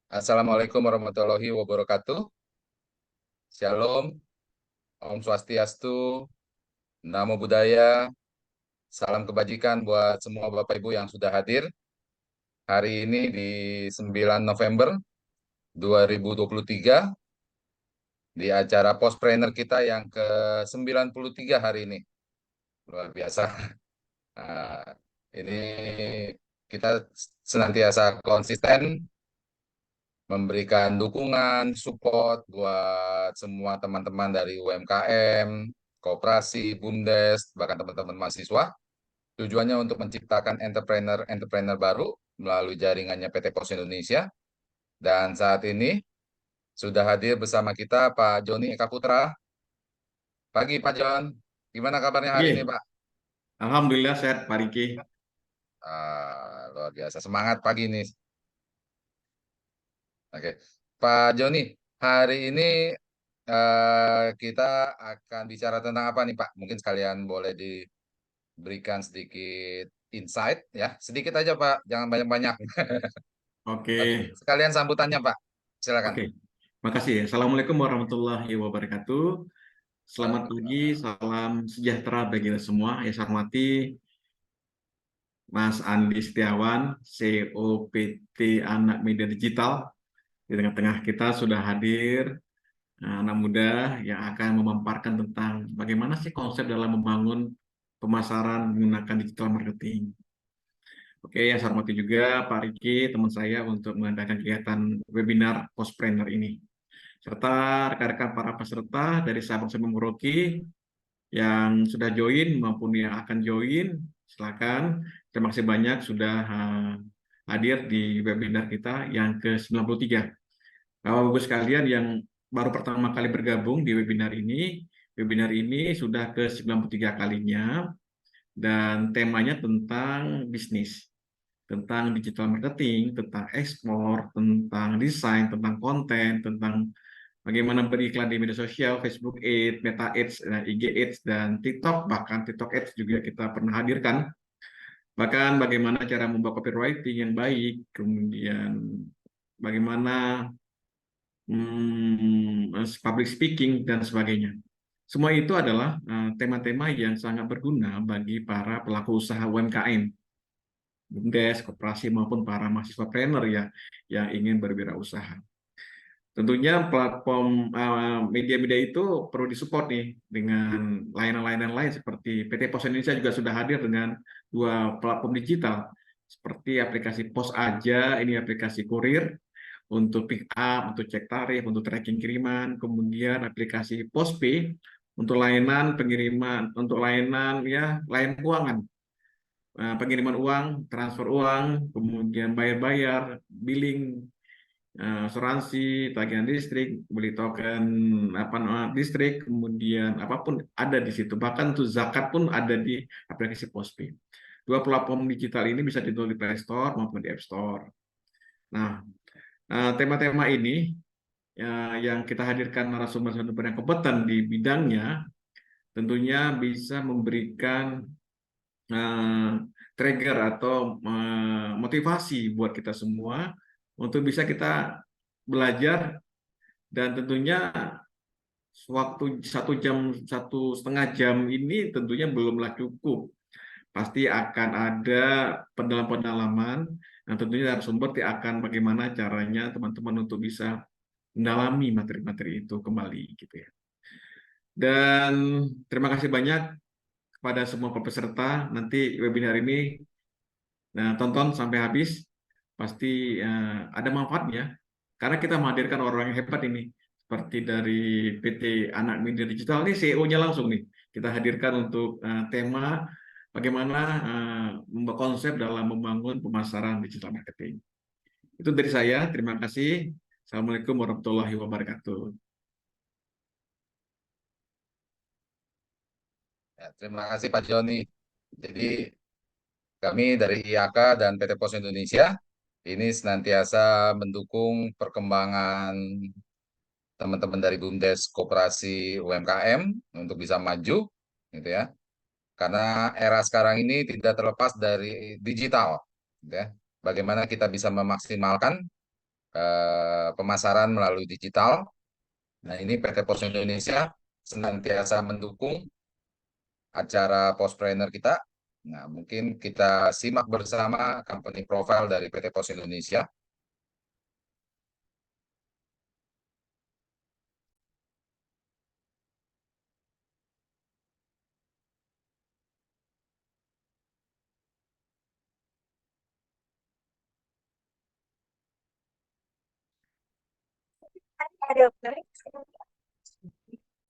Assalamualaikum warahmatullahi wabarakatuh. Shalom, Om Swastiastu, Namo Buddhaya, salam kebajikan buat semua Bapak Ibu yang sudah hadir hari ini di 9 November 2023 di acara Postpreneur kita yang ke-93 hari ini. Luar biasa. Nah, ini kita senantiasa konsisten memberikan dukungan, support buat semua teman-teman dari UMKM, koperasi, BUMDes, bahkan teman-teman mahasiswa. Tujuannya untuk menciptakan entrepreneur-entrepreneur baru melalui jaringannya PT Pos Indonesia. Dan saat ini sudah hadir bersama kita Pak Joni Eka Putra. Pagi Pak Jon, gimana kabarnya hari ini Oke, Pak? Alhamdulillah sehat Pak Riki. Luar biasa, semangat pagi ini. Oke, Pak Joni, hari ini kita akan bicara tentang apa nih Pak? Mungkin sekalian boleh diberikan sedikit insight ya, sedikit aja Pak, jangan banyak-banyak. Oke, Oke, sekalian sambutannya Pak, silakan. oke. Makasih ya. Assalamualaikum warahmatullahi wabarakatuh. Selamat pagi, Waalaikumsalam. salam sejahtera bagi kita semua. Yang saya hormati Mas Andi Setiawan, CEO PT Anak Media Digital. Di tengah-tengah kita sudah hadir anak muda yang akan memaparkan tentang bagaimana sih konsep dalam membangun pemasaran menggunakan digital marketing. Oke, yang saya hormati juga Pak Riki, teman saya untuk mengadakan kegiatan webinar Postpreneur ini. Serta rekan-rekan para peserta dari Sabang Merauke yang sudah join maupun yang akan join, silakan. Terima kasih banyak sudah hadir di webinar kita yang ke-93. Bapak-Ibu sekalian yang baru pertama kali bergabung di webinar ini sudah ke-93 kalinya dan temanya tentang bisnis, tentang digital marketing, tentang ekspor, tentang desain, tentang konten, tentang bagaimana beriklan di media sosial, Facebook Ads, Meta Ads, IG Ads, dan TikTok, bahkan TikTok Ads juga kita pernah hadirkan. Bahkan bagaimana cara membuat copywriting yang baik, kemudian bagaimana public speaking, dan sebagainya. Semua itu adalah tema-tema yang sangat berguna bagi para pelaku usaha UMKM, BUMDes, koperasi maupun para mahasiswa trainer ya yang ingin berwirausaha. Tentunya platform media-media itu perlu disupport nih dengan layanan-layanan lain seperti PT Pos Indonesia juga sudah hadir dengan 2 platform digital seperti aplikasi Pos Aja, ini aplikasi kurir untuk pick up, untuk cek tarif, untuk tracking kiriman, kemudian aplikasi Pospay untuk layanan pengiriman, untuk layanan ya layanan keuangan, pengiriman uang, transfer uang, kemudian bayar-bayar, billing, asuransi, tagihan listrik, beli token apa listrik, kemudian apapun ada di situ. Bahkan untuk zakat pun ada di aplikasi Postpay. 2 platform digital ini bisa didownload di Play Store maupun di App Store. Nah, tema-tema ini yang kita hadirkan narasumber-narasumber yang kompeten di bidangnya tentunya bisa memberikan trigger atau motivasi buat kita semua untuk bisa kita belajar, dan tentunya waktu 1 jam, 1,5 jam ini tentunya belumlah cukup. Pasti akan ada pendalaman-pendalaman yang tentunya narasumber akan bagaimana caranya teman-teman untuk bisa mendalami materi-materi itu kembali gitu ya. Dan terima kasih banyak kepada semua peserta. Nanti webinar ini tonton sampai habis, pasti ada manfaatnya karena kita menghadirkan orang yang hebat ini seperti dari PT Anak Media Digital ini, CEO-nya langsung nih kita hadirkan untuk tema bagaimana membuat konsep dalam membangun pemasaran digital marketing. Itu dari saya, terima kasih. Assalamualaikum warahmatullahi wabarakatuh. Ya, terima kasih Pak Joni. Jadi kami dari IAK dan PT Pos Indonesia ini senantiasa mendukung perkembangan teman-teman dari BUMDes Koperasi UMKM untuk bisa maju, gitu ya. Karena era sekarang ini tidak terlepas dari digital, gitu ya. Bagaimana kita bisa memaksimalkan pemasaran melalui digital. Nah, ini PT Pos Indonesia senantiasa mendukung acara Pospreneur kita. Nah, mungkin kita simak bersama company profile dari PT Pos Indonesia.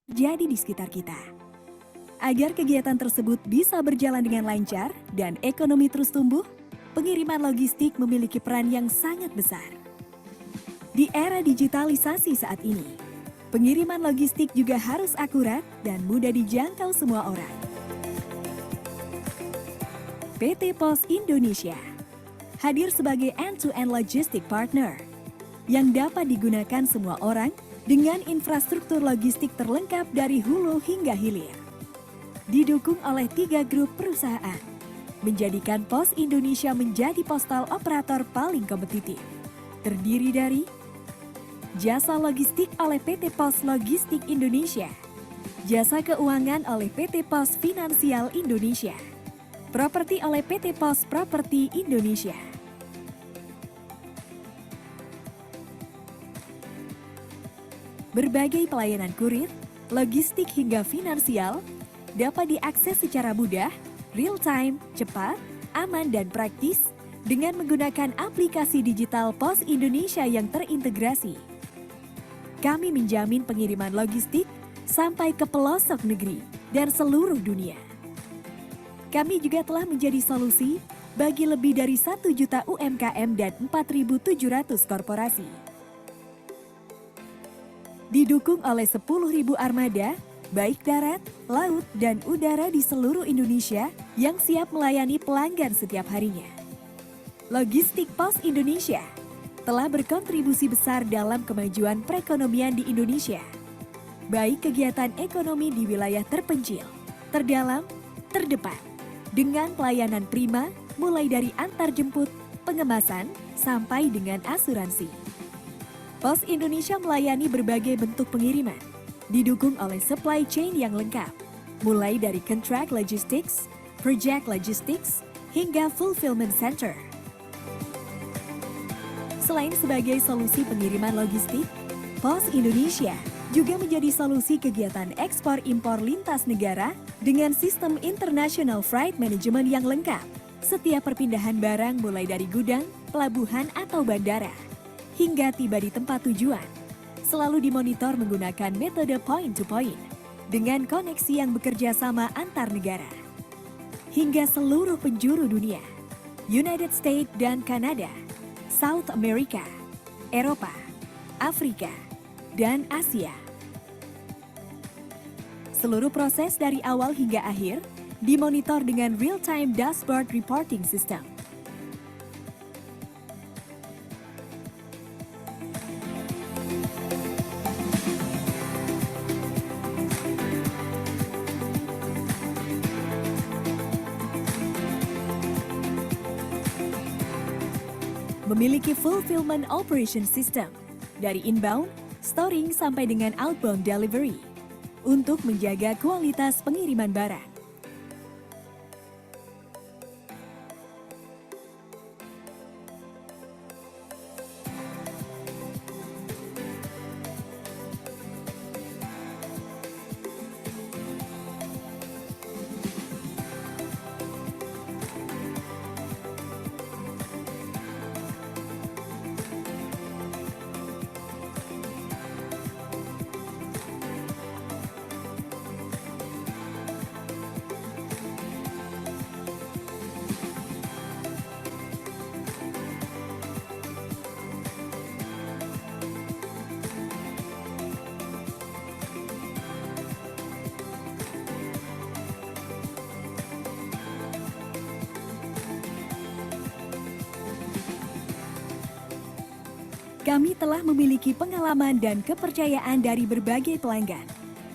Jadi di sekitar kita. Agar kegiatan tersebut bisa berjalan dengan lancar dan ekonomi terus tumbuh, pengiriman logistik memiliki peran yang sangat besar. Di era digitalisasi saat ini, pengiriman logistik juga harus akurat dan mudah dijangkau semua orang. PT Pos Indonesia hadir sebagai end-to-end logistic partner yang dapat digunakan semua orang dengan infrastruktur logistik terlengkap dari hulu hingga hilir. Didukung oleh 3 grup perusahaan, menjadikan Pos Indonesia menjadi postal operator paling kompetitif. Terdiri dari jasa logistik oleh PT Pos Logistik Indonesia, jasa keuangan oleh PT Pos Finansial Indonesia, properti oleh PT Pos Properti Indonesia. Berbagai pelayanan kurir, logistik hingga finansial dapat diakses secara mudah, real-time, cepat, aman, dan praktis dengan menggunakan aplikasi digital Pos Indonesia yang terintegrasi. Kami menjamin pengiriman logistik sampai ke pelosok negeri dan seluruh dunia. Kami juga telah menjadi solusi bagi lebih dari 1 juta UMKM dan 4.700 korporasi. Didukung oleh 10.000 armada, baik darat, laut, dan udara di seluruh Indonesia yang siap melayani pelanggan setiap harinya. Logistik Pos Indonesia telah berkontribusi besar dalam kemajuan perekonomian di Indonesia, baik kegiatan ekonomi di wilayah terpencil, terdalam, terdepan, dengan pelayanan prima mulai dari antar jemput, pengemasan, sampai dengan asuransi. Pos Indonesia melayani berbagai bentuk pengiriman, didukung oleh supply chain yang lengkap, mulai dari contract logistics, project logistics, hingga fulfillment center. Selain sebagai solusi pengiriman logistik, Pos Indonesia juga menjadi solusi kegiatan ekspor-impor lintas negara dengan sistem International Freight Management yang lengkap. Setiap perpindahan barang mulai dari gudang, pelabuhan, atau bandara, hingga tiba di tempat tujuan, selalu dimonitor menggunakan metode point-to-point dengan koneksi yang bekerja sama antar negara. Hingga seluruh penjuru dunia, United States dan Kanada, South America, Eropa, Afrika, dan Asia. Seluruh proses dari awal hingga akhir dimonitor dengan real-time dashboard reporting system. Memiliki fulfillment operation system dari inbound, storing sampai dengan outbound delivery untuk menjaga kualitas pengiriman barang. Kami telah memiliki pengalaman dan kepercayaan dari berbagai pelanggan,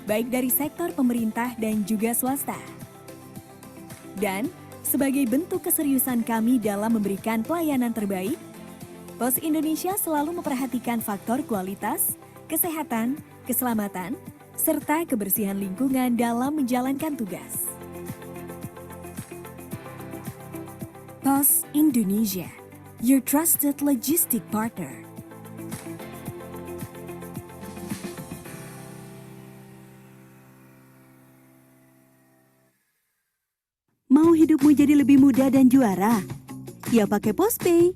baik dari sektor pemerintah dan juga swasta. Dan sebagai bentuk keseriusan kami dalam memberikan pelayanan terbaik, Pos Indonesia selalu memperhatikan faktor kualitas, kesehatan, keselamatan, serta kebersihan lingkungan dalam menjalankan tugas. Pos Indonesia, your trusted logistic partner. Mau hidupmu jadi lebih mudah dan juara? Ya pakai PosPay,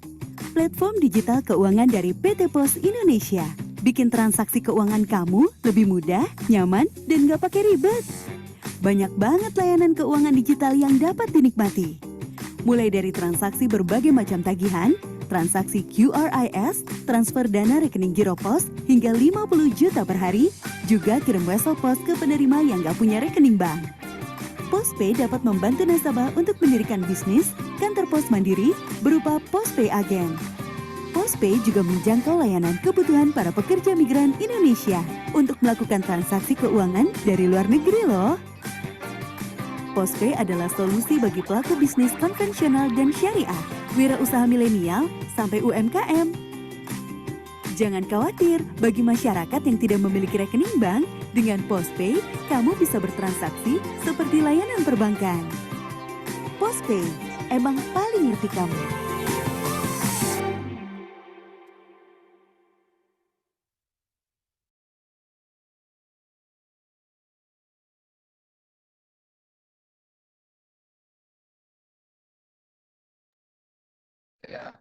platform digital keuangan dari PT Pos Indonesia. Bikin transaksi keuangan kamu lebih mudah, nyaman, dan gak pakai ribet. Banyak banget layanan keuangan digital yang dapat dinikmati. Mulai dari transaksi berbagai macam tagihan, transaksi QRIS, transfer dana rekening Giro Pos hingga 50 juta per hari, juga kirim wesel pos ke penerima yang gak punya rekening bank. PosPay dapat membantu nasabah untuk mendirikan bisnis, kantor pos mandiri berupa PosPay Agen. PosPay juga menjangkau layanan kebutuhan para pekerja migran Indonesia untuk melakukan transaksi keuangan dari luar negeri loh. PosPay adalah solusi bagi pelaku bisnis konvensional dan syariah, wirausaha milenial sampai UMKM. Jangan khawatir, bagi masyarakat yang tidak memiliki rekening bank, dengan PosPay, kamu bisa bertransaksi seperti layanan perbankan. PosPay, emang paling ngerti kamu. Ya.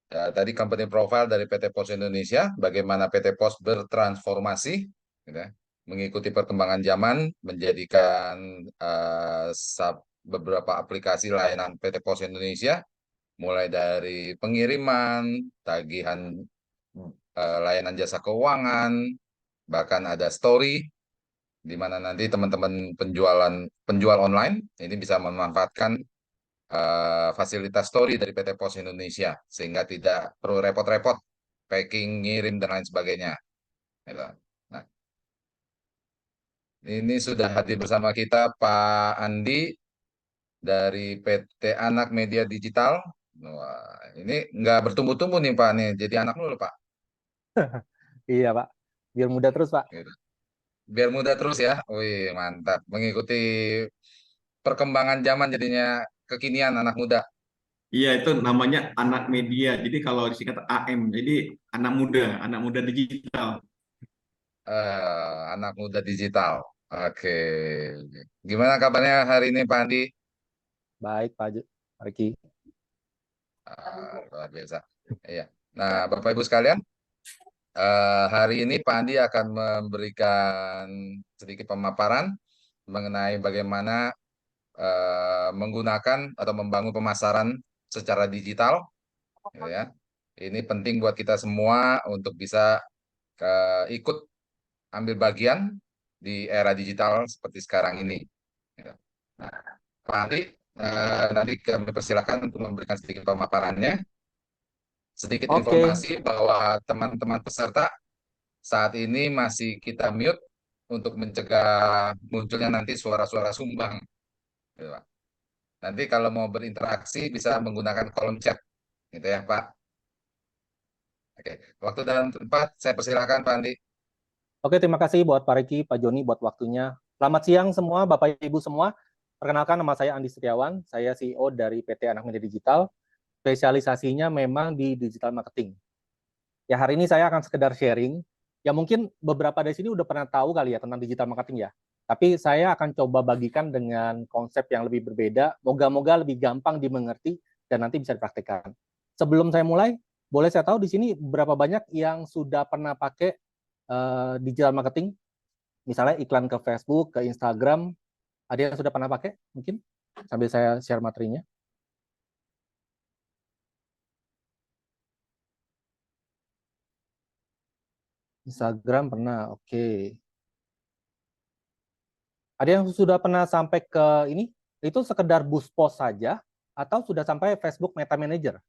Ya, tadi company profile dari PT Pos Indonesia, bagaimana PT Pos bertransformasi, gitu ya, mengikuti perkembangan zaman, menjadikan beberapa aplikasi layanan PT Pos Indonesia, mulai dari pengiriman, tagihan layanan jasa keuangan, bahkan ada story, di mana nanti teman-teman penjual online ini bisa memanfaatkan fasilitas story dari PT Pos Indonesia sehingga tidak perlu repot-repot packing, ngirim dan lain sebagainya. Gitu. Nah, ini sudah hadir bersama kita Pak Andi dari PT Anak Media Digital. Wah, ini nggak bertumbuh-tumbuh nih Pak nih, jadi anak dulu Pak. Iya Pak, biar mudah terus Pak. Gitu. Biar mudah terus ya. Wih, mantap. Mengikuti perkembangan zaman jadinya kekinian anak muda. Iya, itu namanya anak media. Jadi kalau disingkat AM, jadi anak muda digital. Anak muda digital. Oke. Gimana kabarnya hari ini Pak Andi? Baik Pak Riki. Luar biasa. Iya. Nah, Bapak Ibu sekalian, hari ini Pak Andi akan memberikan sedikit pemaparan mengenai bagaimana menggunakan atau membangun pemasaran secara digital, gitu ya. Ini penting buat kita semua untuk bisa ikut ambil bagian di era digital seperti sekarang ini. Gitu. Nah, Pak Andi, nanti kami persilakan untuk memberikan sedikit pemaparannya. Sedikit Oke, informasi bahwa teman-teman peserta saat ini masih kita mute untuk mencegah munculnya nanti suara-suara sumbang. Gitu, Pak. Nanti kalau mau berinteraksi bisa menggunakan kolom chat, gitu ya Pak. Oke, waktu dan tempat saya persilakan Pak Andi. oke, terima kasih buat Pak Riki, Pak Joni buat waktunya. Selamat siang semua, Bapak Ibu semua. Perkenalkan nama saya Andi Setiawan, saya CEO dari PT Anak Media Digital. Spesialisasinya memang di digital marketing. Ya hari ini saya akan sekedar sharing. Ya mungkin beberapa dari sini udah pernah tahu kali ya tentang digital marketing ya. Tapi saya akan coba bagikan dengan konsep yang lebih berbeda. Moga-moga lebih gampang dimengerti dan nanti bisa dipraktikkan. Sebelum saya mulai, boleh saya tahu di sini berapa banyak yang sudah pernah pakai digital marketing? Misalnya iklan ke Facebook, ke Instagram. Ada yang sudah pernah pakai? Mungkin sambil saya share materinya. Instagram pernah, oke. Ada yang sudah pernah sampai ke ini? Itu sekedar boost post saja atau sudah sampai Facebook Meta Manager?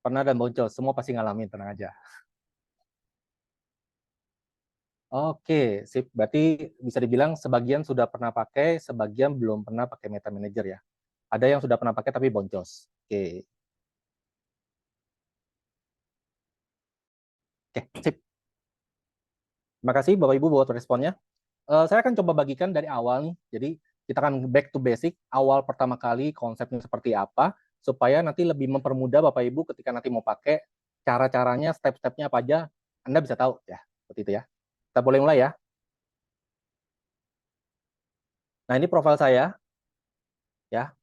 Pernah dan muncul, semua pasti ngalamin, tenang aja. Oke, sip. Berarti bisa dibilang sebagian sudah pernah pakai, sebagian belum pernah pakai Meta Manager ya. Ada yang sudah pernah pakai tapi boncos. Oke. Oke, sip. Terima kasih Bapak Ibu buat responnya. Saya akan coba bagikan dari awal nih. Jadi kita akan back to basic, awal pertama kali konsepnya seperti apa, supaya nanti lebih mempermudah Bapak Ibu ketika nanti mau pakai, cara-caranya, step-stepnya apa aja, Anda bisa tahu ya, seperti itu ya. Kita boleh mulai ya. Nah ini profil saya, ya.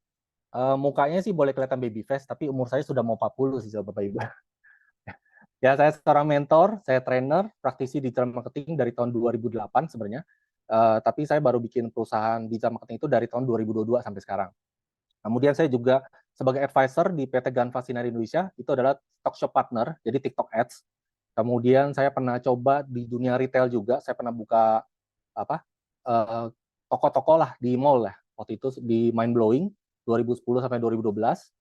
Mukanya sih boleh kelihatan baby face, tapi umur saya sudah mau 40 sih Bapak Ibu. Ya, saya seorang mentor, saya trainer, praktisi digital marketing dari tahun 2008 sebenarnya. Tapi saya baru bikin perusahaan digital marketing itu dari tahun 2022 sampai sekarang. Kemudian saya juga sebagai advisor di PT Ganva Sinar Indonesia, itu adalah talkshop partner, jadi TikTok Ads. Kemudian saya pernah coba di dunia retail juga, saya pernah buka apa toko-toko lah di mall lah. Waktu itu di Mindblowing 2010 sampai 2012.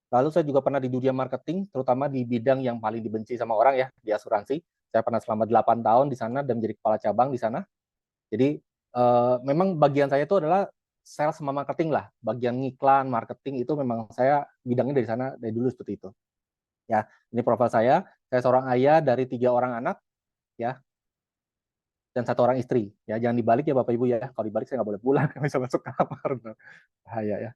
Lalu saya juga pernah di dunia marketing, terutama di bidang yang paling dibenci sama orang ya, di asuransi. Saya pernah selama 8 tahun di sana dan menjadi kepala cabang di sana. Jadi memang bagian saya itu adalah sales sama marketing lah. Bagian iklan, marketing itu memang saya bidangnya dari sana dari dulu seperti itu. Ya, ini profil saya. Saya seorang ayah dari 3 orang anak, ya, dan 1 orang istri. Ya, jangan dibalik ya Bapak Ibu ya. Kalau dibalik saya nggak boleh pulang, bisa masuk kamar. Bahaya ya.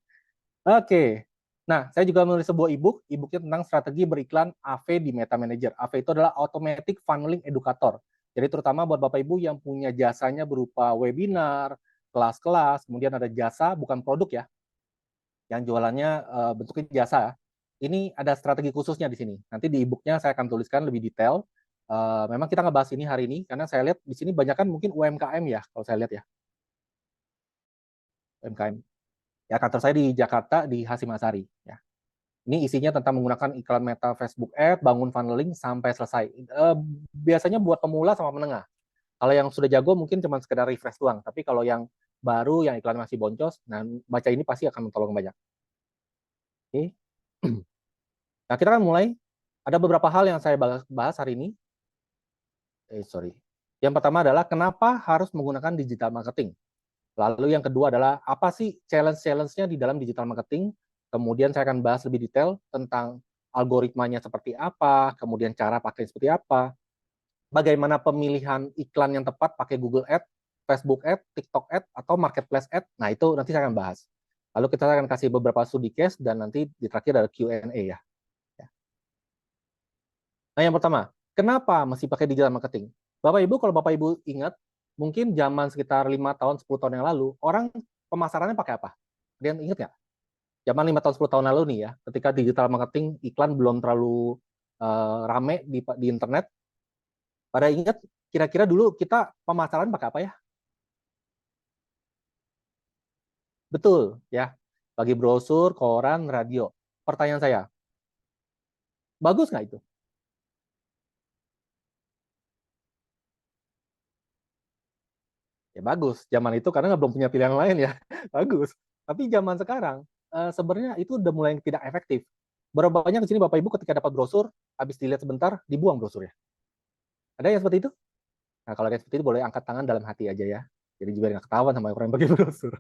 Oke. Nah, saya juga menulis sebuah e-booknya tentang strategi beriklan AV di Meta Manager. AV itu adalah Automatic Funneling Educator. Jadi terutama buat Bapak Ibu yang punya jasanya berupa webinar, kelas-kelas, kemudian ada jasa, bukan produk ya, yang jualannya bentuknya jasa. Ini ada strategi khususnya di sini. Nanti di e-booknya saya akan tuliskan lebih detail. Memang kita ngebahas ini hari ini, karena saya lihat di sini banyak kan mungkin UMKM ya, kalau saya lihat ya. UMKM. Ya, kantor saya di Jakarta, di Hasimasari. Ya. Ini isinya tentang menggunakan iklan Meta Facebook Ad, bangun funneling sampai selesai. Biasanya buat pemula sama menengah. Kalau yang sudah jago mungkin cuma sekedar refresh doang. Tapi kalau yang baru, yang iklan masih boncos, nah baca ini pasti akan mentolong banyak. Oke. Nah, kita akan mulai. Ada beberapa hal yang saya bahas hari ini. Sorry. Yang pertama adalah kenapa harus menggunakan digital marketing. Lalu yang kedua adalah apa sih challenge-challenge-nya di dalam digital marketing. Kemudian saya akan bahas lebih detail tentang algoritmanya seperti apa, kemudian cara pakai seperti apa, bagaimana pemilihan iklan yang tepat pakai Google Ads, Facebook Ads, TikTok Ads, atau Marketplace Ads. Nah, itu nanti saya akan bahas. Lalu kita akan kasih beberapa studi case dan nanti di terakhir ada Q&A ya. Nah, yang pertama, kenapa mesti pakai digital marketing? Bapak Ibu, kalau Bapak Ibu ingat, mungkin zaman sekitar 5 tahun, 10 tahun yang lalu, orang pemasarannya pakai apa? Ada yang ingat nggak? Zaman 5 tahun, 10 tahun lalu nih ya, ketika digital marketing, iklan belum terlalu rame di internet. Pada ingat, kira-kira dulu kita pemasaran pakai apa ya? Betul, ya. Bagi brosur, koran, radio. Pertanyaan saya, bagus nggak itu? Ya bagus, zaman itu karena belum punya pilihan lain ya, bagus. Tapi zaman sekarang, sebenarnya itu udah mulai tidak efektif. Berapa banyak di sini Bapak Ibu ketika dapat brosur, habis dilihat sebentar, dibuang brosurnya. Ada yang seperti itu? Nah, kalau yang seperti itu boleh angkat tangan dalam hati aja ya. Jadi juga nggak ketahuan sama orang yang bagi brosur.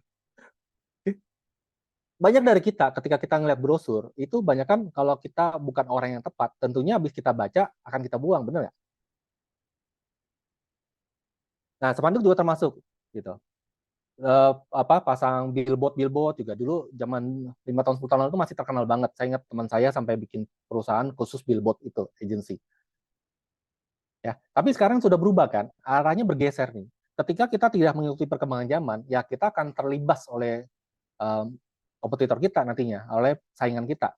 Banyak dari kita, ketika kita ngeliat brosur, itu banyak kan kalau kita bukan orang yang tepat, tentunya habis kita baca, akan kita buang, benar nggak? Nah, spanduk juga termasuk, gitu. Pasang billboard juga dulu zaman 5 tahun 10 tahun lalu itu masih terkenal banget. Saya ingat teman saya sampai bikin perusahaan khusus billboard itu, agency. Ya, tapi sekarang sudah berubah kan, arahnya bergeser nih. Ketika kita tidak mengikuti perkembangan zaman, ya kita akan terlibas oleh kompetitor kita nantinya, oleh saingan kita.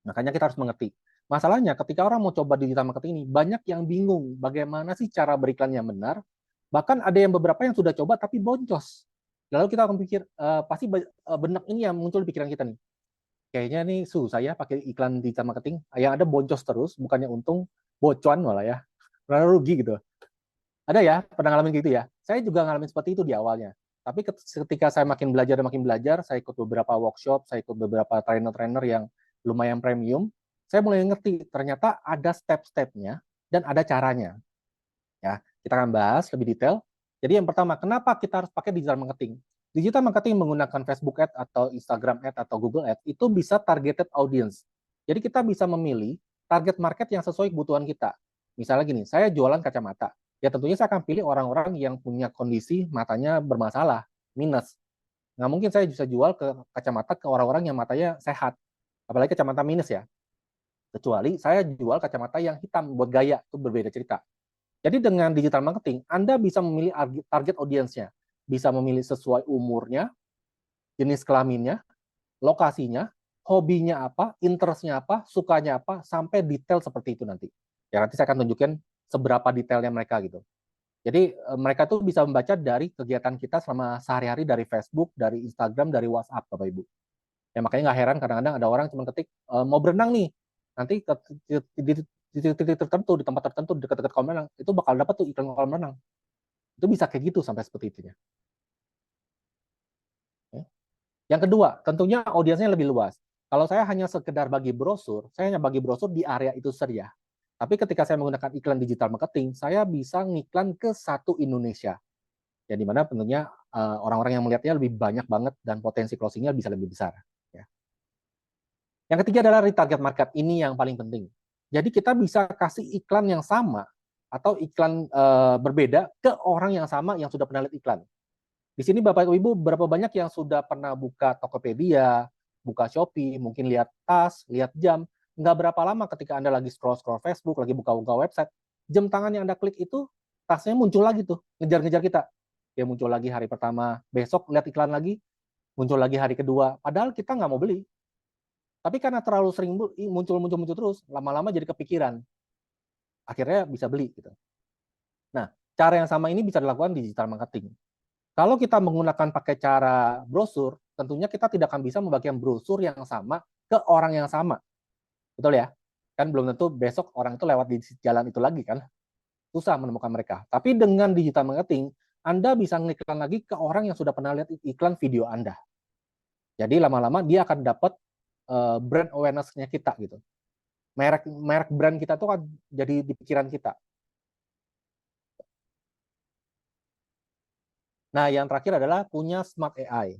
Makanya kita harus mengerti. Masalahnya ketika orang mau coba digital marketing ini, banyak yang bingung bagaimana sih cara beriklan yang benar. Bahkan ada yang beberapa yang sudah coba tapi boncos. Lalu kita akan pikir, pasti benak ini yang muncul di pikiran kita nih. Kayaknya nih susah ya pakai iklan digital marketing. Yang ada boncos terus, bukannya untung, bocuan malah ya. Karena rugi gitu. Ada ya, pernah ngalamin gitu ya. Saya juga ngalamin seperti itu di awalnya. Tapi ketika saya makin belajar, saya ikut beberapa workshop, saya ikut beberapa trainer-trainer yang lumayan premium, saya mulai ngerti ternyata ada step-stepnya dan ada caranya. Ya, kita akan bahas lebih detail. Jadi yang pertama, kenapa kita harus pakai digital marketing? Digital marketing menggunakan Facebook Ads atau Instagram Ads atau Google Ads itu bisa targeted audience. Jadi kita bisa memilih target market yang sesuai kebutuhan kita. Misalnya gini, saya jualan kacamata. Ya tentunya saya akan pilih orang-orang yang punya kondisi matanya bermasalah, minus. Nggak mungkin saya bisa jual ke kacamata ke orang-orang yang matanya sehat. Apalagi kacamata minus ya. Kecuali saya jual kacamata yang hitam buat gaya, itu berbeda cerita. Jadi dengan digital marketing, Anda bisa memilih target audiensnya. Bisa memilih sesuai umurnya, jenis kelaminnya, lokasinya, hobinya apa, interestnya apa, sukanya apa, sampai detail seperti itu nanti. Ya nanti saya akan tunjukin seberapa detailnya mereka gitu. Jadi mereka tuh bisa membaca dari kegiatan kita selama sehari-hari dari Facebook, dari Instagram, dari WhatsApp, Bapak Ibu. Ya makanya nggak heran kadang-kadang ada orang cuma ketik mau berenang nih, nanti di titik tertentu, di tempat tertentu, dekat-dekat kolam renang, itu bakal dapat tuh iklan kolam renang. Itu bisa kayak gitu sampai seperti itunya. Yang kedua, tentunya audiensnya lebih luas. Kalau saya hanya sekedar bagi brosur, saya hanya bagi brosur di area itu saja. Tapi ketika saya menggunakan iklan digital marketing, saya bisa ngiklan ke satu Indonesia. Ya, di mana tentunya orang-orang yang melihatnya lebih banyak banget dan potensi closingnya bisa lebih besar. Ya. Yang ketiga adalah retarget market. Ini yang paling penting. Jadi kita bisa kasih iklan yang sama atau iklan berbeda ke orang yang sama yang sudah pernah lihat iklan. Di sini Bapak Ibu berapa banyak yang sudah pernah buka Tokopedia, buka Shopee, mungkin lihat tas, lihat jam. Nggak berapa lama ketika Anda lagi scroll-scroll Facebook, lagi buka-buka website, jam tangan yang Anda klik itu, tasnya muncul lagi tuh, ngejar-ngejar kita. Dia muncul lagi hari pertama, besok lihat iklan lagi, muncul lagi hari kedua. Padahal kita nggak mau beli. Tapi karena terlalu sering muncul terus, lama-lama jadi kepikiran. Akhirnya bisa beli gitu. Nah, cara yang sama ini bisa dilakukan di digital marketing. Kalau kita menggunakan pakai cara brosur, tentunya kita tidak akan bisa membagikan brosur yang sama ke orang yang sama. Betul ya? Kan belum tentu besok orang itu lewat di jalan itu lagi kan. Susah menemukan mereka. Tapi dengan digital marketing, Anda bisa ngiklan lagi ke orang yang sudah pernah lihat iklan video Anda. Jadi lama-lama dia akan dapat brand awareness-nya kita gitu. Merek brand kita tuh kan jadi di pikiran kita. Nah, yang terakhir adalah punya smart AI.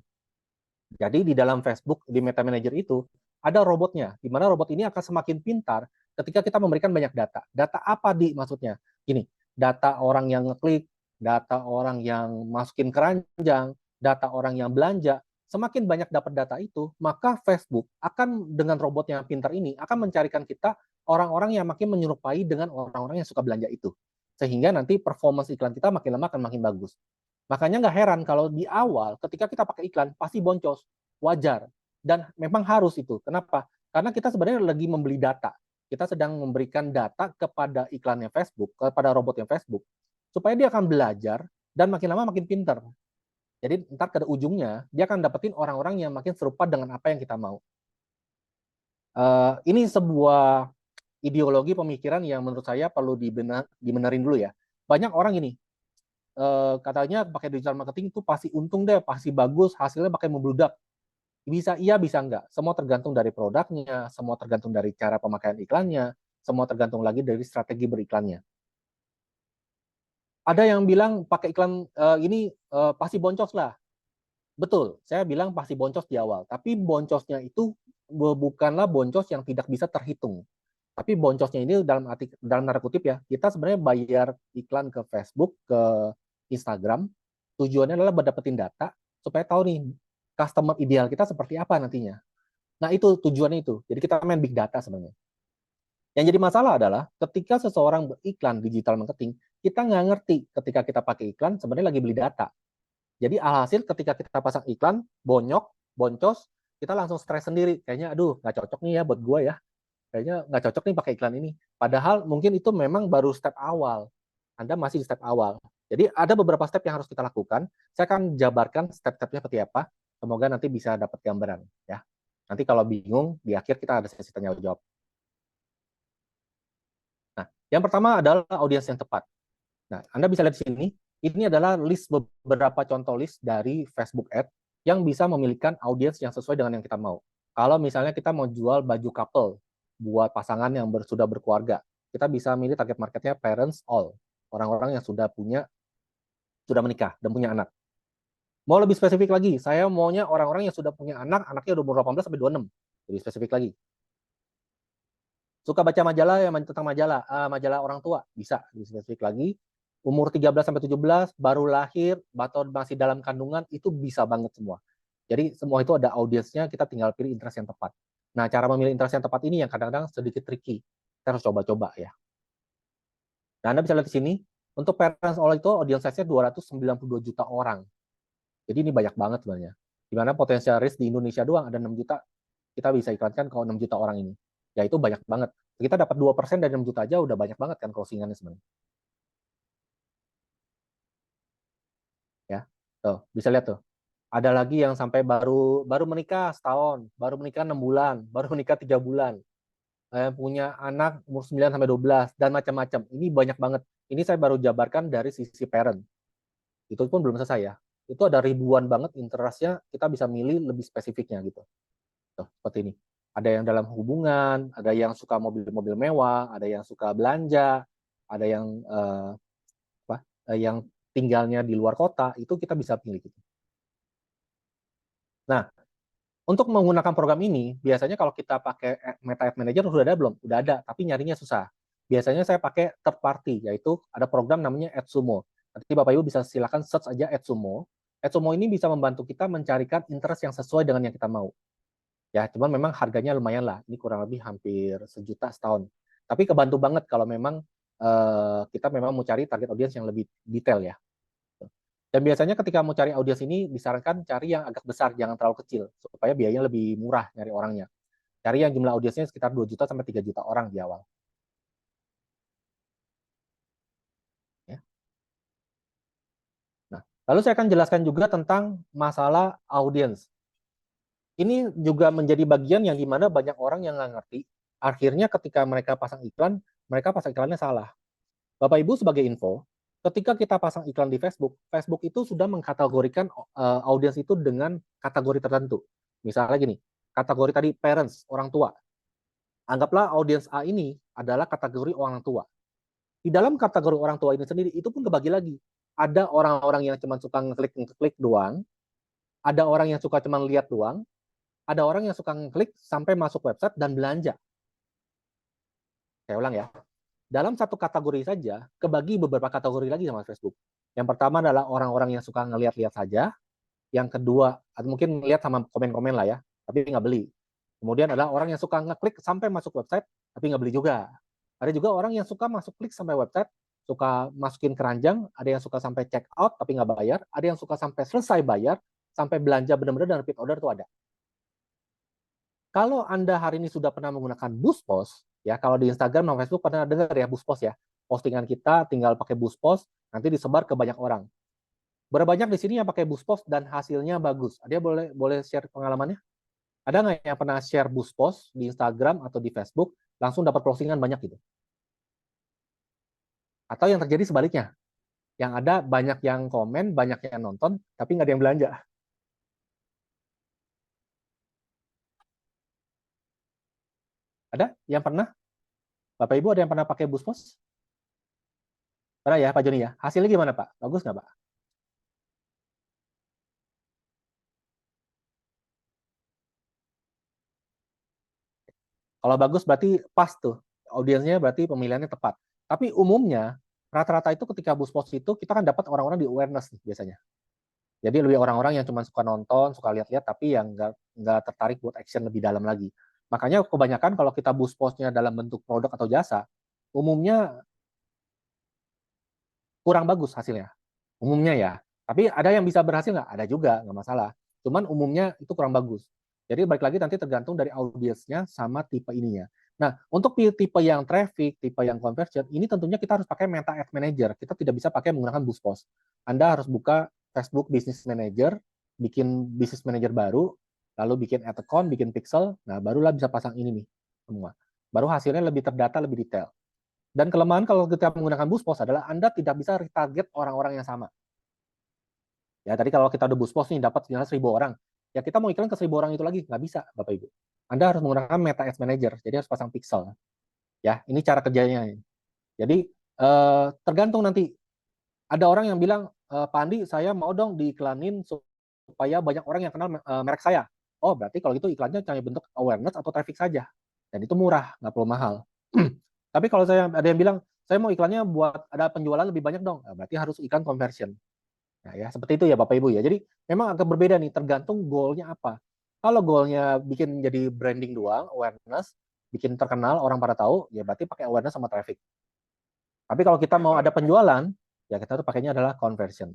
Jadi di dalam Facebook, di Meta Manager itu, ada robotnya, di mana robot ini akan semakin pintar ketika kita memberikan banyak data. Data apa maksudnya? Gini, data orang yang ngeklik, data orang yang masukin keranjang, data orang yang belanja, semakin banyak dapat data itu, maka Facebook akan dengan robot yang pintar ini akan mencarikan kita orang-orang yang makin menyerupai dengan orang-orang yang suka belanja itu. Sehingga nanti performance iklan kita makin lama akan makin bagus. Makanya nggak heran kalau di awal ketika kita pakai iklan pasti boncos, wajar. Dan memang harus itu. Kenapa? Karena kita sebenarnya lagi membeli data. Kita sedang memberikan data kepada iklannya Facebook, kepada robotnya Facebook, supaya dia akan belajar dan makin lama makin pintar. Jadi ntar ke ujungnya dia akan dapetin orang-orang yang makin serupa dengan apa yang kita mau. Ini sebuah ideologi pemikiran yang menurut saya perlu dibenerin dulu ya. Banyak orang ini katanya pakai digital marketing itu pasti untung deh, pasti bagus, hasilnya pakai membludak. Bisa iya, bisa enggak. Semua tergantung dari produknya, semua tergantung dari cara pemakaian iklannya, semua tergantung lagi dari strategi beriklannya. Ada yang bilang pakai iklan ini pasti boncos lah. Betul, saya bilang pasti boncos di awal. Tapi boncosnya itu bukanlah boncos yang tidak bisa terhitung. Tapi boncosnya ini dalam tanda kutip ya, kita sebenarnya bayar iklan ke Facebook, ke Instagram, tujuannya adalah mendapetin data supaya tahu nih customer ideal kita seperti apa nantinya. Nah itu tujuannya itu. Jadi kita main big data sebenarnya. Yang jadi masalah adalah ketika seseorang beriklan digital marketing, kita nggak ngerti ketika kita pakai iklan sebenarnya lagi beli data. Jadi alhasil ketika kita pasang iklan, boncos, kita langsung stres sendiri. Kayaknya aduh nggak cocok nih ya buat gue ya. Kayaknya nggak cocok nih pakai iklan ini. Padahal mungkin itu memang baru step awal. Anda masih di step awal. Jadi ada beberapa step yang harus kita lakukan. Saya akan jabarkan step-stepnya seperti apa. Semoga nanti bisa dapat gambaran. Ya. Nanti kalau bingung, di akhir kita ada sesi tanya jawab. Nah, yang pertama adalah audiens yang tepat. Nah, Anda bisa lihat di sini. Ini adalah list beberapa contoh list dari Facebook Ads yang bisa memilihkan audiens yang sesuai dengan yang kita mau. Kalau misalnya kita mau jual baju couple buat pasangan yang sudah berkeluarga, kita bisa milih target marketnya parents all, orang-orang yang sudah menikah dan punya anak. Mau lebih spesifik lagi, saya maunya orang-orang yang sudah punya anak, anaknya udah umur 18 sampai 26. Lebih spesifik lagi. Suka baca majalah yang tentang majalah orang tua, bisa lebih spesifik lagi. Umur 13 sampai 17, baru lahir, atau masih dalam kandungan, itu bisa banget semua. Jadi semua itu ada audiensnya, kita tinggal pilih interest yang tepat. Nah, cara memilih interest yang tepat ini yang kadang-kadang sedikit tricky. Kita harus coba-coba ya. Nah, Anda bisa lihat di sini, untuk parents all itu audience size-nya 292 juta orang. Jadi ini banyak banget sebenarnya. Di mana potensial risk di Indonesia doang ada 6 juta, kita bisa iklankan kalau 6 juta orang ini. Ya itu banyak banget. Kita dapat 2% dari 6 juta aja udah banyak banget kan closingannya sebenarnya. Ya, tuh bisa lihat tuh. Ada lagi yang sampai baru menikah setahun, baru menikah 6 bulan, baru menikah 3 bulan. Punya anak umur 9 sampai 12 dan macam-macam. Ini banyak banget. Ini saya baru jabarkan dari sisi parent. Itu pun belum selesai ya. Itu ada ribuan banget interestnya, kita bisa milih lebih spesifiknya gitu. Tuh, seperti ini. Ada yang dalam hubungan, ada yang suka mobil-mobil mewah, ada yang suka belanja, ada yang yang tinggalnya di luar kota, itu kita bisa pilih gitu. Nah, untuk menggunakan program ini, biasanya kalau kita pakai Meta Ad Manager sudah ada belum? Udah ada, tapi nyarinya susah. Biasanya saya pakai third party, yaitu ada program namanya AdSumo. Nanti Bapak Ibu bisa silakan search aja AdSumo. AdSumo ini bisa membantu kita mencarikan interest yang sesuai dengan yang kita mau. Ya, cuman memang harganya lumayan lah. Ini kurang lebih hampir 1 juta setahun. Tapi kebantu banget kalau memang kita memang mau cari target audience yang lebih detail ya. Dan biasanya ketika mau cari audiens ini disarankan cari yang agak besar, jangan terlalu kecil, supaya biayanya lebih murah nyari orangnya. Cari yang jumlah audiensnya sekitar 2 juta sampai 3 juta orang di awal. Ya. Nah, lalu saya akan jelaskan juga tentang masalah audiens. Ini juga menjadi bagian yang dimana banyak orang yang nggak ngerti. Akhirnya ketika mereka pasang iklan, mereka pasang iklannya salah. Bapak Ibu sebagai info, ketika kita pasang iklan di Facebook, Facebook itu sudah mengkategorikan audiens itu dengan kategori tertentu. Misalnya gini, kategori tadi parents, orang tua. Anggaplah audiens A ini adalah kategori orang tua. Di dalam kategori orang tua ini sendiri, itu pun kebagi lagi. Ada orang-orang yang cuma suka ngeklik doang, ada orang yang suka cuma lihat doang, ada orang yang suka ngeklik sampai masuk website dan belanja. Saya ulang ya. Dalam satu kategori saja, kebagi beberapa kategori lagi sama Facebook. Yang pertama adalah orang-orang yang suka ngelihat-lihat saja. Yang kedua, atau mungkin ngelihat sama komen-komen lah ya, tapi nggak beli. Kemudian adalah orang yang suka ngeklik sampai masuk website, tapi nggak beli juga. Ada juga orang yang suka masuk klik sampai website, suka masukin keranjang, ada yang suka sampai check out tapi nggak bayar, ada yang suka sampai selesai bayar, sampai belanja benar-benar dan repeat order itu ada. Kalau Anda hari ini sudah pernah menggunakan Boost Post, ya kalau di Instagram dan Facebook pernah dengar ya Boost Post ya, postingan kita tinggal pakai Boost Post, nanti disebar ke banyak orang. Berapa banyak di sini yang pakai Boost Post dan hasilnya bagus? Ada boleh share pengalamannya? Ada nggak yang pernah share Boost Post di Instagram atau di Facebook, langsung dapat postingan banyak gitu? Atau yang terjadi sebaliknya, yang ada banyak yang komen, banyak yang nonton, tapi nggak ada yang belanja. Ada yang pernah? Bapak Ibu ada yang pernah pakai Boost Post? Pernah ya Pak Joni ya? Hasilnya gimana Pak? Bagus nggak Pak? Kalau bagus berarti pas tuh. Audiensnya berarti pemilihannya tepat. Tapi umumnya, rata-rata itu ketika Boost Post itu, kita kan dapat orang-orang di awareness nih biasanya. Jadi lebih orang-orang yang cuma suka nonton, suka lihat-lihat, tapi yang nggak tertarik buat action lebih dalam lagi. Makanya kebanyakan kalau kita Boost Post-nya dalam bentuk produk atau jasa, umumnya kurang bagus hasilnya. Umumnya ya. Tapi ada yang bisa berhasil nggak? Ada juga, nggak masalah. Cuman umumnya itu kurang bagus. Jadi balik lagi nanti tergantung dari audiensnya sama tipe ininya. Nah, untuk tipe yang traffic, tipe yang conversion, ini tentunya kita harus pakai Meta Ad Manager. Kita tidak bisa pakai menggunakan Boost Post. Anda harus buka Facebook Business Manager, bikin Business Manager baru, lalu bikin ad account, bikin pixel, nah barulah bisa pasang ini nih semua. Baru hasilnya lebih terdata, lebih detail. Dan kelemahan kalau kita menggunakan Boost Post adalah Anda tidak bisa retarget orang-orang yang sama. Ya, tadi kalau kita udah Boost Post nih dapat 1.000 orang, ya kita mau iklan ke 1.000 orang itu lagi, nggak bisa, Bapak Ibu. Anda harus menggunakan Meta Ads Manager, jadi harus pasang pixel. Ya, ini cara kerjanya. Jadi tergantung nanti. Ada orang yang bilang, Pak Andi, saya mau dong diiklanin supaya banyak orang yang kenal merek saya. Oh, berarti kalau gitu iklannya hanya bentuk awareness atau traffic saja. Dan itu murah, nggak perlu mahal. Tapi kalau ada yang bilang, saya mau iklannya buat ada penjualan lebih banyak dong, nah, berarti harus iklan conversion. Nah, ya seperti itu ya Bapak Ibu ya. Jadi memang agak berbeda nih, tergantung goalnya apa. Kalau goalnya bikin jadi branding doang, awareness, bikin terkenal, orang pada tahu, ya berarti pakai awareness sama traffic. Tapi kalau kita mau ada penjualan, ya kita tuh pakainya adalah conversion.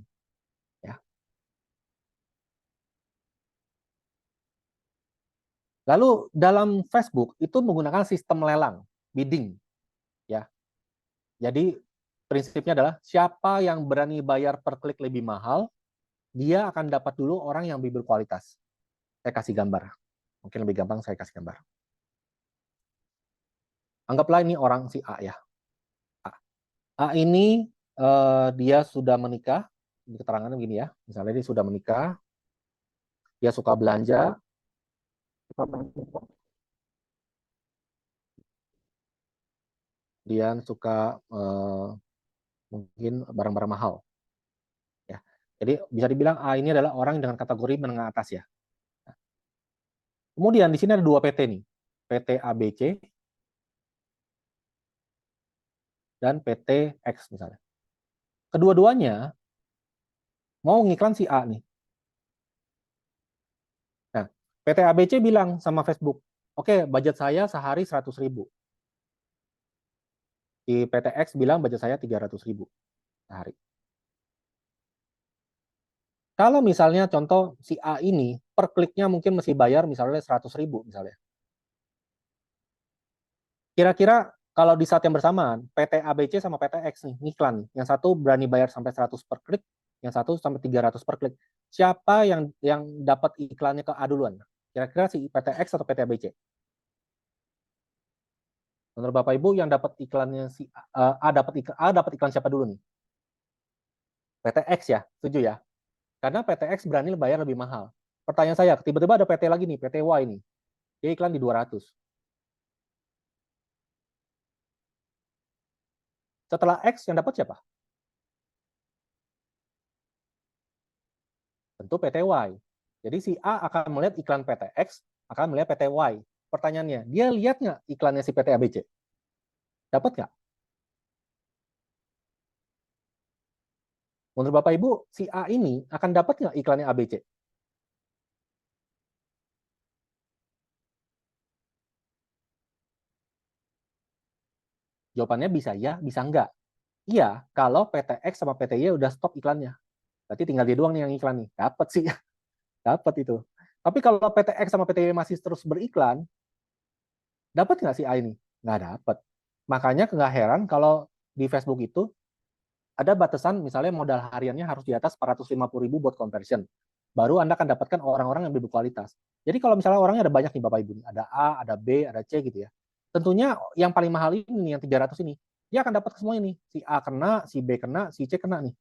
Ya. Lalu dalam Facebook itu menggunakan sistem lelang, bidding. Ya. Jadi prinsipnya adalah siapa yang berani bayar per klik lebih mahal, dia akan dapat dulu orang yang lebih berkualitas. Saya kasih gambar. Mungkin lebih gampang saya kasih gambar. Anggaplah ini orang si A ya. A ini dia sudah menikah. Di keterangannya begini ya. Misalnya dia sudah menikah, dia suka belanja, dia suka mungkin barang-barang mahal. Ya. Jadi bisa dibilang A ini adalah orang dengan kategori menengah atas ya. Kemudian di sini ada dua PT nih, PT ABC dan PT X misalnya. Kedua-duanya mau ngiklan si A nih. Nah, PT ABC bilang sama Facebook, oke, budget saya sehari 100.000. Di PT X bilang budget saya 300.000 sehari. Kalau misalnya contoh si A ini per kliknya mungkin mesti bayar misalnya 100.000 misalnya. Kira-kira kalau di saat yang bersamaan PT ABC sama PT X nih ngiklan, yang satu berani bayar sampai 100 per klik, yang satu sampai 300 per klik. Siapa yang dapat iklannya ke A duluan? Kira-kira si PT X atau PT ABC? Menurut Bapak Ibu yang dapat iklannya si A dapat iklan siapa dulu nih? PT X ya, setuju ya? Karena PT X berani bayar lebih mahal. Pertanyaan saya, tiba-tiba ada PT lagi nih, PT Y nih. Dia iklan di 200. Setelah X yang dapat siapa? Tentu PT Y. Jadi si A akan melihat iklan PT X, akan melihat PT Y. Pertanyaannya, dia lihat nggak iklannya si PT ABC? Dapat nggak? Menurut Bapak Ibu, si A ini akan dapat nggak iklannya ABC? Jawabannya bisa ya, bisa enggak. Iya, kalau PT X sama PT Y udah stop iklannya. Berarti tinggal dia doang nih yang iklan nih. Dapat sih, dapat itu. Tapi kalau PT X sama PT Y masih terus beriklan, dapat nggak si A ini? Nggak dapat. Makanya nggak heran kalau di Facebook itu ada batasan misalnya modal hariannya harus di atas 450.000 buat conversion. Baru Anda akan dapatkan orang-orang yang lebih berkualitas. Jadi kalau misalnya orangnya ada banyak nih Bapak Ibu, ada A, ada B, ada C gitu ya. Tentunya yang paling mahal ini, yang 300 ini, dia akan dapat semuanya nih. Si A kena, si B kena, si C kena nih.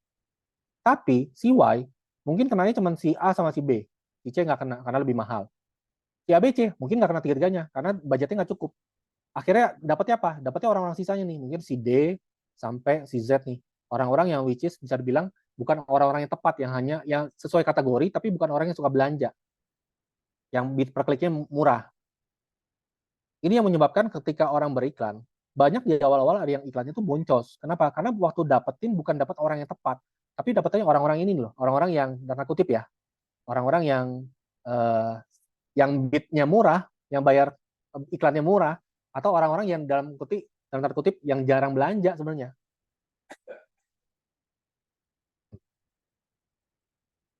Tapi si Y, mungkin kenanya cuma si A sama si B. Si C nggak kena, karena lebih mahal. Si A, B, C, mungkin nggak kena tiga-tiganya, karena budgetnya nggak cukup. Akhirnya dapatnya apa? Dapatnya orang-orang sisanya nih, mungkin si D sampai si Z nih. Orang-orang yang which is bisa dibilang bukan orang-orang yang tepat, yang hanya yang sesuai kategori, tapi bukan orang yang suka belanja, yang bid per kliknya murah. Ini yang menyebabkan ketika orang beriklan, banyak di awal-awal ada yang iklannya tuh boncos. Kenapa? Karena waktu dapetin bukan dapat orang yang tepat, tapi dapetnya orang-orang ini loh, orang-orang yang tanda kutip ya, orang-orang yang bidnya murah, yang bayar iklannya murah, atau orang-orang yang dalam tanda kutip yang jarang belanja sebenarnya.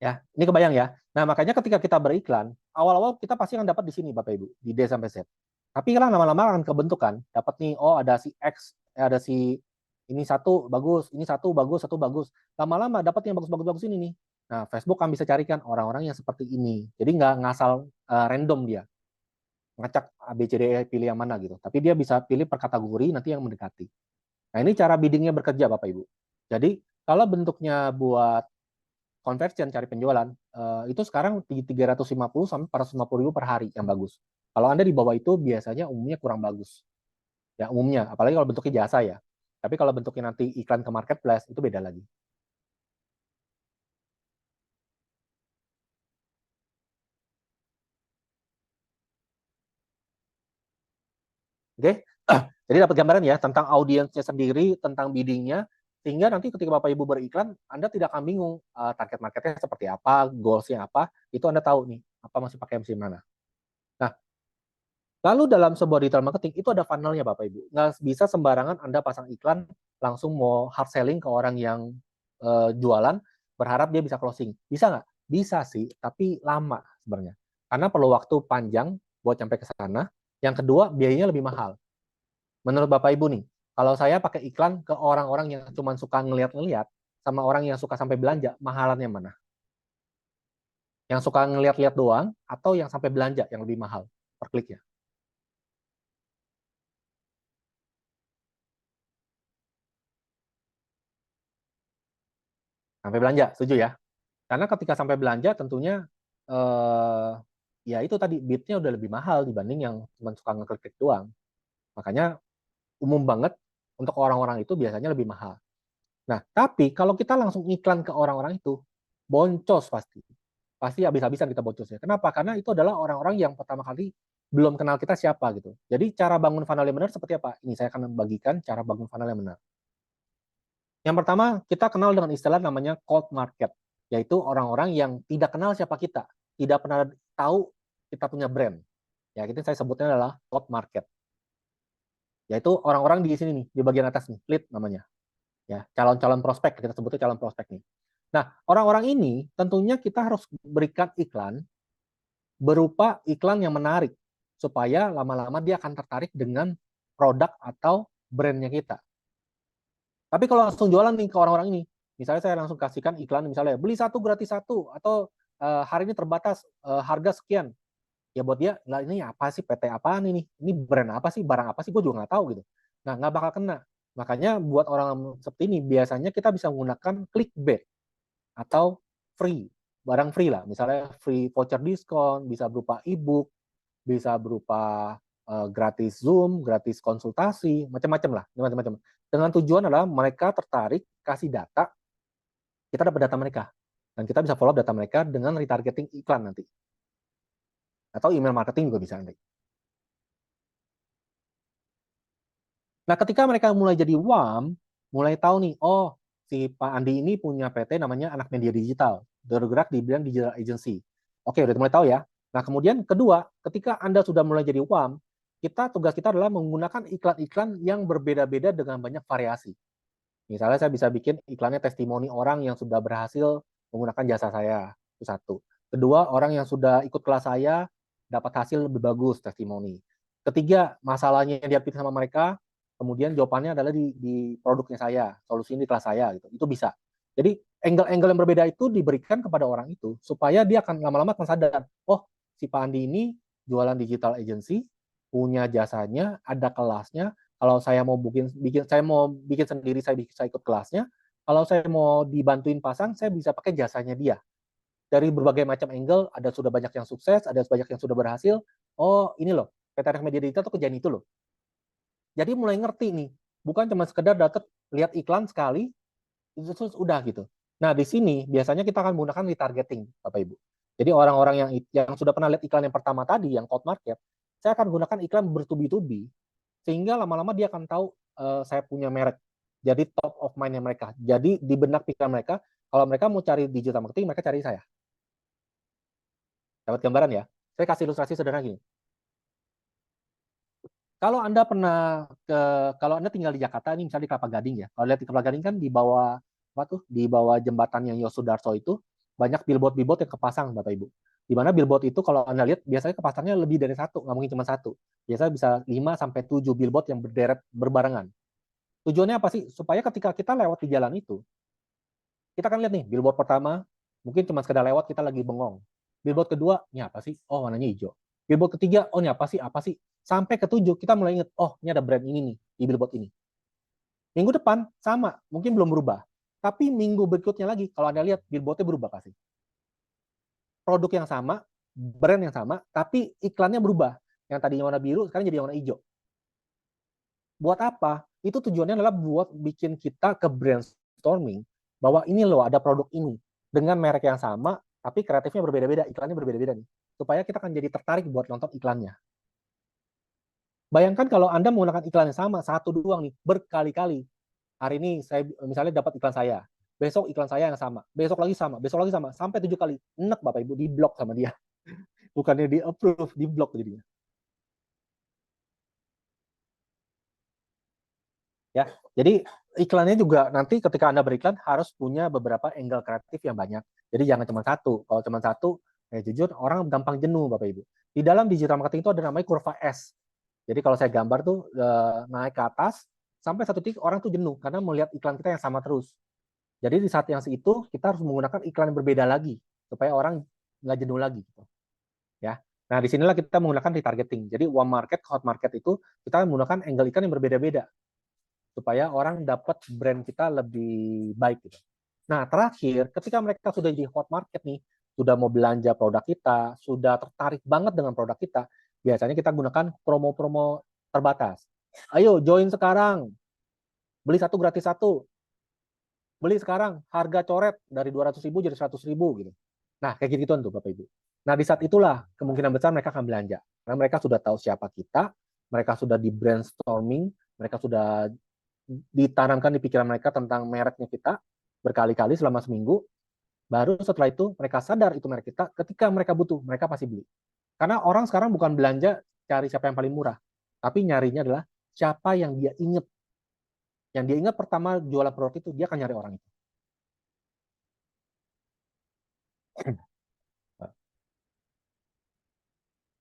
Ya, ini kebayang ya. Nah, makanya ketika kita beriklan, awal-awal kita pasti akan dapat di sini Bapak Ibu, di D sampai Z. Tapi kan lama-lama akan kebentuk kan, dapat nih, oh ada si X, ada si ini satu bagus, ini satu bagus, satu bagus. Lama-lama dapat yang bagus-bagus ini nih. Nah, Facebook kan bisa carikan orang-orang yang seperti ini. Jadi nggak ngasal random dia. Ngacak ABCDE pilih yang mana gitu. Tapi dia bisa pilih per kategori nanti yang mendekati. Nah, ini cara biddingnya bekerja Bapak Ibu. Jadi, kalau bentuknya buat conversion cari penjualan itu sekarang 350 sampai 450.000 per hari yang bagus. Kalau Anda di bawah itu biasanya umumnya kurang bagus. Ya umumnya, apalagi kalau bentuknya jasa ya. Tapi kalau bentuknya nanti iklan ke marketplace itu beda lagi. Oke, jadi dapat gambaran ya tentang audiensnya sendiri, tentang biddingnya, sehingga nanti ketika Bapak Ibu beriklan, Anda tidak akan bingung target marketnya seperti apa, goalsnya apa, itu Anda tahu nih, apa masih pakai MC mana. Nah, lalu dalam sebuah digital marketing itu ada funnelnya Bapak Ibu. Nggak bisa sembarangan Anda pasang iklan, langsung mau hard selling ke orang yang jualan, berharap dia bisa closing. Bisa nggak? Bisa sih, tapi lama sebenarnya. Karena perlu waktu panjang buat sampai ke sana. Yang kedua, biayanya lebih mahal. Menurut Bapak Ibu nih, kalau saya pakai iklan ke orang-orang yang cuma suka ngeliat-ngeliat, sama orang yang suka sampai belanja, mahalannya mana? Yang suka ngeliat-liat doang, atau yang sampai belanja yang lebih mahal per kliknya? Sampai belanja, setuju ya? Karena ketika sampai belanja tentunya ya itu tadi bidnya udah lebih mahal dibanding yang cuma suka ngeklik doang. Makanya umum banget untuk orang-orang itu biasanya lebih mahal. Nah, tapi kalau kita langsung iklan ke orang-orang itu, boncos pasti. Pasti habis-habisan kita boncosnya. Kenapa? Karena itu adalah orang-orang yang pertama kali belum kenal kita siapa gitu. Jadi cara bangun funnel yang benar seperti apa? Ini saya akan membagikan cara bangun funnel yang benar. Yang pertama, kita kenal dengan istilah namanya cold market, yaitu orang-orang yang tidak kenal siapa kita, tidak pernah tahu kita punya brand. Ya, itu saya sebutnya adalah cold market. Yaitu orang-orang di sini nih, di bagian atas nih, lead namanya. Ya, calon-calon prospek, kita sebutnya calon prospek nih. Nah, orang-orang ini tentunya kita harus berikan iklan berupa iklan yang menarik supaya lama-lama dia akan tertarik dengan produk atau brandnya kita. Tapi kalau langsung jualan nih ke orang-orang ini, misalnya saya langsung kasihkan iklan misalnya beli satu gratis satu atau hari ini terbatas harga sekian. Ya buat dia, lah ini apa sih PT apaan ini brand apa sih, barang apa sih, gue juga nggak tahu gitu. Nah, nggak bakal kena. Makanya buat orang seperti ini biasanya kita bisa menggunakan clickbait atau free, barang free lah. Misalnya free voucher diskon, bisa berupa ebook, bisa berupa gratis Zoom, gratis konsultasi, macam-macam lah, macam-macam. Dengan tujuan adalah mereka tertarik, kasih data, kita dapat data mereka, dan kita bisa follow up data mereka dengan retargeting iklan nanti, atau email marketing juga bisa nanti. Nah, ketika mereka mulai jadi warm, mulai tahu nih, oh si Pak Andi ini punya PT namanya Anak Media Digital, bergerak di bidang digital agency. Oke, udah mulai tahu ya. Nah, kemudian kedua, ketika Anda sudah mulai jadi warm, tugas kita adalah menggunakan iklan-iklan yang berbeda-beda dengan banyak variasi. Misalnya saya bisa bikin iklannya testimoni orang yang sudah berhasil menggunakan jasa saya, itu satu. Kedua, orang yang sudah ikut kelas saya dapat hasil lebih bagus, testimoni. Ketiga, masalahnya yang dihadapi sama mereka, kemudian jawabannya adalah di produknya saya, solusi ini di kelas saya, gitu. Itu bisa. Jadi angle-angle yang berbeda itu diberikan kepada orang itu supaya dia akan lama-lama akan sadar, oh si Pak Andi ini jualan digital agency, punya jasanya, ada kelasnya. Kalau saya mau bikin sendiri, saya ikut kelasnya. Kalau saya mau dibantuin pasang, saya bisa pakai jasanya dia. Dari berbagai macam angle, ada sudah banyak yang sukses, ada banyak yang sudah berhasil. Oh, ini loh, PT Anak Media Digital tuh kejadian itu loh. Jadi mulai ngerti nih, bukan cuma sekedar lihat iklan sekali, terus udah gitu. Nah, di sini biasanya kita akan menggunakan retargeting, Bapak Ibu. Jadi orang-orang yang sudah pernah lihat iklan yang pertama tadi, yang cold market, saya akan gunakan iklan bertubi-tubi, sehingga lama-lama dia akan tahu saya punya merek. Jadi top of mind-nya mereka. Jadi di benak pikiran mereka, kalau mereka mau cari digital marketing, mereka cari saya. Dapat gambaran ya? Saya kasih ilustrasi sederhana gini. Kalau Anda tinggal di Jakarta, ini misalnya di Kelapa Gading ya. Kalau lihat di Kelapa Gading kan di bawah di bawah jembatan yang Yosudarso itu banyak billboard yang kepasang, Bapak Ibu. Di mana billboard itu kalau Anda lihat biasanya kepasangnya lebih dari satu, nggak mungkin cuma satu. Biasanya bisa 5 sampai 7 billboard yang berderet berbarengan. Tujuannya apa sih? Supaya ketika kita lewat di jalan itu, kita akan lihat nih billboard pertama, mungkin cuma sekedar lewat kita lagi bengong. Billboard kedua, ini apa sih? Oh, warnanya hijau. Billboard ketiga, oh ini apa sih? Apa sih? Sampai ke-7 kita mulai ingat, oh ini ada brand ini nih di billboard ini. Minggu depan sama, mungkin belum berubah. Tapi minggu berikutnya lagi, kalau Anda lihat billboardnya berubah pasti. Produk yang sama, brand yang sama, tapi iklannya berubah. Yang tadinya warna biru, sekarang jadi warna hijau. Buat apa? Itu tujuannya adalah buat bikin kita ke brainstorming bahwa ini loh ada produk ini dengan merek yang sama, tapi kreatifnya berbeda-beda, iklannya berbeda-beda nih. Supaya kita akan jadi tertarik buat nonton iklannya. Bayangkan kalau Anda menggunakan iklan yang sama, satu doang nih, berkali-kali. Hari ini saya misalnya dapat iklan saya, besok iklan saya yang sama, besok lagi sama, sampai 7 kali. Enak Bapak Ibu, di blok sama dia. Bukannya di approve, di blok jadinya. Ya, jadi iklannya juga nanti ketika Anda beriklan harus punya beberapa angle kreatif yang banyak. Jadi jangan cuma satu. Kalau cuma satu, jujur orang gampang jenuh Bapak Ibu. Di dalam digital marketing itu ada namanya kurva S. Jadi kalau saya gambar tuh naik ke atas sampai satu titik orang tuh jenuh karena melihat iklan kita yang sama terus. Jadi di saat yang itu kita harus menggunakan iklan yang berbeda lagi supaya orang nggak jenuh lagi. Gitu. Ya. Nah disinilah kita menggunakan retargeting. Jadi warm market, hot market itu kita menggunakan angle iklan yang berbeda-beda supaya orang dapat brand kita lebih baik gitu. Nah, terakhir ketika mereka sudah di hot market nih, sudah mau belanja produk kita, sudah tertarik banget dengan produk kita, biasanya kita gunakan promo-promo terbatas. Ayo join sekarang. Beli satu gratis satu. Beli sekarang harga coret dari 200.000 jadi 100.000 gitu. Nah, kayak gitu tuh Bapak Ibu. Nah, di saat itulah kemungkinan besar mereka akan belanja. Karena mereka sudah tahu siapa kita, mereka sudah di brainstorming, mereka sudah ditanamkan di pikiran mereka tentang mereknya kita berkali-kali selama seminggu, baru setelah itu mereka sadar itu merek kita, ketika mereka butuh, mereka pasti beli. Karena orang sekarang bukan belanja cari siapa yang paling murah, tapi nyarinya adalah siapa yang dia ingat. Yang dia ingat pertama jualan produk itu, dia akan nyari orang itu.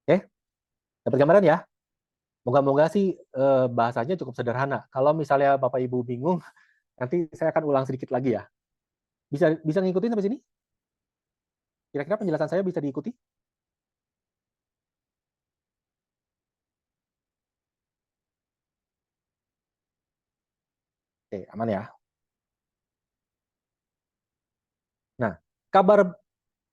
Oke, dapat gambaran ya? Moga-moga sih bahasanya cukup sederhana. Kalau misalnya Bapak Ibu bingung, nanti saya akan ulang sedikit lagi ya. Bisa ngikutin sampai sini? Kira-kira penjelasan saya bisa diikuti? Oke, aman ya. Nah, kabar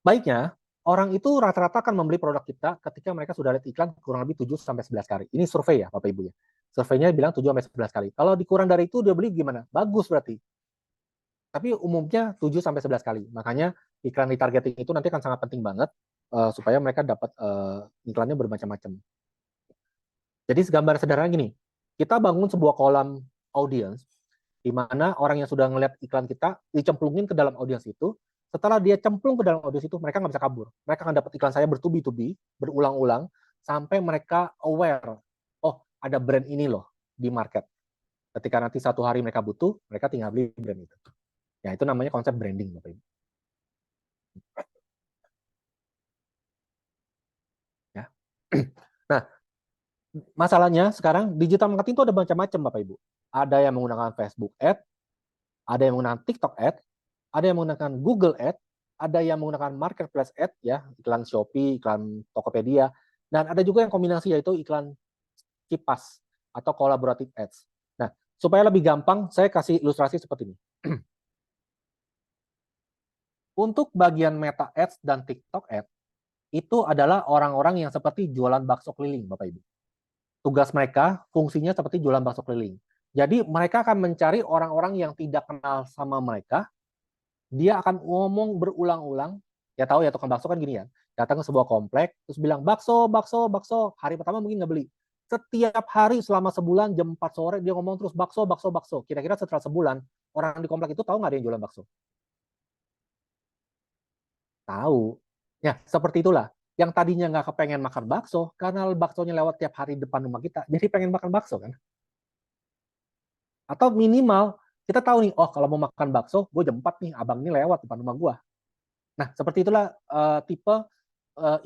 baiknya, orang itu rata-rata akan membeli produk kita ketika mereka sudah lihat iklan kurang lebih 7-11 kali. Ini survei ya, Bapak Ibu ya. Surveinya bilang 7-11 kali. Kalau dikurang dari itu, dia beli gimana? Bagus berarti. Tapi umumnya 7-11 kali. Makanya iklan retargeting itu nanti akan sangat penting banget supaya mereka dapat iklannya bermacam-macam. Jadi gambar sederhana gini, kita bangun sebuah kolam audience di mana orang yang sudah ngeliat iklan kita dicemplungin ke dalam audiens itu. Setelah dia cemplung ke dalam audiens itu, mereka nggak bisa kabur. Mereka akan dapat iklan saya bertubi-tubi, berulang-ulang, sampai mereka aware, oh ada brand ini loh di market. Ketika nanti satu hari mereka butuh, mereka tinggal beli brand itu. Ya itu namanya konsep branding, Bapak Ibu. Ya. Nah, masalahnya sekarang digital marketing itu ada macam-macam, Bapak Ibu. Ada yang menggunakan Facebook Ad, ada yang menggunakan TikTok Ad, ada yang menggunakan Google Ad, ada yang menggunakan Marketplace Ad, ya, iklan Shopee, iklan Tokopedia, dan ada juga yang kombinasi yaitu iklan kipas atau collaborative ads. Nah, supaya lebih gampang, saya kasih ilustrasi seperti ini. Untuk bagian Meta Ads dan TikTok Ad, itu adalah orang-orang yang seperti jualan bakso keliling, Bapak Ibu. Tugas mereka, fungsinya seperti jualan bakso keliling. Jadi mereka akan mencari orang-orang yang tidak kenal sama mereka. Dia akan ngomong berulang-ulang. Ya tahu ya tukang bakso kan gini ya. Datang ke sebuah komplek, terus bilang bakso, bakso, bakso. Hari pertama mungkin nggak beli. Setiap hari selama sebulan jam 4 sore dia ngomong terus bakso, bakso, bakso. Kira-kira setelah sebulan, orang di komplek itu tahu nggak ada yang jualan bakso? Tahu. Ya, seperti itulah. Yang tadinya nggak kepengen makan bakso, karena baksonya lewat tiap hari depan rumah kita, jadi pengen makan bakso kan? Atau minimal kita tahu nih, oh kalau mau makan bakso, gue jam 4 nih, abang ini lewat depan rumah gue. Nah, seperti itulah tipe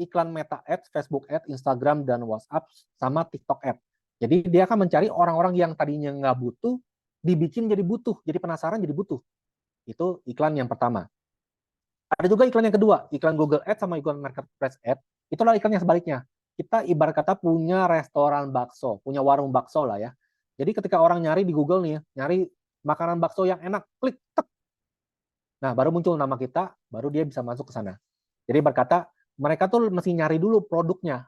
iklan Meta Ads, Facebook Ads, Instagram, dan WhatsApp, sama TikTok Ads. Jadi dia akan mencari orang-orang yang tadinya nggak butuh, dibikin jadi butuh, jadi penasaran jadi butuh. Itu iklan yang pertama. Ada juga iklan yang kedua, iklan Google Ads sama iklan Marketplace Ads. Itulah iklan yang sebaliknya. Kita ibarat kata punya restoran bakso, punya warung bakso lah ya. Jadi ketika orang nyari di Google nih, nyari makanan bakso yang enak, klik, tek. Nah, baru muncul nama kita, baru dia bisa masuk ke sana. Jadi berkata, mereka tuh mesti nyari dulu produknya,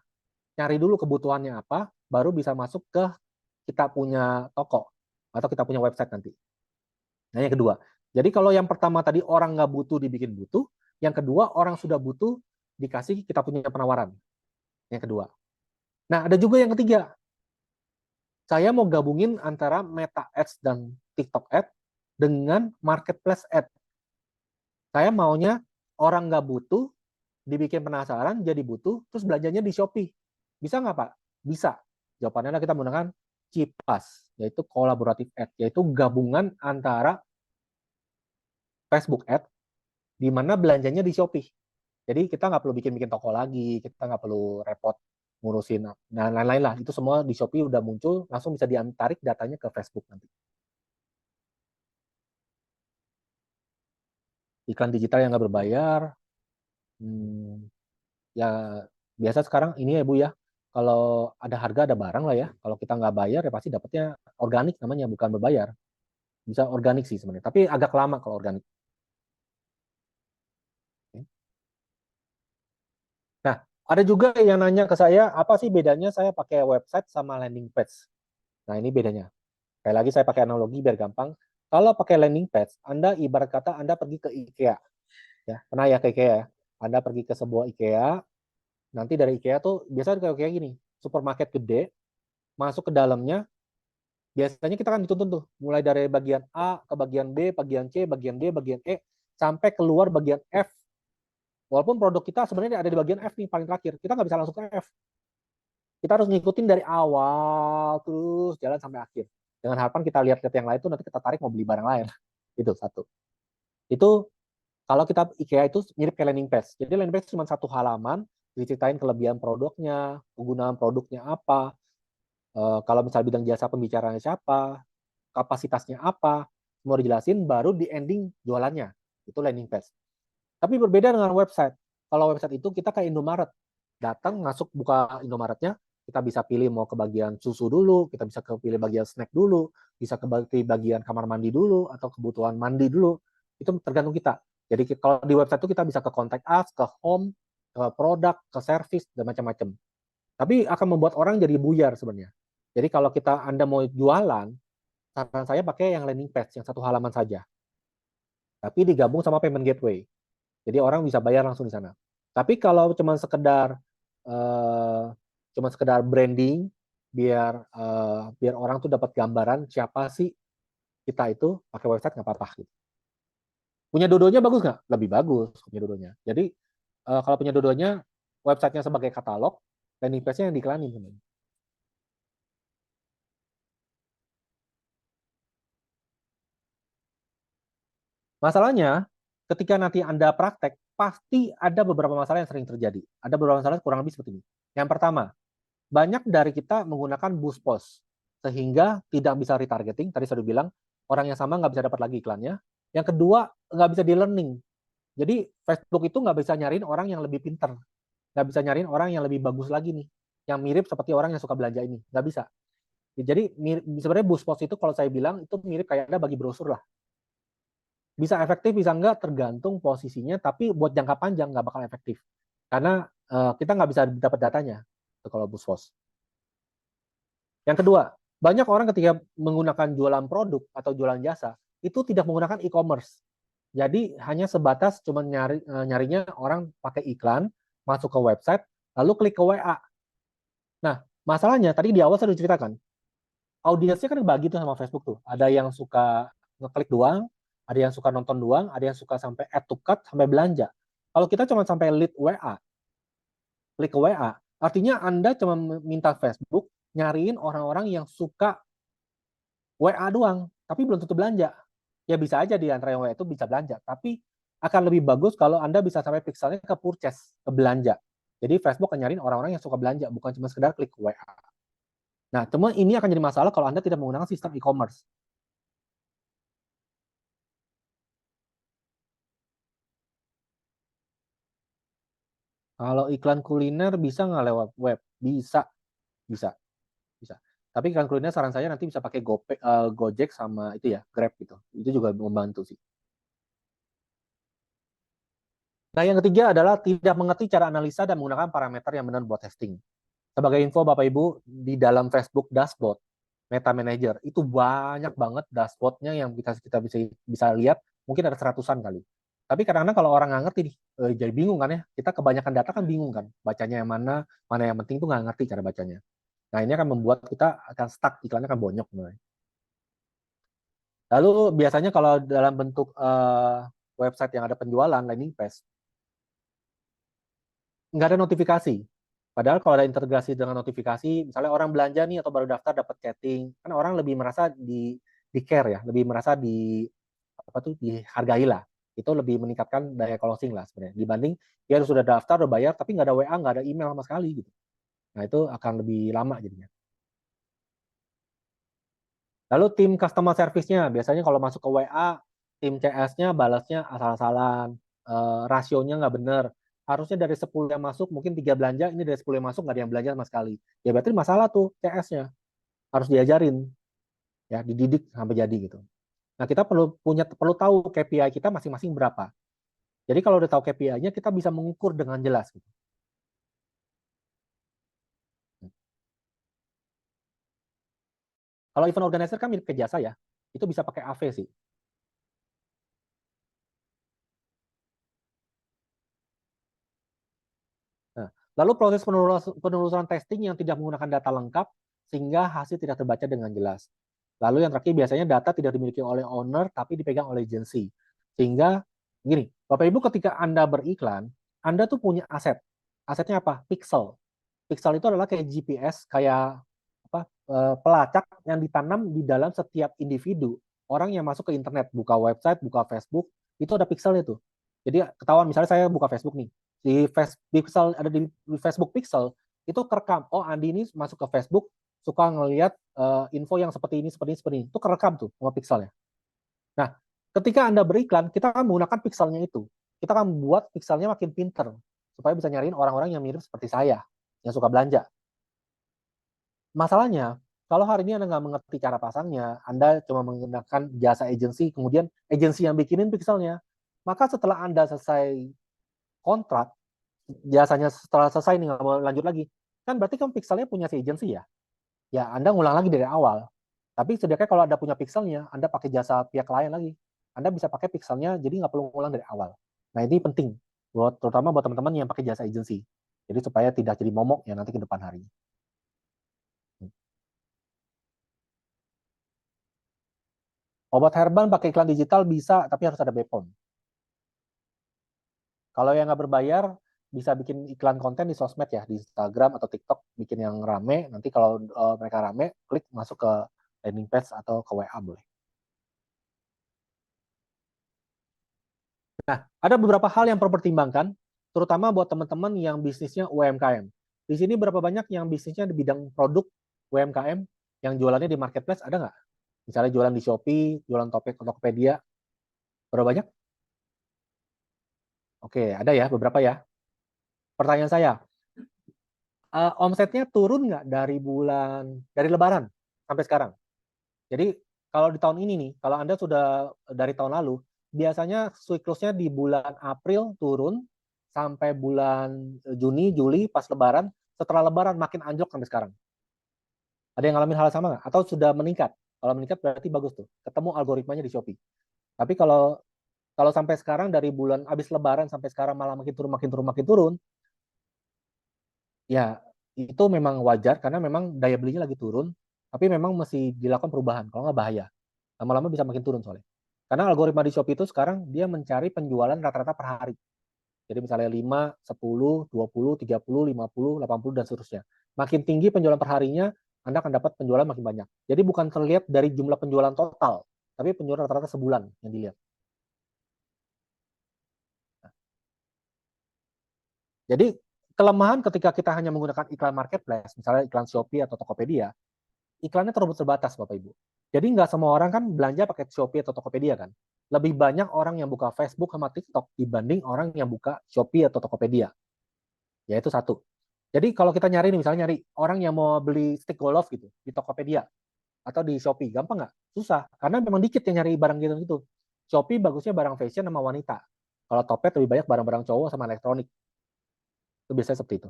nyari dulu kebutuhannya apa, baru bisa masuk ke kita punya toko, atau kita punya website nanti. Nah, yang kedua. Jadi kalau yang pertama tadi orang nggak butuh dibikin butuh, yang kedua orang sudah butuh dikasih kita punya penawaran. Yang kedua. Nah, ada juga yang ketiga. saya mau gabungin antara Meta Ads dan TikTok Ads dengan Marketplace Ads. Saya maunya orang nggak butuh, dibikin penasaran, jadi butuh, terus belanjanya di Shopee. Bisa nggak, Pak? Bisa. Jawabannya adalah kita menggunakan CPAS, yaitu Collaborative Ads, yaitu gabungan antara Facebook Ads, di mana belanjanya di Shopee. Jadi kita nggak perlu bikin toko lagi, kita nggak perlu repot ngurusin, nah lain-lain lah. Itu semua di Shopee udah muncul, langsung bisa ditarik datanya ke Facebook nanti. Iklan digital yang nggak berbayar, ya biasa sekarang ini ya Bu ya, kalau ada harga ada barang lah ya, kalau kita nggak bayar ya pasti dapatnya organik namanya, bukan berbayar. Bisa organik sih sebenarnya, tapi agak lama kalau organik. Nah, ada juga yang nanya ke saya, apa sih bedanya saya pakai website sama landing page? Nah, ini bedanya. Kayak lagi saya pakai analogi biar gampang. Kalau pakai landing page, Anda ibarat kata Anda pergi ke IKEA. Ya, pernah ya ke IKEA ya? Anda pergi ke sebuah IKEA, nanti dari IKEA tuh biasanya kayak gini, supermarket gede, masuk ke dalamnya, biasanya kita kan dituntun tuh, mulai dari bagian A ke bagian B, bagian C, bagian D, bagian E, sampai keluar bagian F. Walaupun produk kita sebenarnya ada di bagian F nih, paling terakhir. Kita nggak bisa langsung ke F. Kita harus ngikutin dari awal, terus jalan sampai akhir. Dengan harapan kita lihat-lihat yang lain tuh nanti kita tarik mau beli barang lain. Itu satu. Itu kalau kita IKEA itu mirip kayak landing page. Jadi landing page cuma satu halaman, diceritain kelebihan produknya, penggunaan produknya apa, kalau misalnya bidang jasa pembicaranya siapa, kapasitasnya apa, semua dijelasin, baru di ending jualannya. Itu landing page. Tapi berbeda dengan website. Kalau website itu kita kayak Indomaret. Datang, masuk, buka Indomaretnya, kita bisa pilih mau ke bagian susu dulu, kita bisa pilih bagian snack dulu, bisa ke bagian kamar mandi dulu, atau kebutuhan mandi dulu. Itu tergantung kita. Jadi kalau di website itu kita bisa ke contact us, ke home, ke produk, ke service, dan macam-macam. Tapi akan membuat orang jadi buyar sebenarnya. Jadi kalau Anda mau jualan, saran saya pakai yang landing page, yang satu halaman saja. Tapi digabung sama payment gateway. Jadi orang bisa bayar langsung di sana. Tapi kalau cuma sekedar branding, biar orang tuh dapat gambaran siapa sih kita itu, pakai website nggak apa-apa gitu. Punya dua-duanya bagus nggak? Lebih bagus punya dua-duanya. Jadi kalau punya dua-duanya, websitenya sebagai katalog, landing page-nya yang diiklanin sebenarnya. Masalahnya, ketika nanti Anda praktek, pasti ada beberapa masalah yang sering terjadi. Ada beberapa masalah kurang lebih seperti ini. Yang pertama, banyak dari kita menggunakan boost post, sehingga tidak bisa retargeting. Tadi saya bilang, orang yang sama nggak bisa dapat lagi iklannya. Yang kedua, nggak bisa di-learning. Jadi, Facebook itu nggak bisa nyariin orang yang lebih pinter. Nggak bisa nyariin orang yang lebih bagus lagi nih. Yang mirip seperti orang yang suka belanja ini. Nggak bisa. Jadi, sebenarnya boost post itu kalau saya bilang, itu mirip kayak ada bagi brosur lah. Bisa efektif, bisa enggak, tergantung posisinya, tapi buat jangka panjang nggak bakal efektif. Karena kita nggak bisa dapat datanya kalau BoostPost. Yang kedua, banyak orang ketika menggunakan jualan produk atau jualan jasa, itu tidak menggunakan e-commerce. Jadi hanya sebatas cuma nyarinya orang pakai iklan, masuk ke website, lalu klik ke WA. Nah, masalahnya tadi di awal saya sudah ceritakan, audiensnya kan bagi tuh sama Facebook tuh. Ada yang suka ngeklik doang, ada yang suka nonton doang, ada yang suka sampai add to cart, sampai belanja. Kalau kita cuma sampai lead WA, klik ke WA, artinya Anda cuma minta Facebook nyariin orang-orang yang suka WA doang, tapi belum tentu belanja. Ya bisa aja di antara yang WA itu bisa belanja, tapi akan lebih bagus kalau Anda bisa sampai pixelnya ke purchase, ke belanja. Jadi Facebook akan nyariin orang-orang yang suka belanja, bukan cuma sekedar klik WA. Nah, cuma ini akan jadi masalah kalau Anda tidak menggunakan sistem e-commerce. Kalau iklan kuliner bisa nggak lewat web? Bisa, bisa, bisa. Tapi iklan kuliner saran saya nanti bisa pakai Gojek sama itu ya, Grab gitu. Itu juga membantu sih. Nah, yang ketiga adalah tidak mengerti cara analisa dan menggunakan parameter yang benar buat testing. Sebagai info Bapak Ibu, di dalam Facebook dashboard, Meta Manager, itu banyak banget dashboardnya yang kita bisa lihat, mungkin ada seratusan kali. Tapi kadang-kadang kalau orang nggak ngerti nih, jadi bingung kan ya. Kita kebanyakan data kan bingung kan. Bacanya yang mana yang penting tuh nggak ngerti cara bacanya. Nah, ini akan membuat kita akan stuck, iklannya akan bonyok. Lalu biasanya kalau dalam bentuk website yang ada penjualan, landing page, nggak ada notifikasi. Padahal kalau ada integrasi dengan notifikasi, misalnya orang belanja nih atau baru daftar dapat chatting, kan orang lebih merasa di care ya, lebih merasa dihargai lah. Itu lebih meningkatkan daya closing lah sebenarnya. Dibanding dia sudah daftar, udah bayar, tapi nggak ada WA, nggak ada email sama sekali gitu. Nah itu akan lebih lama jadinya. Lalu tim customer service-nya, biasanya kalau masuk ke WA, tim CS-nya balasnya asal-asalan, rasionya nggak benar. Harusnya dari 10 yang masuk, mungkin 3 belanja, ini dari 10 yang masuk nggak ada yang belanja sama sekali. Ya berarti masalah tuh CS-nya. Harus diajarin, ya dididik sampai jadi gitu. Nah kita perlu tahu KPI kita masing-masing berapa. Jadi kalau udah tahu KPI-nya, kita bisa mengukur dengan jelas. Gitu. Kalau event organizer kan milik jasa ya, itu bisa pakai AV sih. Nah, lalu proses penelusuran testing yang tidak menggunakan data lengkap, sehingga hasil tidak terbaca dengan jelas. Lalu yang terakhir biasanya data tidak dimiliki oleh owner, tapi dipegang oleh agensi. Sehingga, gini, Bapak Ibu ketika Anda beriklan, Anda tuh punya aset. Asetnya apa? Pixel. Pixel itu adalah kayak GPS, kayak pelacak yang ditanam di dalam setiap individu. Orang yang masuk ke internet, buka website, buka Facebook, itu ada pixelnya tuh. Jadi ketahuan, misalnya saya buka Facebook nih, di pixel ada di Facebook pixel, itu kerekam, oh Andi ini masuk ke Facebook, suka ngelihat info yang seperti ini, seperti ini, seperti ini. Itu kerekam tuh sama pixelnya. Nah, ketika Anda beriklan, kita akan menggunakan pixelnya itu. Kita akan membuat pixelnya makin pinter, supaya bisa nyariin orang-orang yang mirip seperti saya, yang suka belanja. Masalahnya, kalau hari ini Anda nggak mengerti cara pasangnya, Anda cuma menggunakan jasa agensi, kemudian agensi yang bikinin pixelnya, maka setelah Anda selesai kontrak, jasanya setelah selesai nih nggak mau lanjut lagi, kan berarti kan pixelnya punya si agensi ya? Ya Anda ngulang lagi dari awal. Tapi sediakan kalau Anda punya pixelnya, Anda pakai jasa pihak lain lagi. Anda bisa pakai pixelnya, jadi nggak perlu ngulang dari awal. Nah ini penting, terutama buat teman-teman yang pakai jasa agensi. Jadi supaya tidak jadi momok ya nanti ke depan hari. Obat herbal pakai iklan digital bisa, tapi harus ada BPOM. Kalau yang nggak berbayar, bisa bikin iklan konten di sosmed ya, di Instagram atau TikTok, bikin yang rame. Nanti kalau mereka rame, klik masuk ke landing page atau ke WA boleh. Nah, ada beberapa hal yang perlu pertimbangkan, terutama buat teman-teman yang bisnisnya UMKM. Di sini berapa banyak yang bisnisnya di bidang produk UMKM yang jualannya di marketplace, ada nggak? Misalnya jualan di Shopee, jualan Tokopedia, berapa banyak? Oke, ada ya, beberapa ya. Pertanyaan saya, omsetnya turun nggak dari Lebaran sampai sekarang? Jadi kalau di tahun ini nih, kalau Anda sudah dari tahun lalu, biasanya siklusnya di bulan April turun sampai bulan Juni, Juli pas Lebaran, setelah Lebaran makin anjlok sampai sekarang. Ada yang ngalamin hal sama nggak? Atau sudah meningkat? Kalau meningkat berarti bagus tuh, ketemu algoritmanya di Shopee. Tapi kalau sampai sekarang dari bulan habis Lebaran sampai sekarang malah makin turun, makin turun, makin turun, ya itu memang wajar karena memang daya belinya lagi turun, tapi memang mesti dilakukan perubahan, kalau nggak bahaya. Lama-lama bisa makin turun soalnya. Karena algoritma di Shopee itu sekarang dia mencari penjualan rata-rata per hari. Jadi misalnya 5, 10, 20, 30, 50, 80, dan seterusnya. Makin tinggi penjualan per harinya, Anda akan dapat penjualan makin banyak. Jadi bukan terlihat dari jumlah penjualan total, tapi penjualan rata-rata sebulan yang dilihat. Jadi kelemahan ketika kita hanya menggunakan iklan marketplace, misalnya iklan Shopee atau Tokopedia, iklannya terlalu terbatas, Bapak Ibu. Jadi nggak semua orang kan belanja pakai Shopee atau Tokopedia kan. Lebih banyak orang yang buka Facebook sama TikTok dibanding orang yang buka Shopee atau Tokopedia. Ya itu satu. Jadi kalau kita nyari nih, misalnya nyari orang yang mau beli stick golf gitu di Tokopedia atau di Shopee, gampang nggak? Susah, karena memang dikit yang nyari barang gitu. Shopee bagusnya barang fashion sama wanita. Kalau Topet lebih banyak barang-barang cowok sama elektronik. Itu biasanya seperti itu.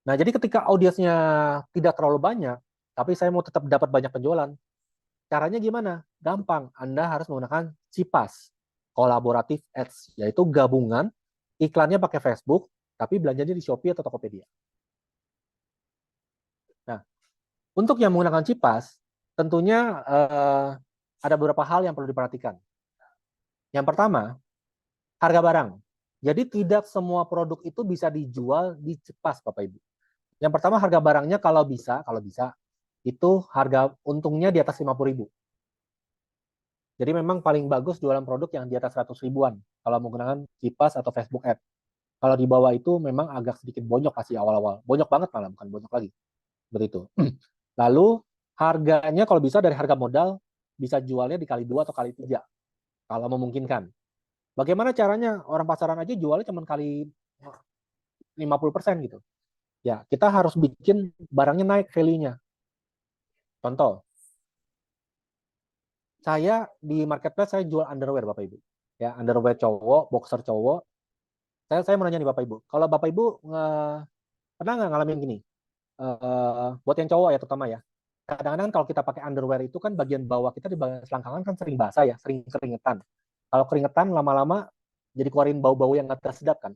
Nah, jadi ketika audiensnya tidak terlalu banyak, tapi saya mau tetap dapat banyak penjualan, caranya gimana? Gampang, Anda harus menggunakan CPAS, Collaborative Ads, yaitu gabungan iklannya pakai Facebook, tapi belanjanya di Shopee atau Tokopedia. Untuk yang menggunakan CIPAS, tentunya ada beberapa hal yang perlu diperhatikan. Yang pertama, harga barang. Jadi tidak semua produk itu bisa dijual di CIPAS, Bapak Ibu. Yang pertama, harga barangnya kalau bisa, itu harga untungnya di atas 50.000. Jadi memang paling bagus jualan produk yang di atas 100 ribuan kalau menggunakan CIPAS atau Facebook Ads. Kalau di bawah itu memang agak sedikit bonyok pasti awal-awal. Bonyok banget malah, bukan bonyok lagi. Seperti itu. Lalu harganya kalau bisa dari harga modal bisa jualnya dikali 2 atau kali 3 kalau memungkinkan. Bagaimana caranya? Orang pasaran aja jualnya cuma kali 50% gitu. Ya, kita harus bikin barangnya naik value-nya. Contoh, saya di marketplace saya jual underwear Bapak Ibu. Ya, underwear cowok, boxer cowok. Saya mau nanya nih Bapak Ibu, kalau Bapak Ibu pernah nggak ngalamin gini? Buat yang cowok ya terutama ya. Kadang-kadang kalau kita pakai underwear itu kan bagian bawah kita di bagian selangkangan kan sering basah ya, sering keringetan. Kalau keringetan lama-lama jadi keluarin bau-bau yang nggak sedap kan.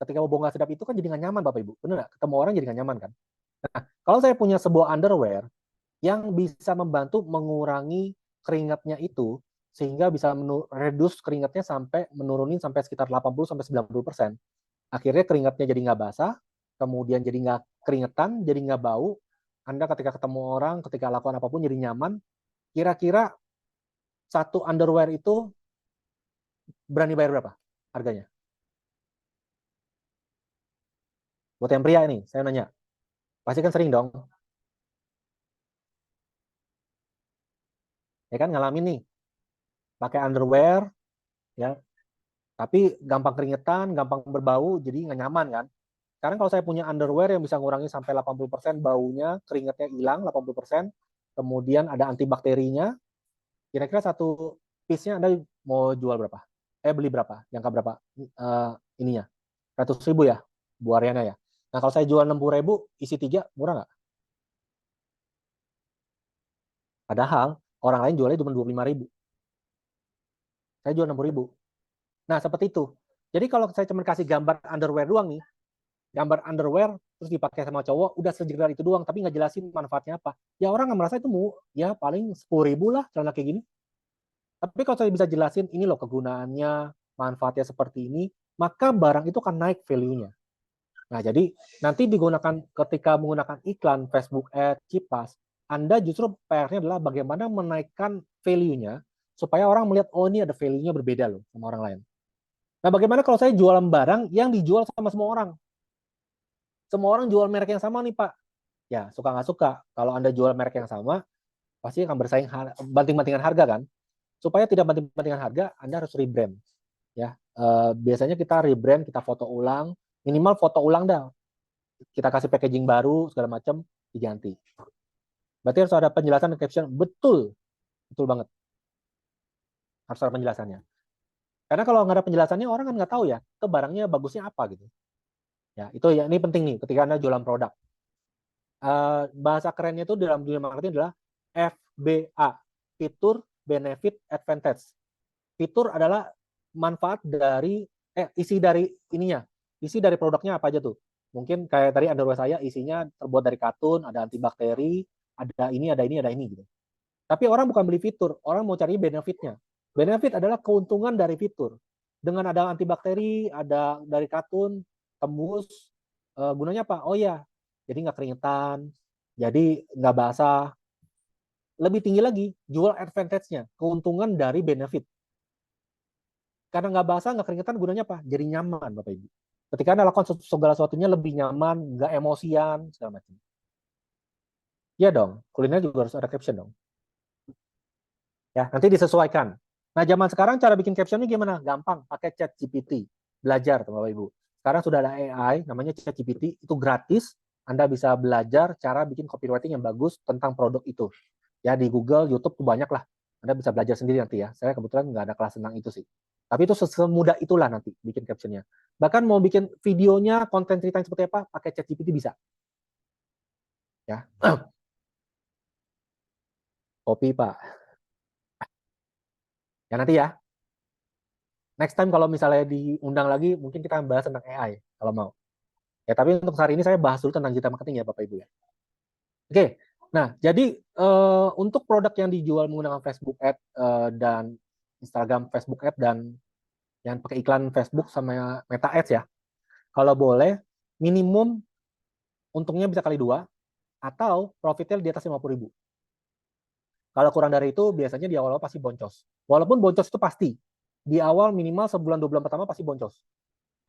Ketika bau nggak sedap itu kan jadi nggak nyaman Bapak Ibu. Bener nggak? Ketemu orang jadi nggak nyaman kan. Nah, kalau saya punya sebuah underwear yang bisa membantu mengurangi keringatnya itu sehingga bisa reduce keringatnya sampai menurunin sampai sekitar 80-90%. Akhirnya keringatnya jadi nggak basah, kemudian jadi nggak keringetan, jadi nggak bau. Anda ketika ketemu orang, ketika lakukan apapun jadi nyaman. Kira-kira satu underwear itu berani bayar berapa harganya? Buat yang pria ini, saya nanya. Pasti kan sering dong. Ya kan ngalamin nih. Pakai underwear, ya. Tapi gampang keringetan, gampang berbau, jadi nggak nyaman kan. Sekarang kalau saya punya underwear yang bisa ngurangi sampai 80% baunya, keringatnya hilang 80%, kemudian ada antibakterinya, kira-kira satu piece-nya Anda mau jual berapa? Beli berapa? Jangka berapa? Ininya. 100.000 ya, Bu Ariana ya. Nah kalau saya jual 60.000, isi 3, murah nggak? Padahal orang lain jualnya cuma 25.000. Saya jual 60.000. Nah seperti itu. Jadi kalau saya cuma kasih gambar underwear doang nih, gambar underwear terus dipakai sama cowok, udah sekedar itu doang, tapi nggak jelasin manfaatnya apa. Ya orang nggak merasa itu ya paling 10.000 lah celana kayak gini. Tapi kalau saya bisa jelasin ini loh kegunaannya, manfaatnya seperti ini, maka barang itu akan naik value-nya. Nah, jadi nanti digunakan ketika menggunakan iklan Facebook Ads, CIPAS, Anda justru PR-nya adalah bagaimana menaikkan value-nya supaya orang melihat oh ini ada value-nya berbeda loh sama orang lain. Nah, bagaimana kalau saya jualan barang yang dijual sama semua orang? Semua orang jual merek yang sama nih, Pak. Ya, suka nggak suka. Kalau Anda jual merek yang sama, pasti akan bersaing banting-bantingan harga kan? Supaya tidak banting-bantingan harga, Anda harus rebrand. Ya, biasanya kita rebrand, kita foto ulang, minimal foto ulang dah. Kita kasih packaging baru, segala macam, diganti. Berarti harus ada penjelasan dan caption. Betul banget. Harus ada penjelasannya. Karena kalau nggak ada penjelasannya, orang kan nggak tahu ya, ke barangnya bagusnya apa gitu. Ya, itu ya ini penting nih ketika Anda jualan produk. Bahasa kerennya itu dalam dunia marketing adalah FBA, fitur, benefit, advantage. Fitur adalah manfaat dari isi dari ininya. Isi dari produknya apa aja tuh? Mungkin kayak tadi underwear saya isinya terbuat dari katun, ada antibakteri, ada ini gitu. Tapi orang bukan beli fitur, orang mau cari benefitnya. Benefit adalah keuntungan dari fitur. Dengan ada antibakteri, ada dari katun, tembus, gunanya apa? Oh ya, jadi nggak keringetan, jadi nggak basah. Lebih tinggi lagi, jual advantage-nya, keuntungan dari benefit. Karena nggak basah, nggak keringetan, gunanya apa? Jadi nyaman, Bapak Ibu. Ketika Anda lakukan segala sesuatunya lebih nyaman, nggak emosian, segala macam. Iya dong, kuliner juga harus ada caption dong. Ya, nanti disesuaikan. Nah, zaman sekarang cara bikin captionnya gimana? Gampang, pakai ChatGPT. Belajar, Bapak Ibu. Sekarang sudah ada AI, namanya ChatGPT, itu gratis. Anda bisa belajar cara bikin copywriting yang bagus tentang produk itu. Ya, di Google, YouTube tuh banyak lah. Anda bisa belajar sendiri nanti ya. Saya kebetulan nggak ada kelas tentang itu sih. Tapi itu semudah itulah nanti bikin captionnya. Bahkan mau bikin videonya, konten ceritanya seperti apa, pakai ChatGPT bisa. Ya. Kopi, Pak. Ya nanti ya. Next time kalau misalnya diundang lagi, mungkin kita bahas tentang AI, kalau mau. Ya, tapi untuk hari ini saya bahas dulu tentang digital marketing ya, Bapak Ibu ya. Oke, Nah, jadi untuk produk yang dijual menggunakan Facebook Ad dan Instagram Facebook Ad dan yang pakai iklan Facebook sama Meta Ads ya, kalau boleh minimum untungnya bisa kali 2 atau profitnya di atas 50.000. Kalau kurang dari itu biasanya di awal-awal pasti boncos. Walaupun boncos itu pasti di awal minimal sebulan 2 bulan pertama pasti boncos.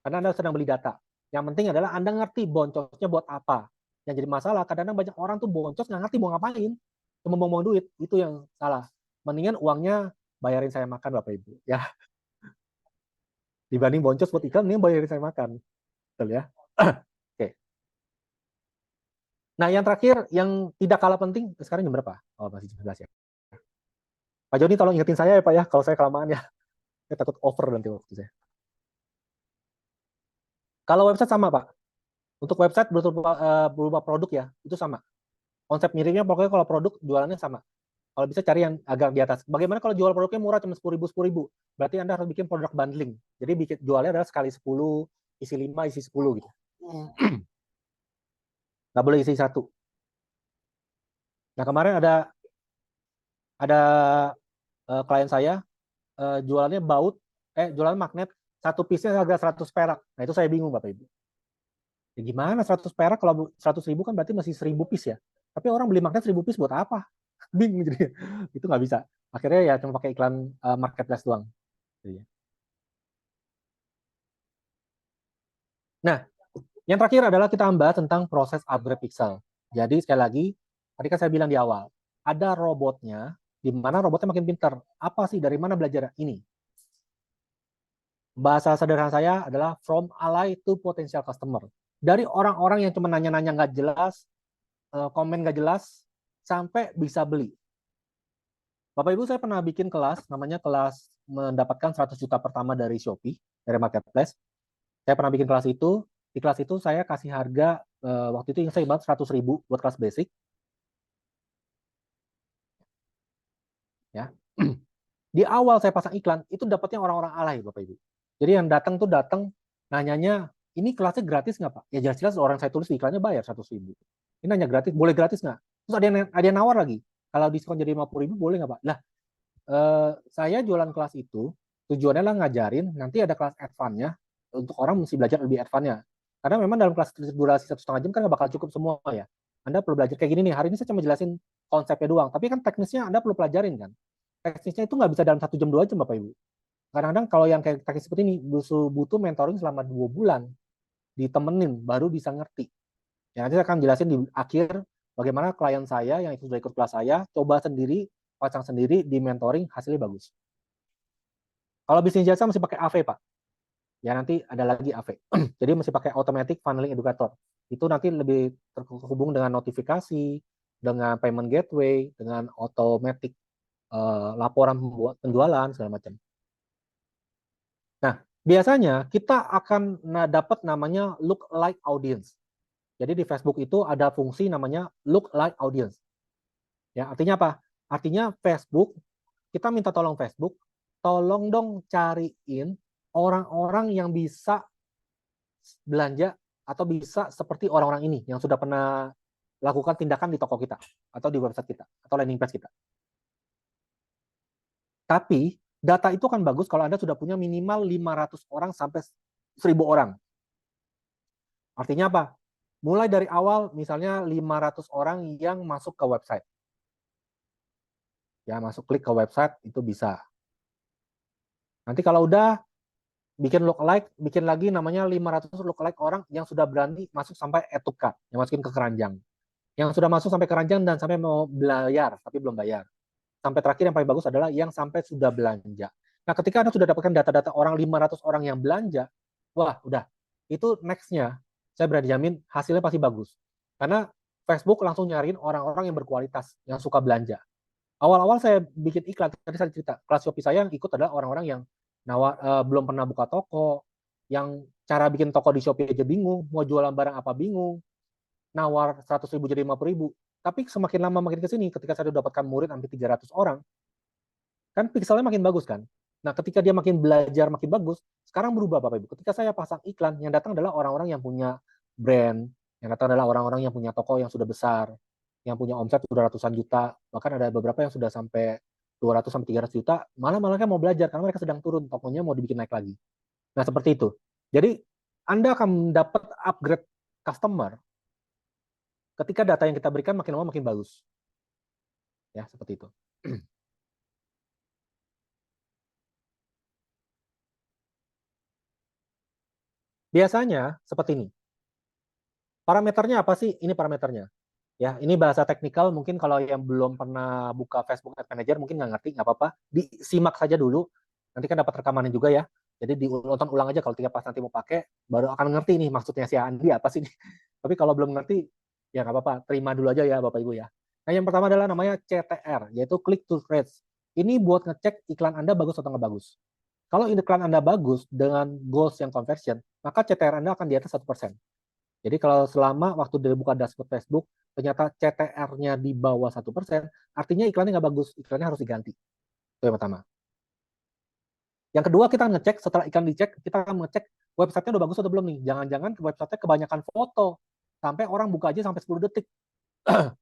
Karena Anda sedang beli data. Yang penting adalah Anda ngerti boncosnya buat apa. Yang jadi masalah kadang-kadang banyak orang tuh boncos nggak ngerti mau ngapain, cuma buang duit. Itu yang salah. Mendingan uangnya bayarin saya makan Bapak Ibu ya. Dibanding boncos buat iklan, mending bayarin saya makan. Betul ya. Oke. Nah, yang terakhir yang tidak kalah penting, sekarang jam berapa? Oh, masih jam 11 ya. Pak Joni tolong ingetin saya ya Pak ya, kalau saya kelamaan ya. Saya takut over nanti waktu saya. Kalau website sama Pak. Untuk website berupa produk ya, itu sama. Konsep miripnya pokoknya kalau produk jualannya sama. Kalau bisa cari yang agak di atas. Bagaimana kalau jual produknya murah cuma 10.000, 10.000? Berarti Anda harus bikin produk bundling. Jadi bikin jualnya adalah sekali 10, isi 5, isi 10 gitu. Nggak boleh isi 1. Nah, kemarin ada klien saya jualannya jualan magnet, satu piece-nya harga 100 perak. Nah, itu saya bingung Bapak Ibu. Ya gimana 100 perak, kalau 100.000 kan berarti masih 1.000 piece ya. Tapi orang beli magnet 1.000 piece buat apa? Bingung jadi. Itu nggak bisa. Akhirnya ya cuma pakai iklan marketplace doang. Jadi, nah, yang terakhir adalah kita bahas tentang proses upgrade pixel. Jadi sekali lagi, tadi kan saya bilang di awal, ada robotnya, di mana robotnya makin pintar. Apa sih, dari mana belajar ini? Bahasa sederhana saya adalah from ally to potential customer. Dari orang-orang yang cuma nanya-nanya nggak jelas, komen nggak jelas, sampai bisa beli. Bapak Ibu, saya pernah bikin kelas, namanya kelas mendapatkan 100 juta pertama dari Shopee, dari Marketplace. Saya pernah bikin kelas itu, di kelas itu saya kasih harga, waktu itu yang saya ingat 100.000 buat kelas basic. Ya. Di awal saya pasang iklan, itu dapatnya orang-orang alay Bapak Ibu. Jadi yang datang nanyanya, ini kelasnya gratis nggak Pak? Ya jelas-jelas orang saya tulis di iklannya bayar 100.000. Ini nanya gratis, boleh gratis nggak? Terus ada yang nawar lagi, kalau diskon jadi 50.000 boleh nggak Pak? Lah, saya jualan kelas itu tujuannya lah ngajarin, nanti ada kelas advance-nya untuk orang mesti belajar lebih advance-nya. Karena memang dalam kelas durasi 1,5 jam kan nggak bakal cukup semua ya. Anda perlu belajar kayak gini nih. Hari ini saya cuma jelasin konsepnya doang, tapi kan teknisnya Anda perlu pelajarin kan. Teknisnya itu nggak bisa dalam 1 jam 2 jam Bapak Ibu. Kadang-kadang kalau yang kayak teknis seperti ini butuh mentoring selama 2 bulan, ditemenin baru bisa ngerti. Ya, nanti saya akan jelasin di akhir bagaimana klien saya yang sudah ikut kelas saya coba sendiri, pasang sendiri, di mentoring, hasilnya bagus. Kalau bisnis jasa masih pakai AV Pak. Ya nanti ada lagi AV. Jadi masih pakai automatic funneling educator. Itu nanti lebih terhubung dengan notifikasi, dengan payment gateway, dengan automatic laporan penjualan segala macam. Nah, biasanya kita akan dapat namanya look like audience. Jadi di Facebook itu ada fungsi namanya look like audience. Ya, artinya apa? Artinya Facebook, kita minta tolong Facebook, tolong dong cariin orang-orang yang bisa belanja atau bisa seperti orang-orang ini yang sudah pernah lakukan tindakan di toko kita atau di website kita atau landing page kita. Tapi data itu kan bagus kalau Anda sudah punya minimal 500 orang sampai 1.000 orang. Artinya apa? Mulai dari awal misalnya 500 orang yang masuk ke website. Ya, masuk klik ke website itu bisa. Nanti kalau udah bikin lookalike, bikin lagi namanya 500 lookalike orang yang sudah berani masuk sampai add to cart, yang masukin ke keranjang. Yang sudah masuk sampai keranjang dan sampai mau bayar, tapi belum bayar. Sampai terakhir yang paling bagus adalah yang sampai sudah belanja. Nah, ketika Anda sudah dapatkan data-data orang 500 orang yang belanja, wah, udah. Itu next-nya, saya berani jamin hasilnya pasti bagus. Karena Facebook langsung nyariin orang-orang yang berkualitas, yang suka belanja. Awal-awal saya bikin iklan, tadi saya cerita, kelas Shopee saya yang ikut adalah orang-orang yang belum pernah buka toko, yang cara bikin toko di Shopee aja bingung, mau jualan barang apa bingung, nawar 100.000 jadi 50.000. Tapi semakin lama makin ke sini, ketika saya dapatkan murid hampir 300 orang, kan pixelnya makin bagus kan. Nah, ketika dia makin belajar, makin bagus, sekarang berubah Bapak Ibu. Ketika saya pasang iklan, yang datang adalah orang-orang yang punya brand, yang datang adalah orang-orang yang punya toko yang sudah besar, yang punya omset sudah ratusan juta, bahkan ada beberapa yang sudah sampai 200 sampai 300 juta, malah kan mau belajar karena mereka sedang turun, tokonya mau dibikin naik lagi. Nah, seperti itu. Jadi Anda akan dapat upgrade customer ketika data yang kita berikan makin lama makin bagus. Ya, seperti itu. Biasanya seperti ini. Parameternya apa sih? Ini parameternya. Ya, ini bahasa teknikal, mungkin kalau yang belum pernah buka Facebook Ad Manager mungkin nggak ngerti, nggak apa-apa. Disimak saja dulu. Nanti kan dapat rekamannya juga ya. Jadi ditonton ulang aja kalau pas nanti mau pakai, baru akan ngerti nih maksudnya si Andi apa sih. Tapi kalau belum ngerti, ya nggak apa-apa. Terima dulu aja ya Bapak Ibu ya. Nah, yang pertama adalah namanya CTR, yaitu Click to Reach. Ini buat ngecek iklan Anda bagus atau nggak bagus. Kalau iklan Anda bagus dengan goals yang conversion, maka CTR Anda akan di atas 1%. Jadi kalau selama waktu dia buka dashboard Facebook, ternyata CTR-nya di bawah 1%, artinya iklannya nggak bagus, iklannya harus diganti. Itu yang pertama. Yang kedua, kita ngecek, setelah iklan dicek, kita akan ngecek website-nya udah bagus atau belum nih. Jangan-jangan website-nya kebanyakan foto, sampai orang buka aja sampai 10 detik.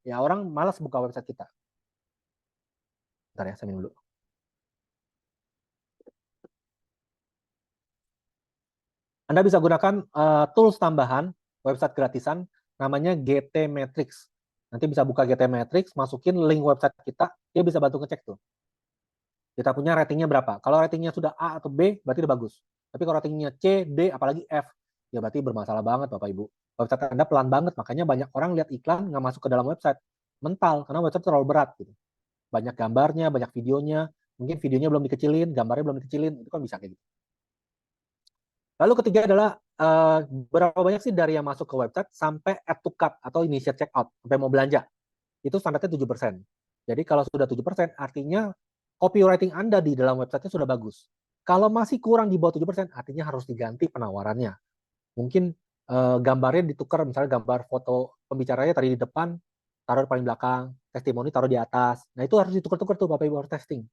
Ya, orang malas buka website kita. Bentar ya, saya minum dulu. Anda bisa gunakan tools tambahan, website gratisan, namanya GT Matrix. Nanti bisa buka GT Matrix, masukin link website kita, dia bisa bantu ngecek tuh. Kita punya ratingnya berapa. Kalau ratingnya sudah A atau B, berarti udah bagus. Tapi kalau ratingnya C, D, apalagi F, ya berarti bermasalah banget Bapak Ibu. Website Anda pelan banget, makanya banyak orang lihat iklan nggak masuk ke dalam website. Mental, karena website terlalu berat. Gitu. Banyak gambarnya, banyak videonya, mungkin videonya belum dikecilin, gambarnya belum dikecilin, itu kan bisa kayak gitu. Lalu ketiga adalah berapa banyak sih dari yang masuk ke website sampai add to cart atau initiate checkout, sampai mau belanja. Itu standarnya 7%. Jadi kalau sudah 7%, artinya copywriting Anda di dalam website-nya sudah bagus. Kalau masih kurang di bawah 7%, artinya harus diganti penawarannya. Mungkin gambarnya ditukar, misalnya gambar foto pembicaranya tadi di depan, taruh di paling belakang, testimoni taruh di atas. Nah itu harus ditukar-tukar tuh Bapak Ibu harus testing.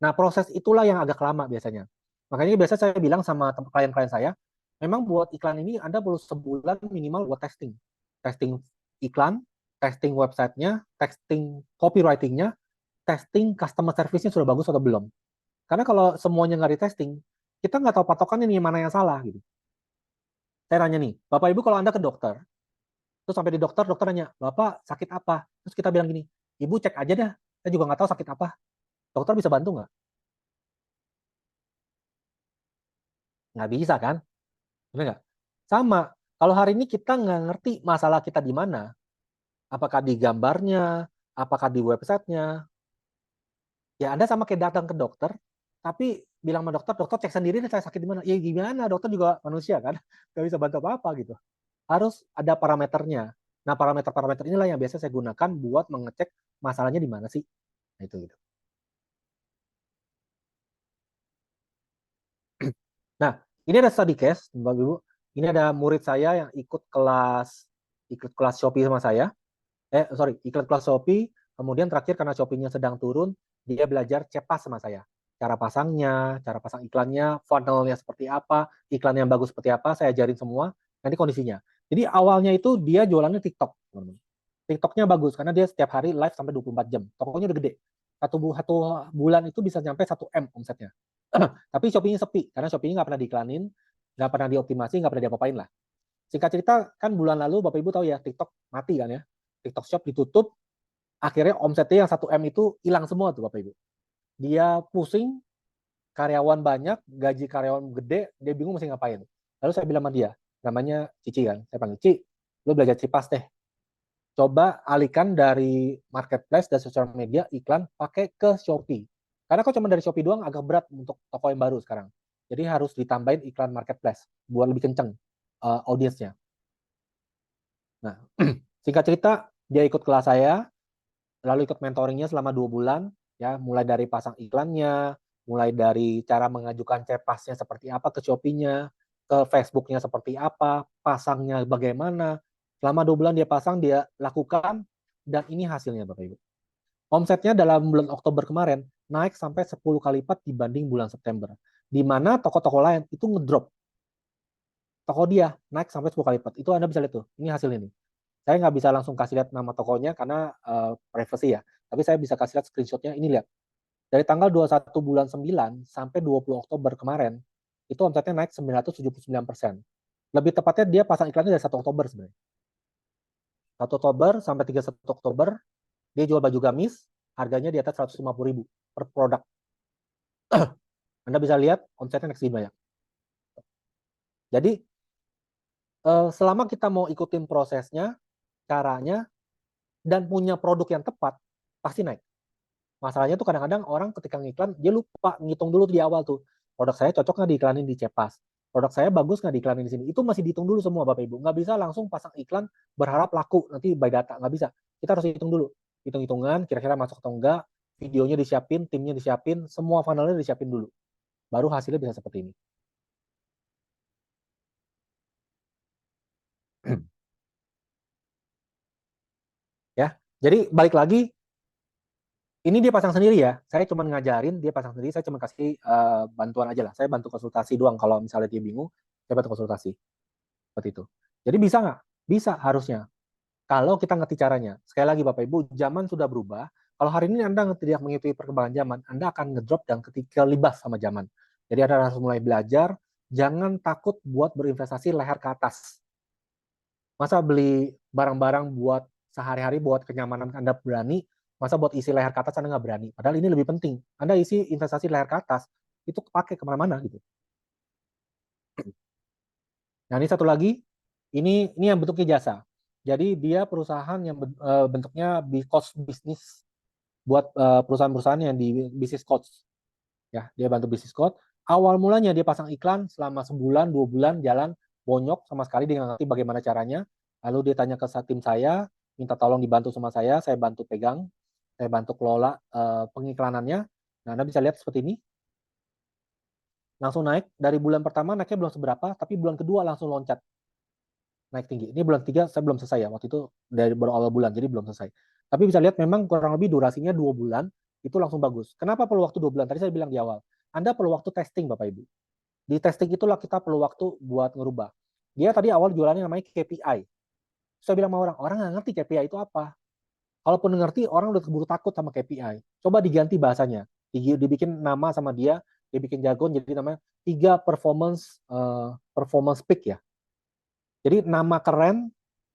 Nah proses itulah yang agak lama biasanya. Makanya biasa saya bilang sama klien-klien saya, memang buat iklan ini Anda perlu sebulan minimal buat testing. Testing iklan, testing websitenya, testing copywriting-nya, testing customer service-nya sudah bagus atau belum. Karena kalau semuanya nggak di-testing, kita nggak tahu patokan ini mana yang salah. Gitu. Saya nanya nih, Bapak Ibu kalau Anda ke dokter, terus sampai di dokter, dokter nanya, Bapak sakit apa? Terus kita bilang gini, Ibu cek aja dah, saya juga nggak tahu sakit apa. Dokter bisa bantu nggak? Nggak bisa kan? Benar nggak? Sama, kalau hari ini kita nggak ngerti masalah kita di mana, apakah di gambarnya, apakah di websitenya, ya Anda sama kayak datang ke dokter, tapi bilang sama dokter, dokter cek sendiri saya sakit di mana. Ya gimana, dokter juga manusia kan, nggak bisa bantu apa-apa gitu. Harus ada parameternya. Nah parameter-parameter inilah yang biasa saya gunakan buat mengecek masalahnya di mana sih. Nah, itu gitu. Nah, ini ada study case, Bapak Ibu. Ini ada murid saya yang ikut kelas Shopee sama saya. Ikut kelas Shopee, kemudian terakhir karena Shopee-nya sedang turun, dia belajar cepas sama saya. Cara pasangnya, cara pasang iklannya, funnel-nya seperti apa, iklan yang bagus seperti apa, saya ajarin semua, nanti kondisinya. Jadi awalnya itu dia jualannya TikTok. TikTok-nya bagus, karena dia setiap hari live sampai 24 jam. Tokonya udah gede. Satu bulan itu bisa sampai 1 M omsetnya. Tapi Shopee-nya sepi, karena Shopee-nya nggak pernah diiklanin, nggak pernah dioptimasi, nggak pernah diapa-apain lah. Singkat cerita, kan bulan lalu Bapak Ibu tahu ya, TikTok mati kan ya. TikTok Shop ditutup, akhirnya omsetnya yang 1 M itu hilang semua tuh Bapak Ibu. Dia pusing, karyawan banyak, gaji karyawan gede, dia bingung mesti ngapain. Lalu saya bilang sama dia, namanya Cici kan, saya panggil, Ci, lu belajar Cipas deh. Coba alihkan dari marketplace dan sosial media iklan pakai ke Shopee. Karena kok cuma dari Shopee doang agak berat untuk toko yang baru sekarang. Jadi harus ditambahin iklan marketplace buat lebih kenceng audiensnya. Nah, singkat cerita, dia ikut kelas saya, lalu ikut mentoringnya selama 2 bulan, ya, mulai dari pasang iklannya, mulai dari cara mengajukan cepasnya seperti apa ke Shopee-nya, ke Facebook-nya seperti apa, pasangnya bagaimana. Selama 2 bulan dia pasang, dia lakukan, dan ini hasilnya Bapak Ibu. Omsetnya dalam bulan Oktober kemarin naik sampai 10 kali lipat dibanding bulan September. Di mana toko-toko lain itu ngedrop. Toko dia naik sampai 10 kali lipat. Itu Anda bisa lihat tuh, ini hasilnya nih. Saya nggak bisa langsung kasih lihat nama tokonya karena privacy ya. Tapi saya bisa kasih lihat screenshotnya. Ini lihat. Dari tanggal 21 bulan 9 sampai 20 Oktober kemarin, itu omsetnya naik 979%. Lebih tepatnya dia pasang iklannya dari 1 Oktober sebenarnya. 1 Oktober sampai 31 Oktober, dia jual baju gamis, harganya di atas 150.000 per produk. Anda bisa lihat omsetnya naik segini banyak. Jadi, selama kita mau ikutin prosesnya, caranya, dan punya produk yang tepat, pasti naik. Masalahnya tuh kadang-kadang orang ketika ngiklan, dia lupa ngitung dulu di awal tuh. Produk saya cocok nggak diiklanin di Cepas? Produk saya bagus nggak diiklanin di sini? Itu masih dihitung dulu semua Bapak Ibu. Nggak bisa langsung pasang iklan berharap laku nanti by data. Nggak bisa. Kita harus hitung dulu. Hitung-hitungan kira-kira masuk atau enggak, videonya disiapin, timnya disiapin, semua funnelnya disiapin dulu. Baru hasilnya bisa seperti ini. Ya, jadi balik lagi, ini dia pasang sendiri ya. Saya cuma ngajarin, dia pasang sendiri. Saya cuma kasih bantuan aja lah. Saya bantu konsultasi doang. Kalau misalnya dia bingung, saya bantu konsultasi. Seperti itu. Jadi bisa nggak? Bisa harusnya. Kalau kita ngerti caranya. Sekali lagi Bapak Ibu, zaman sudah berubah. Kalau hari ini Anda tidak mengikuti perkembangan zaman, Anda akan ngedrop dan ketika libas sama zaman. Jadi Anda harus mulai belajar. Jangan takut buat berinvestasi leher ke atas. Masa beli barang-barang buat sehari-hari, buat kenyamanan Anda berani, masa buat isi leher ke atas Anda nggak berani. Padahal ini lebih penting. Anda isi investasi leher ke atas, itu kepake kemana-mana gitu. Nah ini satu lagi, ini yang bentuknya jasa. Jadi dia perusahaan yang bentuknya coach bisnis buat perusahaan-perusahaan yang di bisnis coach. Ya, dia bantu bisnis coach. Awal mulanya dia pasang iklan selama sebulan, 2 bulan jalan bonyok sama sekali, dia nggak ngerti bagaimana caranya. Lalu dia tanya ke tim saya, minta tolong dibantu sama saya bantu pegang, saya bantu kelola pengiklanannya. Nah, Anda bisa lihat seperti ini. Langsung naik, dari bulan pertama naiknya belum seberapa, tapi bulan kedua langsung loncat. Naik tinggi. Ini bulan 3 saya belum selesai ya, waktu itu dari baru awal bulan, jadi belum selesai. Tapi bisa lihat memang kurang lebih durasinya 2 bulan, itu langsung bagus. Kenapa perlu waktu 2 bulan? Tadi saya bilang di awal. Anda perlu waktu testing Bapak Ibu. Di testing itulah kita perlu waktu buat ngerubah. Dia tadi awal jualannya namanya KPI. Saya bilang sama orang nggak ngerti KPI itu apa. Kalaupun ngerti, orang udah keburu takut sama KPI. Coba diganti bahasanya. Dibikin nama sama dia bikin jargon, jadi namanya 3 performance peak ya. Jadi nama keren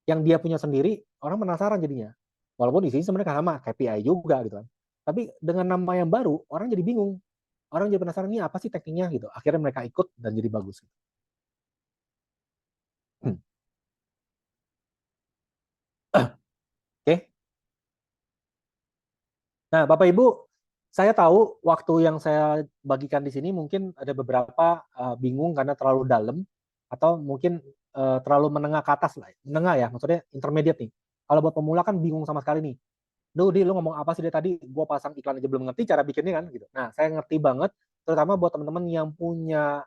yang dia punya sendiri, orang penasaran jadinya. Walaupun di sini sebenarnya sama, KPI juga gitu kan. Tapi dengan nama yang baru, orang jadi bingung. Orang jadi penasaran, ini apa sih tekniknya gitu. Akhirnya mereka ikut dan jadi bagus. Oke. Nah, Bapak Ibu, saya tahu waktu yang saya bagikan di sini mungkin ada beberapa bingung karena terlalu dalam atau mungkin terlalu menengah ke atas lah. Menengah ya, maksudnya intermediate nih. Kalau buat pemula kan bingung sama sekali nih. Duh, lu ngomong apa sih dia tadi? Gue pasang iklan aja belum ngerti cara bikinnya kan gitu. Nah, saya ngerti banget, terutama buat teman-teman yang punya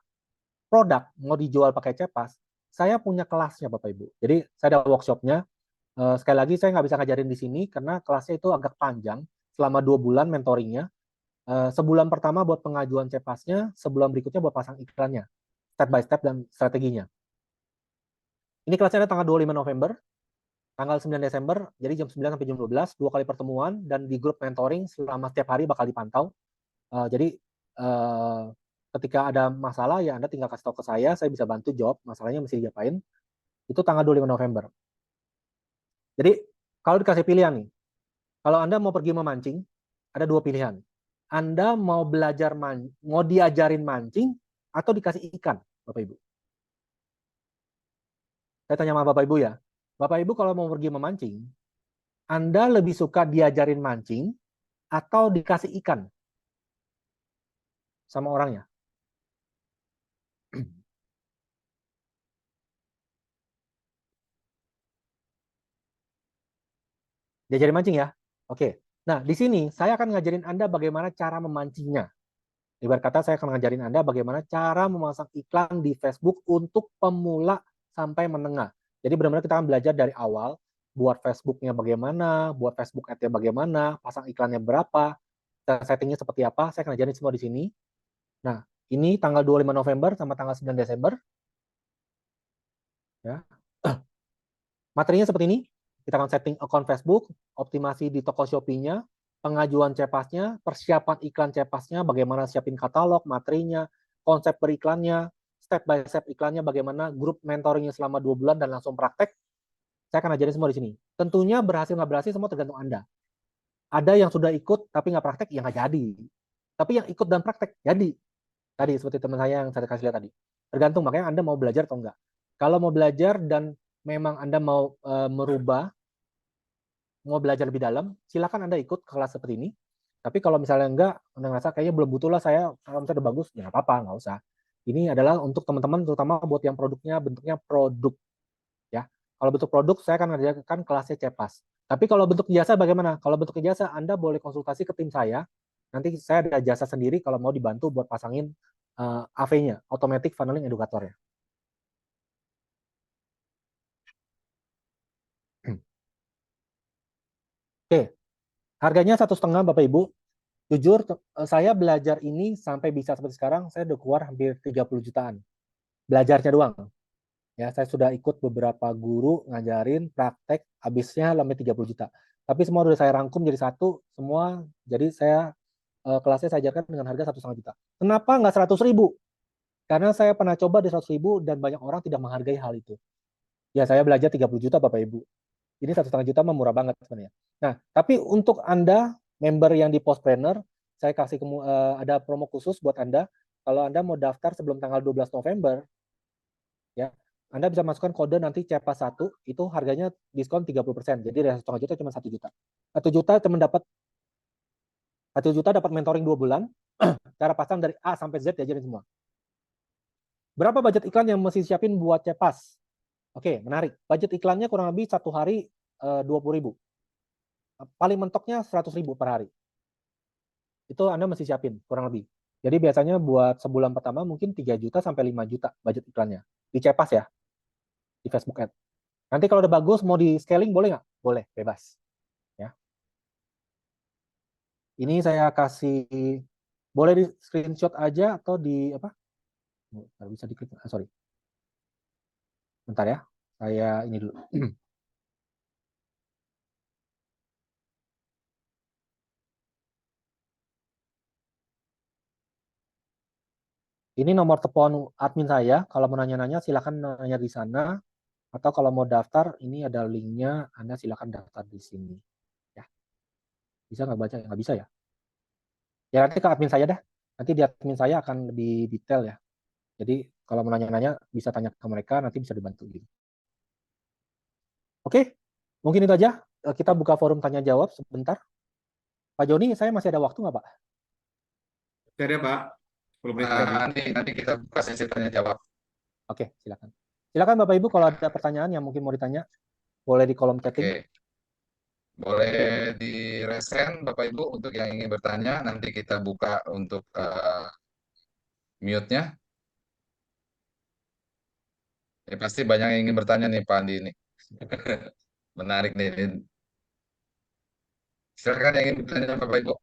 produk mau dijual pakai Cepas, saya punya kelasnya Bapak Ibu. Jadi saya ada workshopnya. Sekali lagi saya nggak bisa ngajarin di sini karena kelasnya itu agak panjang. Selama 2 bulan mentoringnya. Sebulan pertama buat pengajuan Cepasnya, sebulan berikutnya buat pasang iklannya. Step by step dan strateginya. Ini kelasnya ada tanggal 25 November, tanggal 9 Desember, jadi jam 9 sampai jam 12, 2 kali pertemuan, dan di grup mentoring selama setiap hari bakal dipantau. Jadi ketika ada masalah ya Anda tinggal kasih tahu ke saya bisa bantu jawab masalahnya mesti diapain. Itu tanggal 25 November. Jadi kalau dikasih pilihan nih, kalau Anda mau pergi memancing, ada 2 pilihan. Anda mau belajar mau diajarin mancing atau dikasih ikan, Bapak Ibu. Saya tanya sama Bapak Ibu ya. Bapak Ibu kalau mau pergi memancing, Anda lebih suka diajarin mancing atau dikasih ikan sama orangnya? Diajarin mancing ya? Oke. Nah, di sini saya akan ngajarin Anda bagaimana cara memancingnya. Ibarat kata saya akan ngajarin Anda bagaimana cara memasang iklan di Facebook untuk pemula sampai menengah. Jadi benar-benar kita akan belajar dari awal, buat Facebooknya bagaimana, buat Facebook Ad-nya bagaimana, pasang iklannya berapa, settingnya seperti apa, saya akan ngajarin semua di sini. Nah, ini tanggal 25 November sama tanggal 9 Desember. Ya. Materinya seperti ini. kita akan setting akun Facebook, optimasi di toko Shopee-nya, pengajuan CEPAS-nya, persiapan iklan CEPAS-nya, bagaimana siapin katalog, materinya, konsep beriklannya, step by step iklannya, bagaimana grup mentoringnya selama 2 bulan dan langsung praktek. Saya akan ajarin semua di sini. Tentunya berhasil nggak berhasil semua tergantung Anda. Ada yang sudah ikut tapi nggak praktek, ya nggak jadi. Tapi yang ikut dan praktek, jadi. Tadi seperti teman saya yang saya kasih lihat tadi. Tergantung, makanya Anda mau belajar atau enggak. Kalau mau belajar dan memang Anda mau merubah, mau belajar lebih dalam, silakan Anda ikut kelas seperti ini. Tapi kalau misalnya enggak, Anda ngerasa kayaknya belum butuh lah saya, kalau misalnya udah bagus, ya nggak apa-apa, nggak usah. Ini adalah untuk teman-teman, terutama buat yang produknya bentuknya produk. Ya, kalau bentuk produk, saya akan mengajarkan kelasnya CEPAS. Tapi kalau bentuk jasa bagaimana? Kalau bentuk jasa, Anda boleh konsultasi ke tim saya. Nanti saya ada jasa sendiri kalau mau dibantu buat pasangin AV-nya, Automatic Funneling Educator-nya. Oke, harganya 1,5 Bapak Ibu. Jujur, saya belajar ini sampai bisa seperti sekarang, saya udah keluar hampir 30 jutaan. Belajarnya doang. Ya, saya sudah ikut beberapa guru ngajarin praktek, habisnya sampai 30 juta. Tapi semua udah saya rangkum jadi satu, semua. Jadi saya kelasnya saya ajarkan dengan harga 1,5 juta. Kenapa nggak 100.000? Karena saya pernah coba di 100.000 dan banyak orang tidak menghargai hal itu. Ya, saya belajar 30 juta Bapak Ibu. Ini 1,5 juta mah murah banget sebenarnya. Nah, tapi untuk Anda, member yang di Postpreneur, saya kasih ada promo khusus buat Anda. Kalau Anda mau daftar sebelum tanggal 12 November, ya, Anda bisa masukkan kode nanti CEPAS 1, itu harganya diskon 30%. Jadi dari 1,5 juta cuma 1 juta. 1 juta teman dapat 1 juta dapat mentoring 2 bulan, cara pasang dari A sampai Z diajarin semua. Berapa budget iklan yang mesti siapin buat CEPAS? Oke, menarik. Budget iklannya kurang lebih 1 hari 20.000. Paling mentoknya 100.000 per hari. Itu Anda mesti siapin kurang lebih. Jadi biasanya buat sebulan pertama mungkin 3 juta sampai 5 juta budget iklannya. Di CEPAS ya, di Facebook Ad. Nanti kalau udah bagus mau di scaling boleh nggak? Boleh, bebas. Ya. Ini saya kasih, boleh di screenshot aja atau di apa? Nggak bisa diklik, sorry. Bentar ya, saya ini dulu. Ini nomor telepon admin saya. Kalau mau nanya-nanya silakan nanya di sana. Atau kalau mau daftar, ini ada linknya. Anda silakan daftar di sini. Ya, bisa nggak baca? Nggak bisa ya. Ya nanti ke admin saya dah. Nanti di admin saya akan lebih detail ya. Jadi kalau mau nanya-nanya bisa tanya ke mereka. Nanti bisa dibantu gitu. Oke, mungkin itu aja. Kita buka forum tanya jawab sebentar. Pak Joni, saya masih ada waktu nggak Pak? Oke deh, Pak. 10 menit lagi. Nanti kita buka sesi tanya jawab. Oke, silakan. Silakan Bapak Ibu kalau ada pertanyaan yang mungkin mau ditanya, boleh di kolom chatting. Oke. Boleh di resen Bapak Ibu untuk yang ingin bertanya. Nanti kita buka untuk mute-nya. Ya, pasti banyak yang ingin bertanya nih Pak Andi ini. Menarik nih. Silakan yang ingin bertanya Bapak Ibu.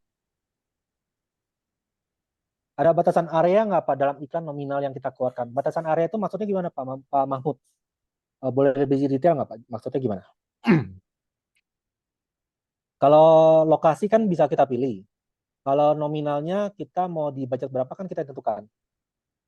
Ada batasan area nggak Pak dalam iklan nominal yang kita keluarkan? Batasan area itu maksudnya gimana Pak Mahmud? Boleh lebih detail nggak Pak? Maksudnya gimana? Kalau lokasi kan bisa kita pilih. Kalau nominalnya kita mau di budget berapa kan kita tentukan.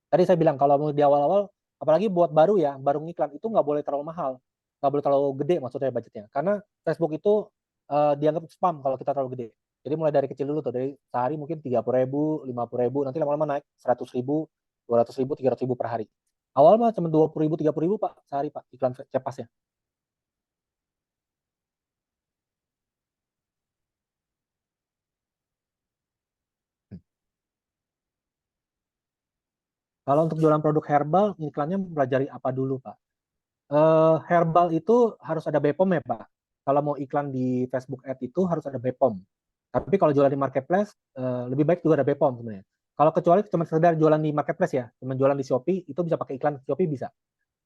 Tadi saya bilang kalau mau di awal-awal, apalagi buat baru ya, baru ngiklan itu nggak boleh terlalu mahal. Nggak boleh terlalu gede maksudnya budgetnya. Karena Facebook itu dianggap spam kalau kita terlalu gede. Jadi mulai dari kecil dulu tuh, dari sehari mungkin 30.000, 50.000, nanti lama-lama naik 100.000, 200.000, 300.000 per hari. Awal mah cuma 20.000, 30.000 Pak sehari Pak iklan CEPAS-nya. Kalau untuk jualan produk herbal, iklannya mempelajari apa dulu Pak? Herbal itu harus ada BPOM ya Pak. Kalau mau iklan di Facebook Ad itu harus ada BPOM. Tapi kalau jualan di marketplace lebih baik juga ada BPOM sebenarnya. Kalau kecuali cuma sekedar jualan di marketplace ya, cuma jualan di Shopee itu bisa pakai iklan Shopee bisa.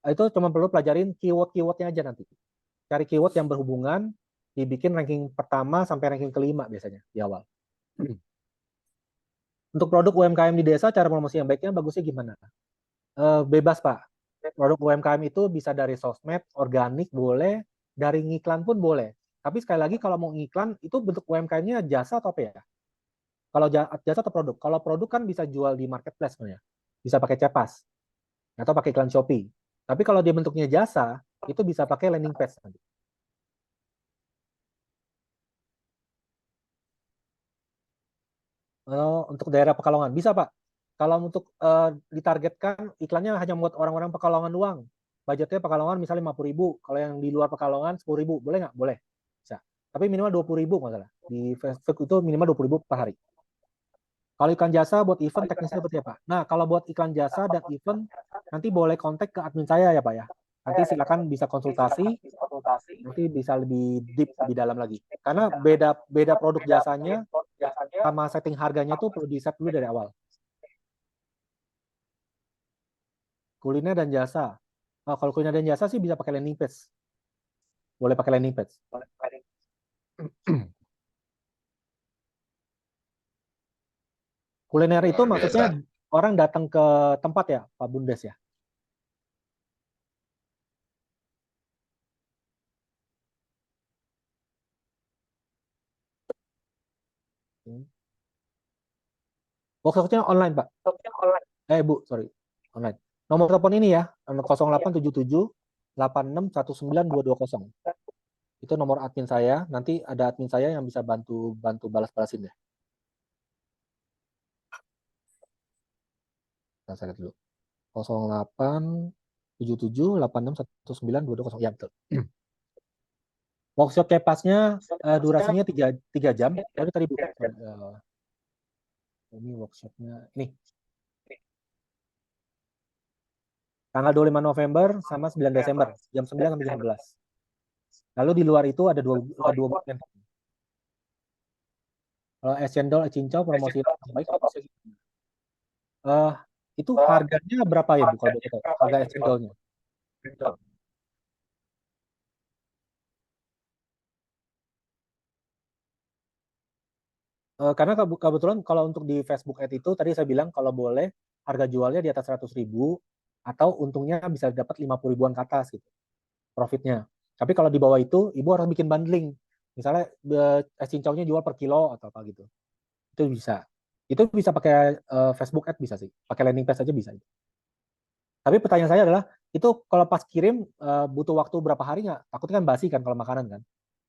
Itu cuma perlu pelajarin keyword-keywordnya aja nanti. Cari keyword yang berhubungan, dibikin ranking pertama sampai ranking kelima biasanya di awal. Untuk produk UMKM di desa, cara promosi yang baiknya bagusnya gimana? Bebas Pak. Produk UMKM itu bisa dari sosmed, organik boleh, dari ngiklan pun boleh. Tapi sekali lagi kalau mau ngiklan itu bentuk UMKM-nya jasa atau apa ya? Kalau jasa atau produk? Kalau produk kan bisa jual di marketplace sebenarnya. Bisa pakai Cepas atau pakai iklan Shopee. Tapi kalau dia bentuknya jasa, itu bisa pakai landing page nanti. Untuk daerah Pekalongan bisa Pak. Kalau untuk ditargetkan iklannya hanya buat orang-orang Pekalongan doang. Budgetnya Pekalongan misalnya 50.000. Kalau yang di luar Pekalongan 10.000. Boleh nggak? Boleh. Bisa. Tapi minimal 20.000 nggak salah. Di Facebook itu minimal 20.000 per hari. Kalau iklan jasa buat event teknisnya seperti apa? Nah, kalau buat iklan jasa dan event, nanti boleh kontak ke admin saya ya Pak ya. Nanti silakan bisa konsultasi, nanti bisa lebih deep, lebih dalam lagi. Karena beda produk jasanya sama setting harganya tuh perlu di-set dulu dari awal. Kuliner dan jasa. Kalau kuliner dan jasa sih bisa pakai landing page. Boleh pakai landing page. Kuliner itu maksudnya orang datang ke tempat ya, Pak Bundes ya? Workshopnya online, Pak. Bu, sorry. Online. Nomor telepon ini ya, 0877 8619 220. Itu nomor admin saya. Nanti ada admin saya yang bisa bantu balas-balasin deh. Nah, saya lihat dulu. 0877 8619 220. Ya, betul. Workshop Cepasnya durasinya 3 jam. Tapi tadi Bu, ini workshopnya. Ini. Tanggal 25 November sama 9 Desember. Jam 9 sampai jam 11. Lalu di luar itu ada dua weekend. Kalau es cendol, es cincau, promosi baik. Itu harganya berapa ya Bu? Kalau begitu, harga es cendolnya? Karena kebetulan kalau untuk di Facebook Ad itu tadi saya bilang kalau boleh harga jualnya di atas 100.000 atau untungnya bisa dapat 50.000-an ke atas gitu profitnya. Tapi kalau di bawah itu Ibu harus bikin bundling. Misalnya es cincaunya jual per kilo atau apa gitu. Itu bisa. Itu bisa pakai Facebook Ad bisa sih. Pakai landing page aja bisa. Tapi pertanyaan saya adalah itu kalau pas kirim butuh waktu berapa hari nggak? Takutnya kan basi kan kalau makanan kan.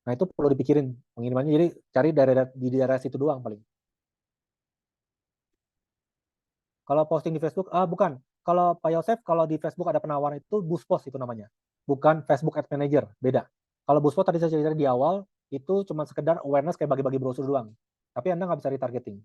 Nah itu perlu dipikirin pengirimannya. Jadi cari di daerah situ doang paling. Kalau posting di Facebook, bukan. Kalau Pak Yosef, kalau di Facebook ada penawaran itu boost post itu namanya. Bukan Facebook Ad Manager, beda. Kalau boost post tadi saya cerita di awal, itu cuma sekedar awareness kayak bagi-bagi brosur doang. Tapi Anda nggak bisa retargeting.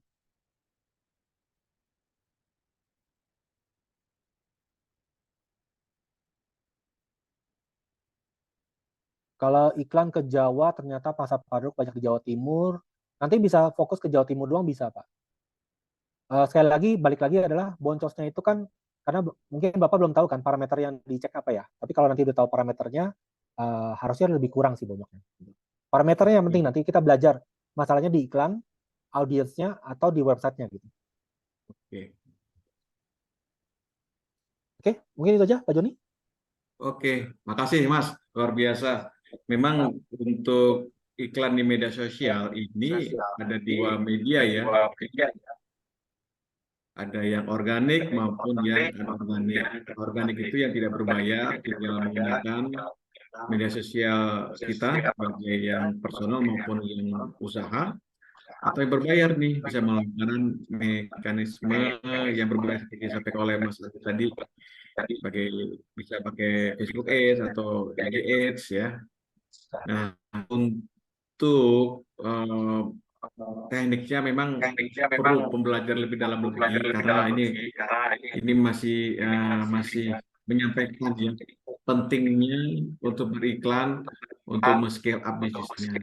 Kalau iklan ke Jawa, ternyata pasar produk banyak di Jawa Timur, nanti bisa fokus ke Jawa Timur doang bisa, Pak. Sekali lagi, balik lagi adalah boncosnya itu kan, karena mungkin Bapak belum tahu kan parameter yang dicek apa ya. Tapi kalau nanti udah tahu parameternya, harusnya lebih kurang sih bonyoknya. Parameternya yang penting nanti kita belajar masalahnya di iklan, audiensnya, atau di websitenya gitu. Oke, mungkin itu aja Pak Joni. Oke, makasih Mas, luar biasa. Memang untuk iklan di media sosial ini ada 2 media ya. Ada yang organik maupun yang anorganik. Organik itu yang tidak berbayar, tinggal menggunakan media sosial kita sebagai yang personal maupun yang usaha. Atau yang berbayar nih, bisa melakukan mekanisme yang berbayar seperti disampaikan oleh Mas Agus tadi, bisa pakai Facebook Ads atau IG Ads ya. Nah, untuk tekniknya memang perlu pembelajaran lebih dalam lagi karena ini masih menyampaikan ya pentingnya untuk beriklan untuk men-scale up bisnisnya.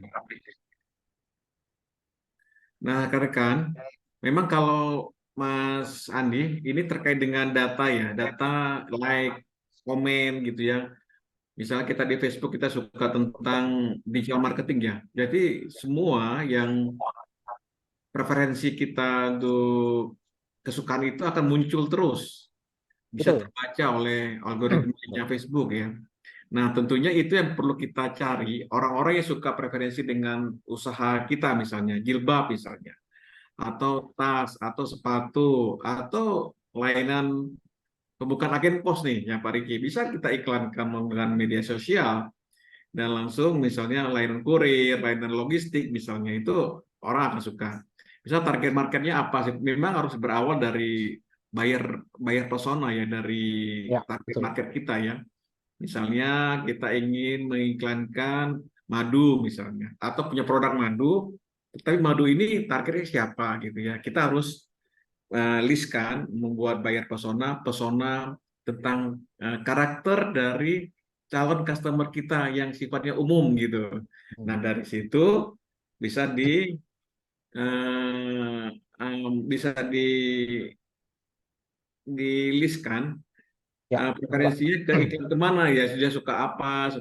Nah, rekan-rekan, memang kalau Mas Andi ini terkait dengan data ya, data like, komen gitu ya. Misalnya kita di Facebook kita suka tentang digital marketing ya. Jadi semua yang preferensi kita untuk kesukaan itu akan muncul terus. Bisa terbaca oleh algoritmanya Facebook ya. Nah, tentunya itu yang perlu kita cari, orang-orang yang suka preferensi dengan usaha kita, misalnya jilbab misalnya, atau tas, atau sepatu, atau layanan bukan agen pos nih, ya Pak Riki. Bisa kita iklankan menggunakan media sosial dan langsung misalnya layanan kurir, layanan logistik misalnya, itu orang akan suka. Misal target marketnya apa sih? Memang harus berawal dari buyer buyer persona ya, dari Ya, target betul. market kita ya. Misalnya kita ingin mengiklankan madu misalnya, atau punya produk madu, tapi madu ini targetnya siapa gitu ya. Kita harus listkan, membuat buyer persona, persona tentang karakter dari calon customer kita yang sifatnya umum gitu. Nah, dari situ bisa eh, bisa di listkan Ya, preferensinya ke iklan kemana ya, dia suka apa,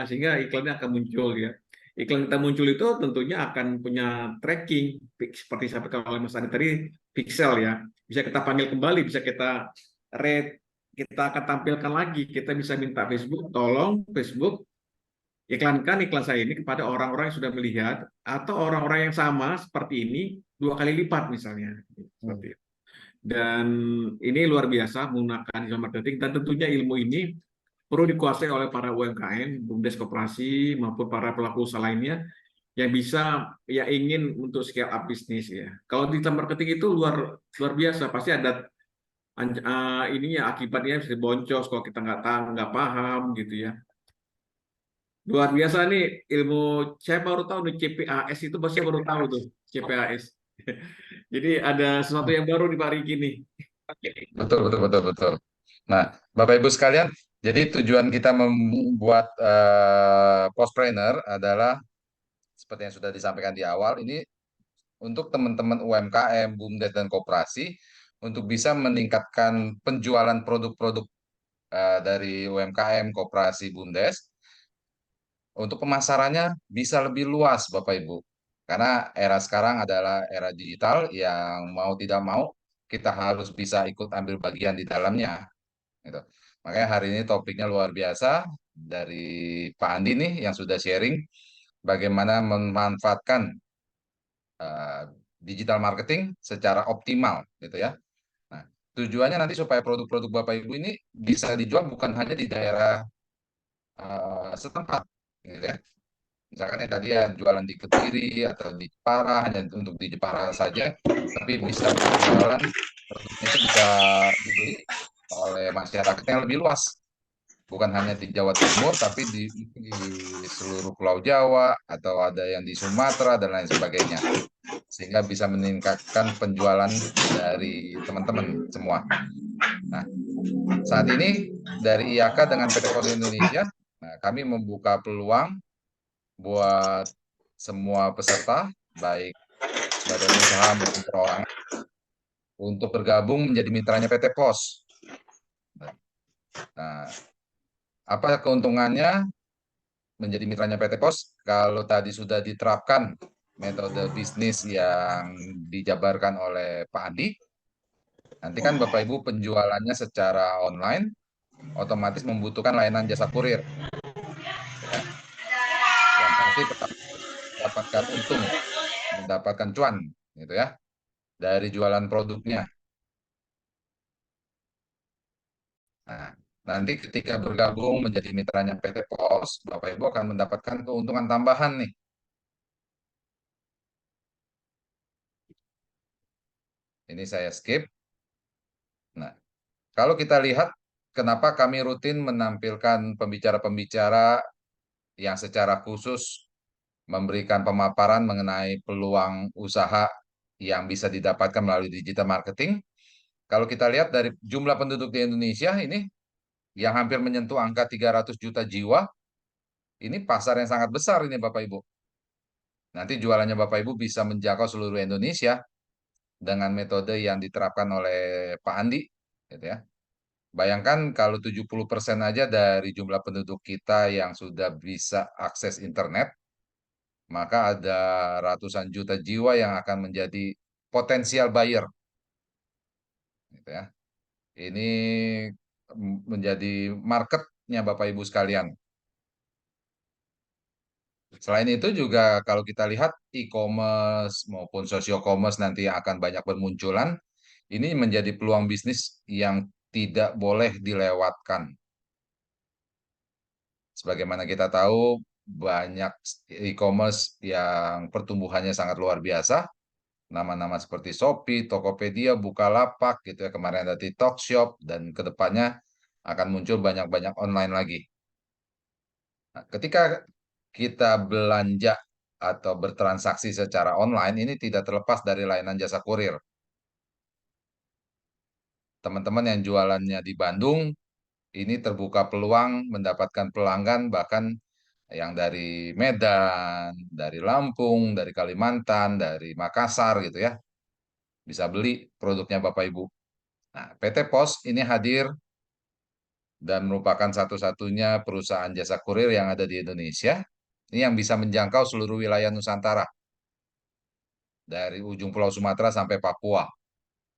sehingga iklannya akan muncul ya. Iklan kita muncul itu tentunya akan punya tracking, seperti sampaikan oleh Mas Adi tadi, pixel ya. Bisa kita panggil kembali, bisa kita rate, kita akan tampilkan lagi. Kita bisa minta Facebook, tolong Facebook iklankan iklan saya ini kepada orang-orang yang sudah melihat, atau orang-orang yang sama seperti ini 2 kali lipat misalnya. Seperti itu. Dan ini luar biasa menggunakan digital marketing, dan tentunya ilmu ini perlu dikuasai oleh para UMKM, BUMDes koperasi maupun para pelaku usaha lainnya yang bisa ya ingin untuk scale up bisnis ya. Kalau digital marketing itu luar luar biasa, pasti ada ininya, akibatnya bisa boncos kalau kita nggak tahu, nggak paham gitu ya. Luar biasa nih ilmu, saya baru tahu nih CPAS itu, saya baru tahu tuh CPAS. Jadi ada sesuatu yang baru di Pak Riki nih. Betul, betul, betul, betul. Nah, Bapak Ibu sekalian, jadi tujuan kita membuat Postpreneur adalah seperti yang sudah disampaikan di awal, ini untuk teman-teman UMKM, BUMDes, dan koperasi untuk bisa meningkatkan penjualan produk-produk dari UMKM, koperasi, BUMDes, untuk pemasarannya bisa lebih luas, Bapak Ibu. Karena era sekarang adalah era digital yang mau tidak mau kita harus bisa ikut ambil bagian di dalamnya. Gitu. Makanya hari ini topiknya luar biasa dari Pak Andi nih yang sudah sharing bagaimana memanfaatkan eh, digital marketing secara optimal, gitu ya. Nah, tujuannya nanti supaya produk-produk Bapak Ibu ini bisa dijual bukan hanya di daerah setempat, gitu ya. Misalkan yang tadi ya jualan di Kediri atau di Jepara, hanya untuk di Jepara saja, tapi bisa berjualan, produknya itu bisa dibeli oleh masyarakat yang lebih luas. Bukan hanya di Jawa Timur, tapi di seluruh Pulau Jawa, atau ada yang di Sumatera, dan lain sebagainya. Sehingga bisa meningkatkan penjualan dari teman-teman semua. Nah, saat ini dari IAK dengan PT Pos Indonesia, nah, kami membuka peluang buat semua peserta, baik badan usaha maupun perorangan, untuk bergabung menjadi mitranya PT Pos. Nah, apa keuntungannya menjadi mitranya PT Pos? Kalau tadi sudah diterapkan metode bisnis yang dijabarkan oleh Pak Andi, nanti kan Bapak Ibu penjualannya secara online, otomatis membutuhkan layanan jasa kurir, ya, yang pasti tetap mendapatkan untung, mendapatkan cuan, gitu ya, dari jualan produknya. Nah, nanti ketika bergabung menjadi mitranya PT Pos, Bapak Ibu akan mendapatkan keuntungan tambahan nih. Ini saya skip. Nah, kalau kita lihat kenapa kami rutin menampilkan pembicara-pembicara yang secara khusus memberikan pemaparan mengenai peluang usaha yang bisa didapatkan melalui digital marketing. Kalau kita lihat dari jumlah penduduk di Indonesia ini yang hampir menyentuh angka 300 juta jiwa, ini pasar yang sangat besar ini Bapak Ibu. Nanti jualannya Bapak Ibu bisa menjangkau seluruh Indonesia dengan metode yang diterapkan oleh Pak Andi, gitu ya. Bayangkan kalau 70% aja dari jumlah penduduk kita yang sudah bisa akses internet, maka ada ratusan juta jiwa yang akan menjadi potensial buyer, gitu ya. Ini menjadi marketnya Bapak Ibu sekalian. Selain itu juga kalau kita lihat e-commerce maupun social-commerce nanti akan banyak bermunculan, ini menjadi peluang bisnis yang tidak boleh dilewatkan. Sebagaimana kita tahu, banyak e-commerce yang pertumbuhannya sangat luar biasa. Nama-nama seperti Shopee, Tokopedia, Bukalapak, gitu ya. Kemarin ada TikTok Shop, dan kedepannya akan muncul banyak-banyak online lagi. Nah, ketika kita belanja atau bertransaksi secara online, ini tidak terlepas dari layanan jasa kurir. Teman-teman yang jualannya di Bandung, ini terbuka peluang mendapatkan pelanggan bahkan yang dari Medan, dari Lampung, dari Kalimantan, dari Makassar gitu ya. Bisa beli produknya Bapak Ibu. Nah, PT Pos ini hadir dan merupakan satu-satunya perusahaan jasa kurir yang ada di Indonesia. Ini yang bisa menjangkau seluruh wilayah Nusantara. Dari ujung Pulau Sumatera sampai Papua.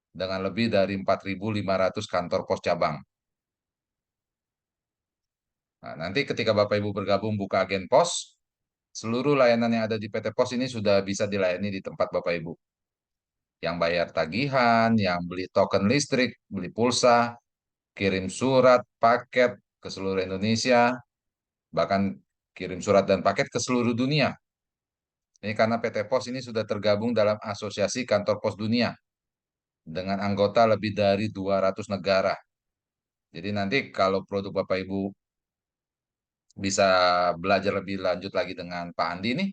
Dengan lebih dari 4.500 kantor pos cabang. Nah, nanti ketika Bapak Ibu bergabung buka agen pos, seluruh layanan yang ada di PT Pos ini sudah bisa dilayani di tempat Bapak Ibu. Yang bayar tagihan, yang beli token listrik, beli pulsa, kirim surat, paket ke seluruh Indonesia, bahkan kirim surat dan paket ke seluruh dunia. Ini karena PT Pos ini sudah tergabung dalam Asosiasi Kantor Pos Dunia dengan anggota lebih dari 200 negara. Jadi nanti kalau produk Bapak Ibu bisa belajar lebih lanjut lagi dengan Pak Andi nih,